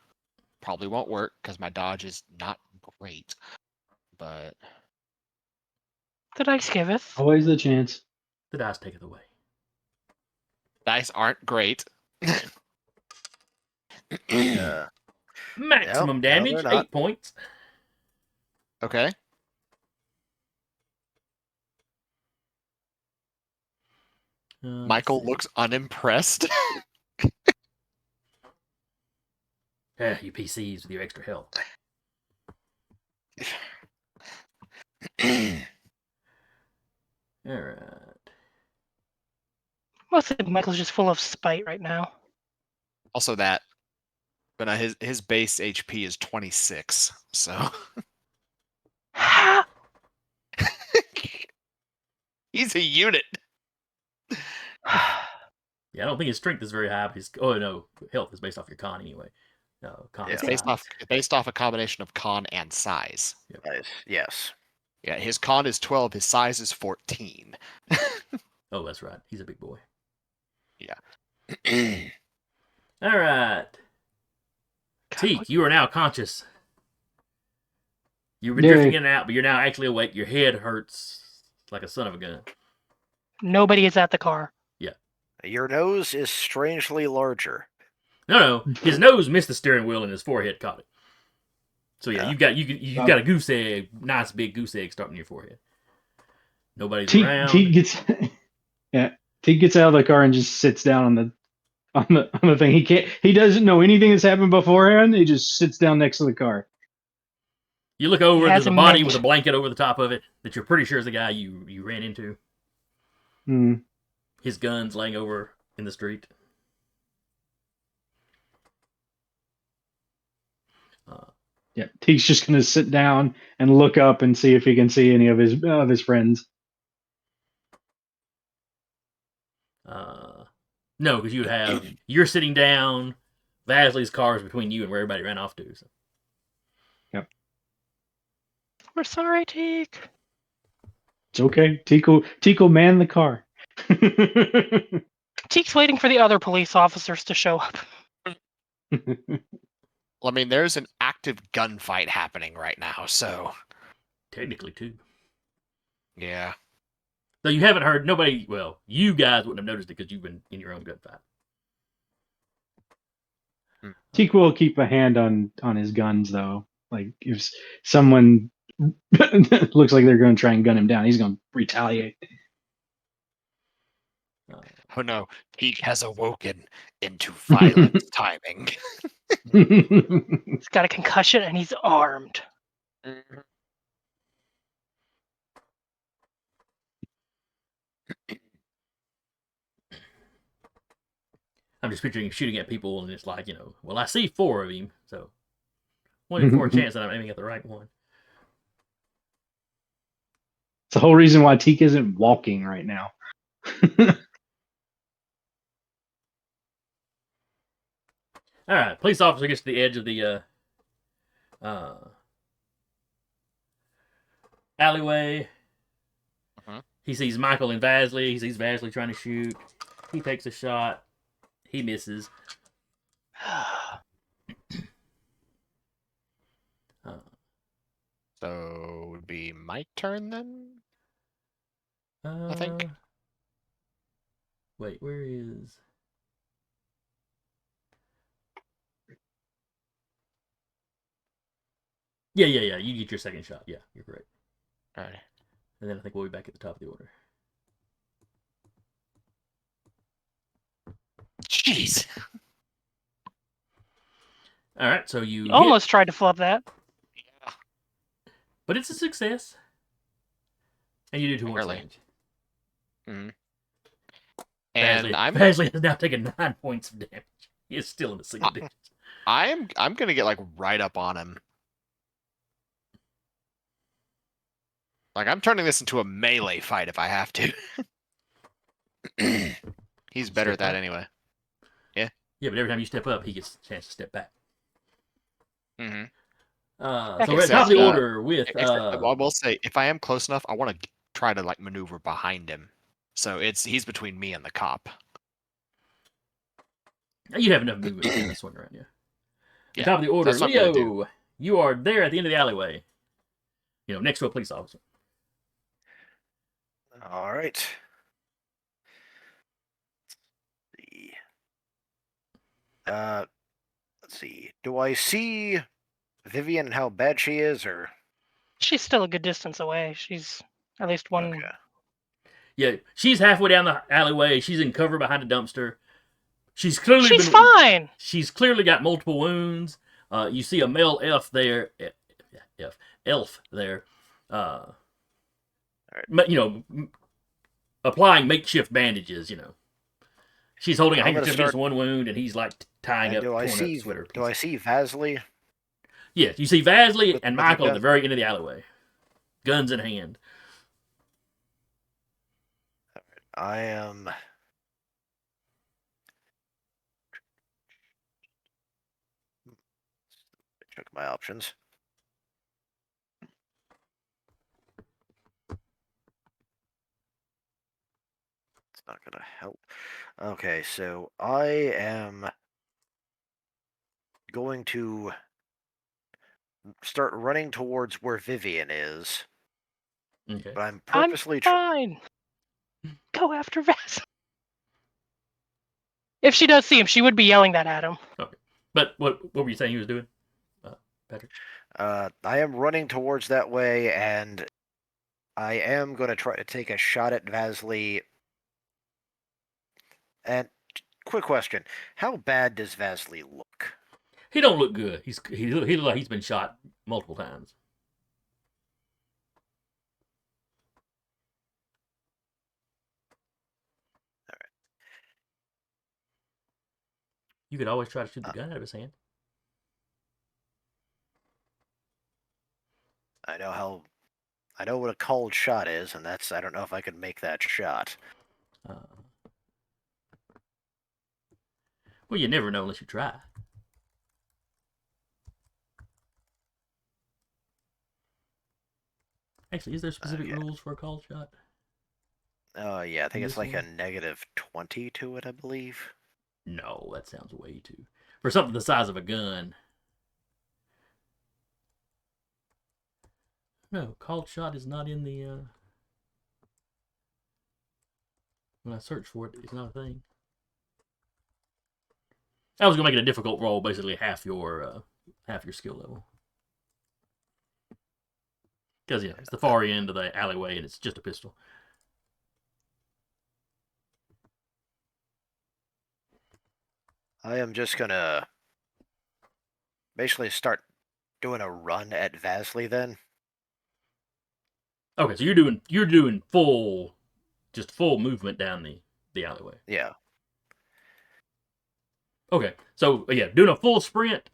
Probably won't work because my dodge is not great. But The dice giveth. Always the chance. The dice take it away. dice aren't great. Maximum no, damage, they're not. 8 points. Okay. Michael Let's see. looks unimpressed. You PCs with your extra health. All right. Mostly Michael's just full of spite right now. Also that. But his base HP is 26, so he's a unit. Yeah, I don't think his strength is very high. But health is based off your con anyway. No, con Yeah. is It's size. based off a combination of con and size. Yep. Yes. Yeah, his con is 12. His size is 14. Oh, that's right. He's a big boy. Yeah. All right. Teak, you are now conscious. You've been drifting Yay. in and out, but you're now actually awake. Your head hurts like a son of a gun. Nobody is at the car. Your nose is strangely larger. No. His nose missed the steering wheel and his forehead caught it. So yeah, Yeah. you've got a goose egg, nice big goose egg starting in your forehead. Nobody's Teak around. gets Teak gets out of the car and just sits down on the thing. He doesn't know anything that's happened beforehand. He just sits down next to the car. You look over, has there's a a body mint. with a blanket over the top of it that you're pretty sure is the guy you ran into. Hmm. His gun's laying over in the street. Yeah, Teak's just gonna sit down and look up and see if he can see any of his friends. No, because you're sitting down. Vasily's car is between you and where everybody ran off to. So. We're sorry, Teak. It's okay. Teak will man the car. Teak's waiting for the other police officers to show up. Well, I mean, there's an active gunfight happening right now, so Technically, too. yeah. Though you haven't heard, nobody, well, you guys wouldn't have noticed it because you've been in your own gunfight. Teak will keep a hand on his guns though. Like if someone looks like they're going to try and gun him down, he's going to retaliate. Oh no, he has awoken into violent timing. He's got a concussion and he's armed. I'm just picturing him shooting at people, and it's like, well, I see 4 of him, so 1 in 4 chance that I'm aiming at the right one. It's the whole reason why Teak isn't walking right now. All right, police officer gets to the edge of the alleyway. He sees Michael and Vasily. He sees Vasily trying to shoot. He takes a shot. He misses. So it would be my turn then? I think. Wait, where is? Yeah. You get your second shot. Yeah, you're correct. All right. And then I think we'll be back at the top of the order. Jeez. All right, so you Almost tried to flub that. Yeah. but it's a success. And you do 2 more Barely. damage. Mm-hmm. And Vasily has now taken 9 points of damage. He is still in the single digits. I'm gonna get like right up on him. Like I'm turning this into a melee fight if I have to. He's better at that anyway. Yeah, but every time you step up, he gets a chance to step back. Mm-hmm. So we're at the top of the order with. I will say, if I am close enough, I want to try to like maneuver behind him. So he's between me and the cop. You have enough movement to kind of swing around, yeah. Yeah, Top of the order, that's what I'm gonna Leo. You are there at the end of the alleyway. Next to a police officer. All right. Let's see. Do I see Vivian and how bad she is, or? She's still a good distance away. She's at least one. Okay. Yeah, she's halfway down the alleyway. She's in cover behind a dumpster. She's clearly fine. She's clearly got multiple wounds. You see a male elf there. Elf there. Applying makeshift bandages. She's holding a handkerchief against one wound, and he's like tying up. Do I see? Do I see Vasily? Yes, you see Vasily and With Michael the at the very end of the alleyway, guns in hand. I am. Check my options. It's not gonna help. Okay, so I am going to start running towards where Vivian is, Okay. but I'm I'm purposely fine. Go after Vasily. If she does see him, she would be yelling that at him. But what were you saying he was doing, Patrick? I am running towards that way, and I am going to try to take a shot at Vasily. And quick question: how bad does Vasily look? He don't look good. He look like he's been shot multiple times. You could always try to shoot the gun out of his hand. I know what a cold shot is, and I don't know if I can make that shot. Well, you never know unless you try. Actually, is there specific Yeah. rules for a call shot? Yeah, I think it's This like a one? -20 to it, I believe. No, that sounds way too. For something the size of a gun. No, called shot is not in the. When I search for it, it's not a thing. I was gonna make it a difficult roll, basically half your skill level. Because yeah, it's the far end of the alleyway, and it's just a pistol. I am just gonna basically start doing a run at Vasily then. Okay, so you're doing full movement down the alleyway. Yeah. Okay, so yeah, doing a full sprint.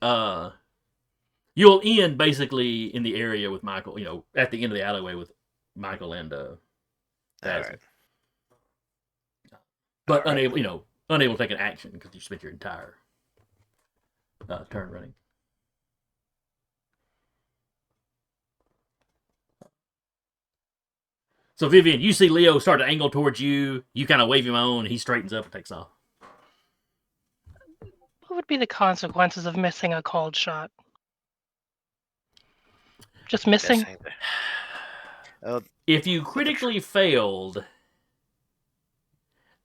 You'll end basically in the area with Michael. You know, at the end of the alleyway with Michael and Vasily. Alright. But All right. unable to take an action because you spent your entire turn running. So Vivian, you see Leo start to angle towards you. You kind of wave him on. He straightens up and takes off. What would be the consequences of missing a called shot? Just missing? Oh, If you critically failed,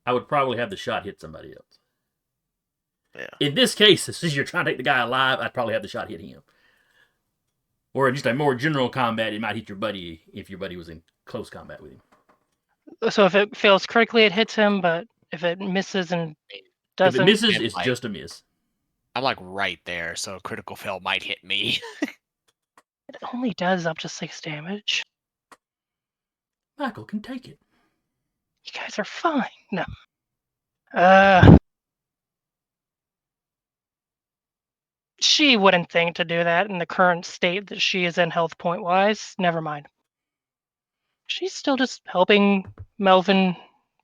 I would probably have the shot hit somebody else. yeah. In this case, since you're trying to take the guy alive, I'd probably have the shot hit him. Or in just a more general combat, it might hit your buddy if your buddy was in close combat with him. So if it fails critically, it hits him, but if it misses and doesn't... If it misses, And, it's like- just a miss. I'm like right there, so a critical fail might hit me. It only does up to 6 damage. Michael can take it. You guys are fine. No. She wouldn't think to do that in the current state that she is in health point wise. Never mind. She's still just helping Melvin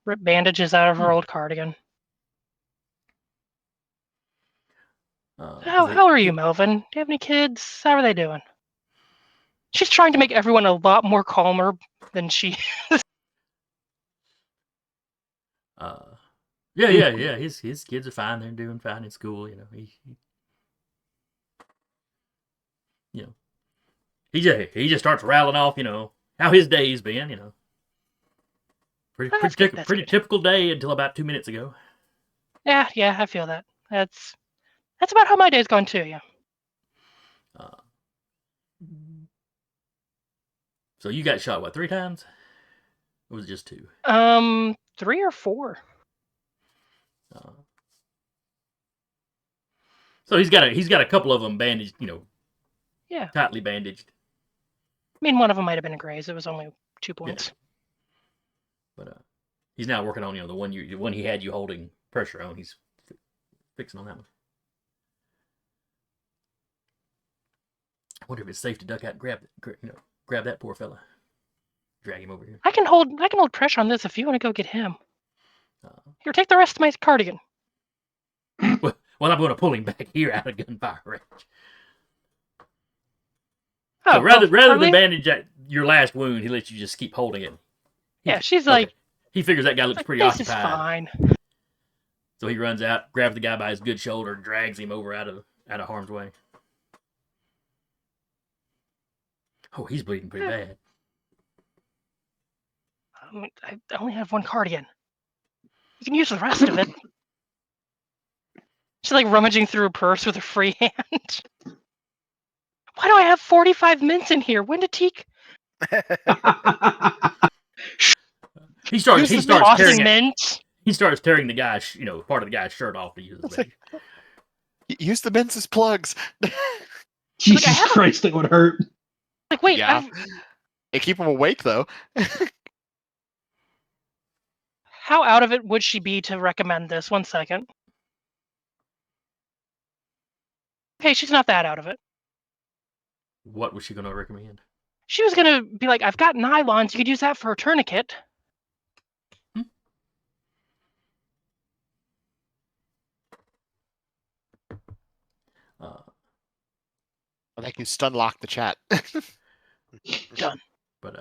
rip bandages out of her old cardigan. How are you, Melvin? Do you have any kids? How are they doing? She's trying to make everyone a lot more calmer than she is. Yeah. His kids are fine. They're doing fine in school. You know, he just starts rattling off. You know how his day's been. You know, pretty typical day until about 2 minutes ago. Yeah, I feel that. That's about how my day's gone too. Yeah. So you got shot what 3 times? Or was it just 2? 3 or 4. So he's got a couple of them bandaged, Yeah. tightly bandaged. I mean, one of them might have been a graze. It was only 2 points. Yeah. But he's now working on the one he had you holding pressure on. He's fixing on that one. I wonder if it's safe to duck out and grab that poor fella, drag him over here. I can hold pressure on this if you want to go get him. Here, take the rest of my cardigan. Well, I'm going to pull him back here out of gunfire range. Oh, so rather than bandage your last wound, he lets you just keep holding it. Yeah, she's like, He figures that guy looks Like, pretty this is occupied. fine. So he runs out, grabs the guy by his good shoulder, and drags him over out of harm's way. Oh, he's bleeding pretty bad. I only have one cardigan. You can use the rest of it. She's like rummaging through her purse with a free hand. Why do I have 45 mints in here? When did Teak He starts Use the tearing tossing it. mints? He starts tearing the guy's, part of the guy's shirt off to use his badge. Use the mints as plugs. Jesus have a- Christ, that would hurt. Like, wait, Yeah. They keep him awake though. how out of it would she be to recommend this? 1 second. Okay, she's not that out of it. What was she going to recommend? She was gonna be like, I've got nylons, you could use that for a tourniquet. I think you stun lock the chat. Done. But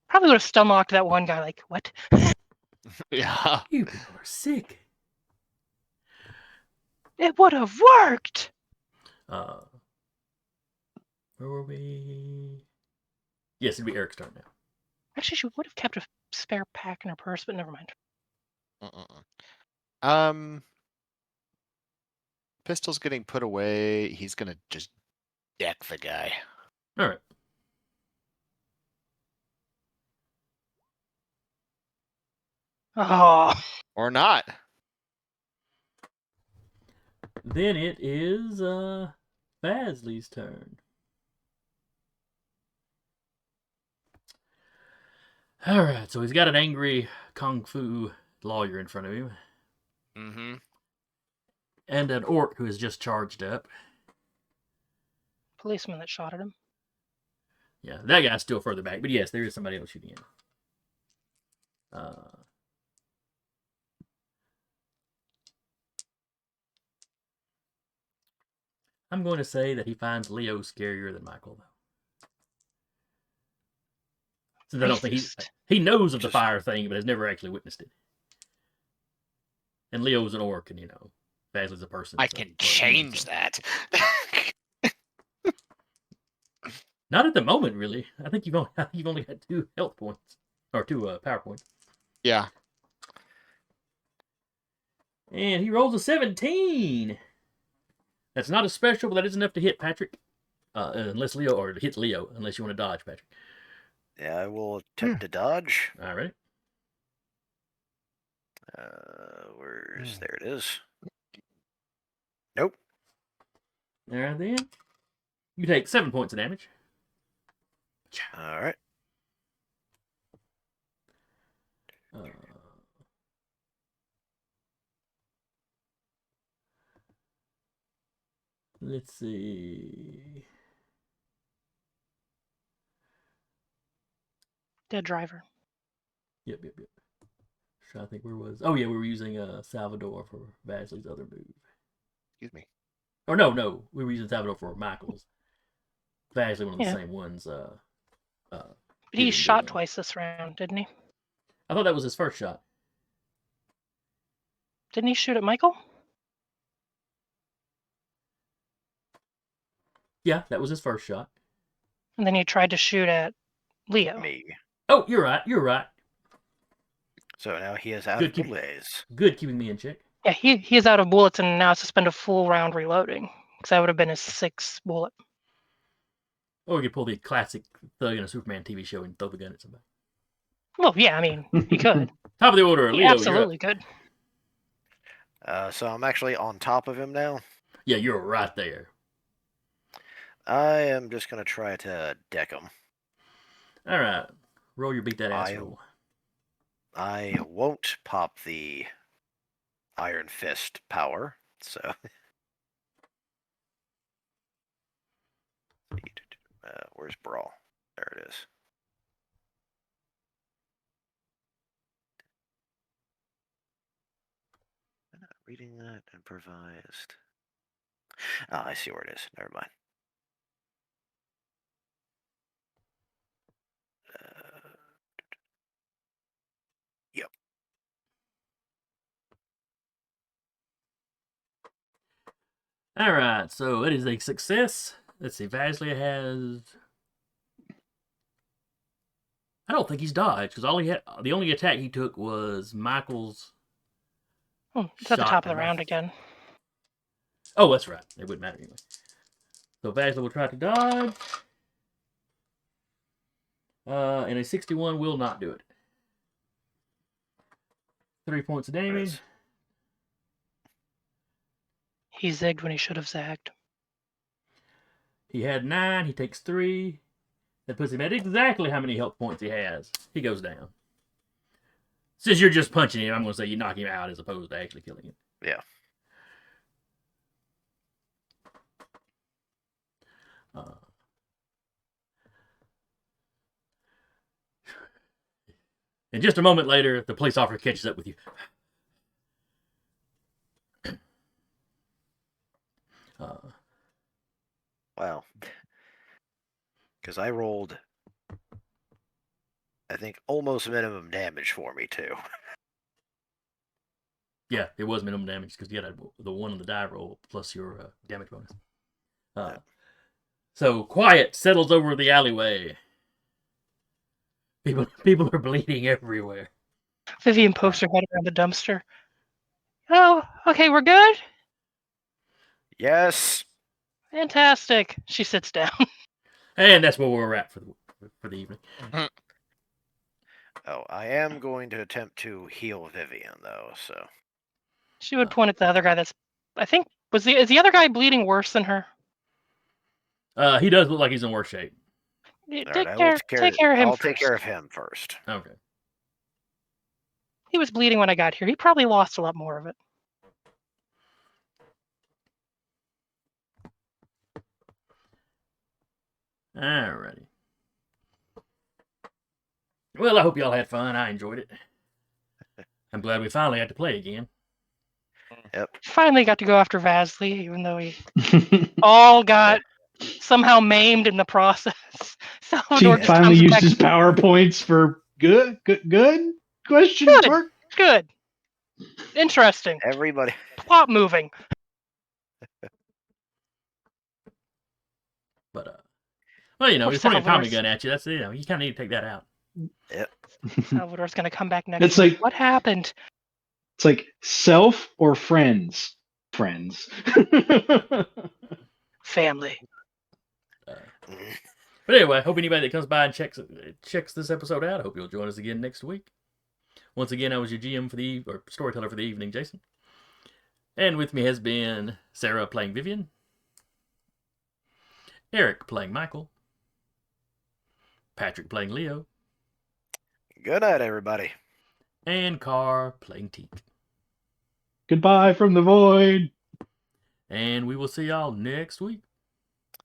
Probably would have stun locked that one guy, like, what? Yeah. you people are sick. It would have worked! Where were we? Yes, it'd be Eric's turn now. Actually, she would have kept a spare pack in her purse, but never mind. Pistol's getting put away. He's gonna just deck the guy. All right. Oh, Or not. Then it is Vasily's turn. All right, so he's got an angry kung fu lawyer in front of him, Mm-hmm. and an orc who has just charged up. policeman that shot at him. Yeah, that guy's still further back, but yes, there is somebody else shooting him. I'm going to say that he finds Leo scarier than Michael, though. Since I don't think he knows of the fire thing, but has never actually witnessed it. And Leo's an orc, and Vasily's a person. I can change that. Not at the moment, really. I think you've only got 2 health points or 2 power points. Yeah. And he rolls a 17. That's not a special, but that is enough to hit Patrick. Unless Leo, or hits Leo, unless you want to dodge, Patrick. Yeah, I will attempt to dodge. All right. There it is. Nope. All right, then. You take 7 points of damage. All right. Let's see. Dead driver. Yep. I think where was? Oh yeah, we were using Salvador for Vasily's other move. Excuse me. Or no, we were using Salvador for Michael's. Vasily, one of the Yeah. same ones. But he shot twice this round, didn't he? I thought that was his first shot. Didn't he shoot at Michael? Yeah, that was his first shot. And then he tried to shoot at Leo. Me. Oh, you're right. So now he is out of bullets. Good keeping me in check. Yeah, he is out of bullets and now has to spend a full round reloading. Because that would have been his 6th bullet. Or we could pull the classic Thug in a Superman TV show and throw the gun at somebody. Well, yeah, I mean, he could. Top of the order, He Leo. absolutely could. So I'm actually on top of him now. Yeah, you're right there. I am just going to try to deck him. All right. Roll your beat that ass roll. I won't pop the Iron Fist power, so... where's Brawl? There it is. I'm not reading that. Improvised. Ah, I see where it is. Never mind. Yep. All right, so it is a success. Let's see. Vasily has. I don't think he's dodged because the only attack he took was Michael's. Oh, it's at the Shot top of the enough. round again. Oh, that's right. It wouldn't matter anyway. So Vasily will try to dodge. And a 61 will not do it. 3 points of damage. Nice. He zigged when he should have zagged. He had 9. He takes 3. That puts him at exactly how many health points he has. He goes down. Since you're just punching him, I'm going to say you knock him out as opposed to actually killing him. Yeah. And just a moment later, the police officer catches up with you. Wow. Because I rolled, I think, almost minimum damage for me, too. Yeah, it was minimum damage because you had the 1 on the die roll plus your damage bonus. So quiet settles over the alleyway. People are bleeding everywhere. Vivian pokes her head around the dumpster. Oh, okay, we're good? Yes. Fantastic. She sits down. And that's where we're at for the evening. Oh, I am going to attempt to heal Vivian, though, so... She would point at the other guy that's... I think... is the other guy bleeding worse than her? He does look like he's in worse shape. Take Alright, care of him I'll first. take care of him first. Okay. He was bleeding when I got here. He probably lost a lot more of it. Alrighty. Well, I hope y'all had fun. I enjoyed it. I'm glad we finally had to play again. Yep. Finally got to go after Vasily, even though we all got somehow maimed in the process. Salvador He just finally comes used back. his PowerPoints for good? Question Good. mark? Good. Interesting. Everybody... Plot moving. But, well, you know, Poor he's pointing a Tommy Salvador's- gun at you. That's, you know, you kind of need to take that out. Salvador's gonna come back next It's week. like- What happened? It's like self or friends? Friends. Family. But anyway, hope anybody that comes by and checks this episode out, I hope you'll join us again next week. Once again, I was your GM or storyteller for the evening, Jason. And with me has been Sarah playing Vivian, Eric playing Michael, Patrick playing Leo, Good night, everybody. and Carr playing Teak. Goodbye from the void. And we will see y'all next week.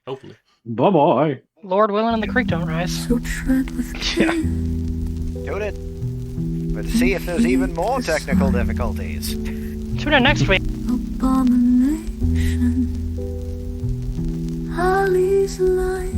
Hopefully. Bye bye. Lord willing and the creek don't rise. So tread with care. Tune in. But see if there's even more technical difficulties. Tune in next week. Abomination. Ali's light.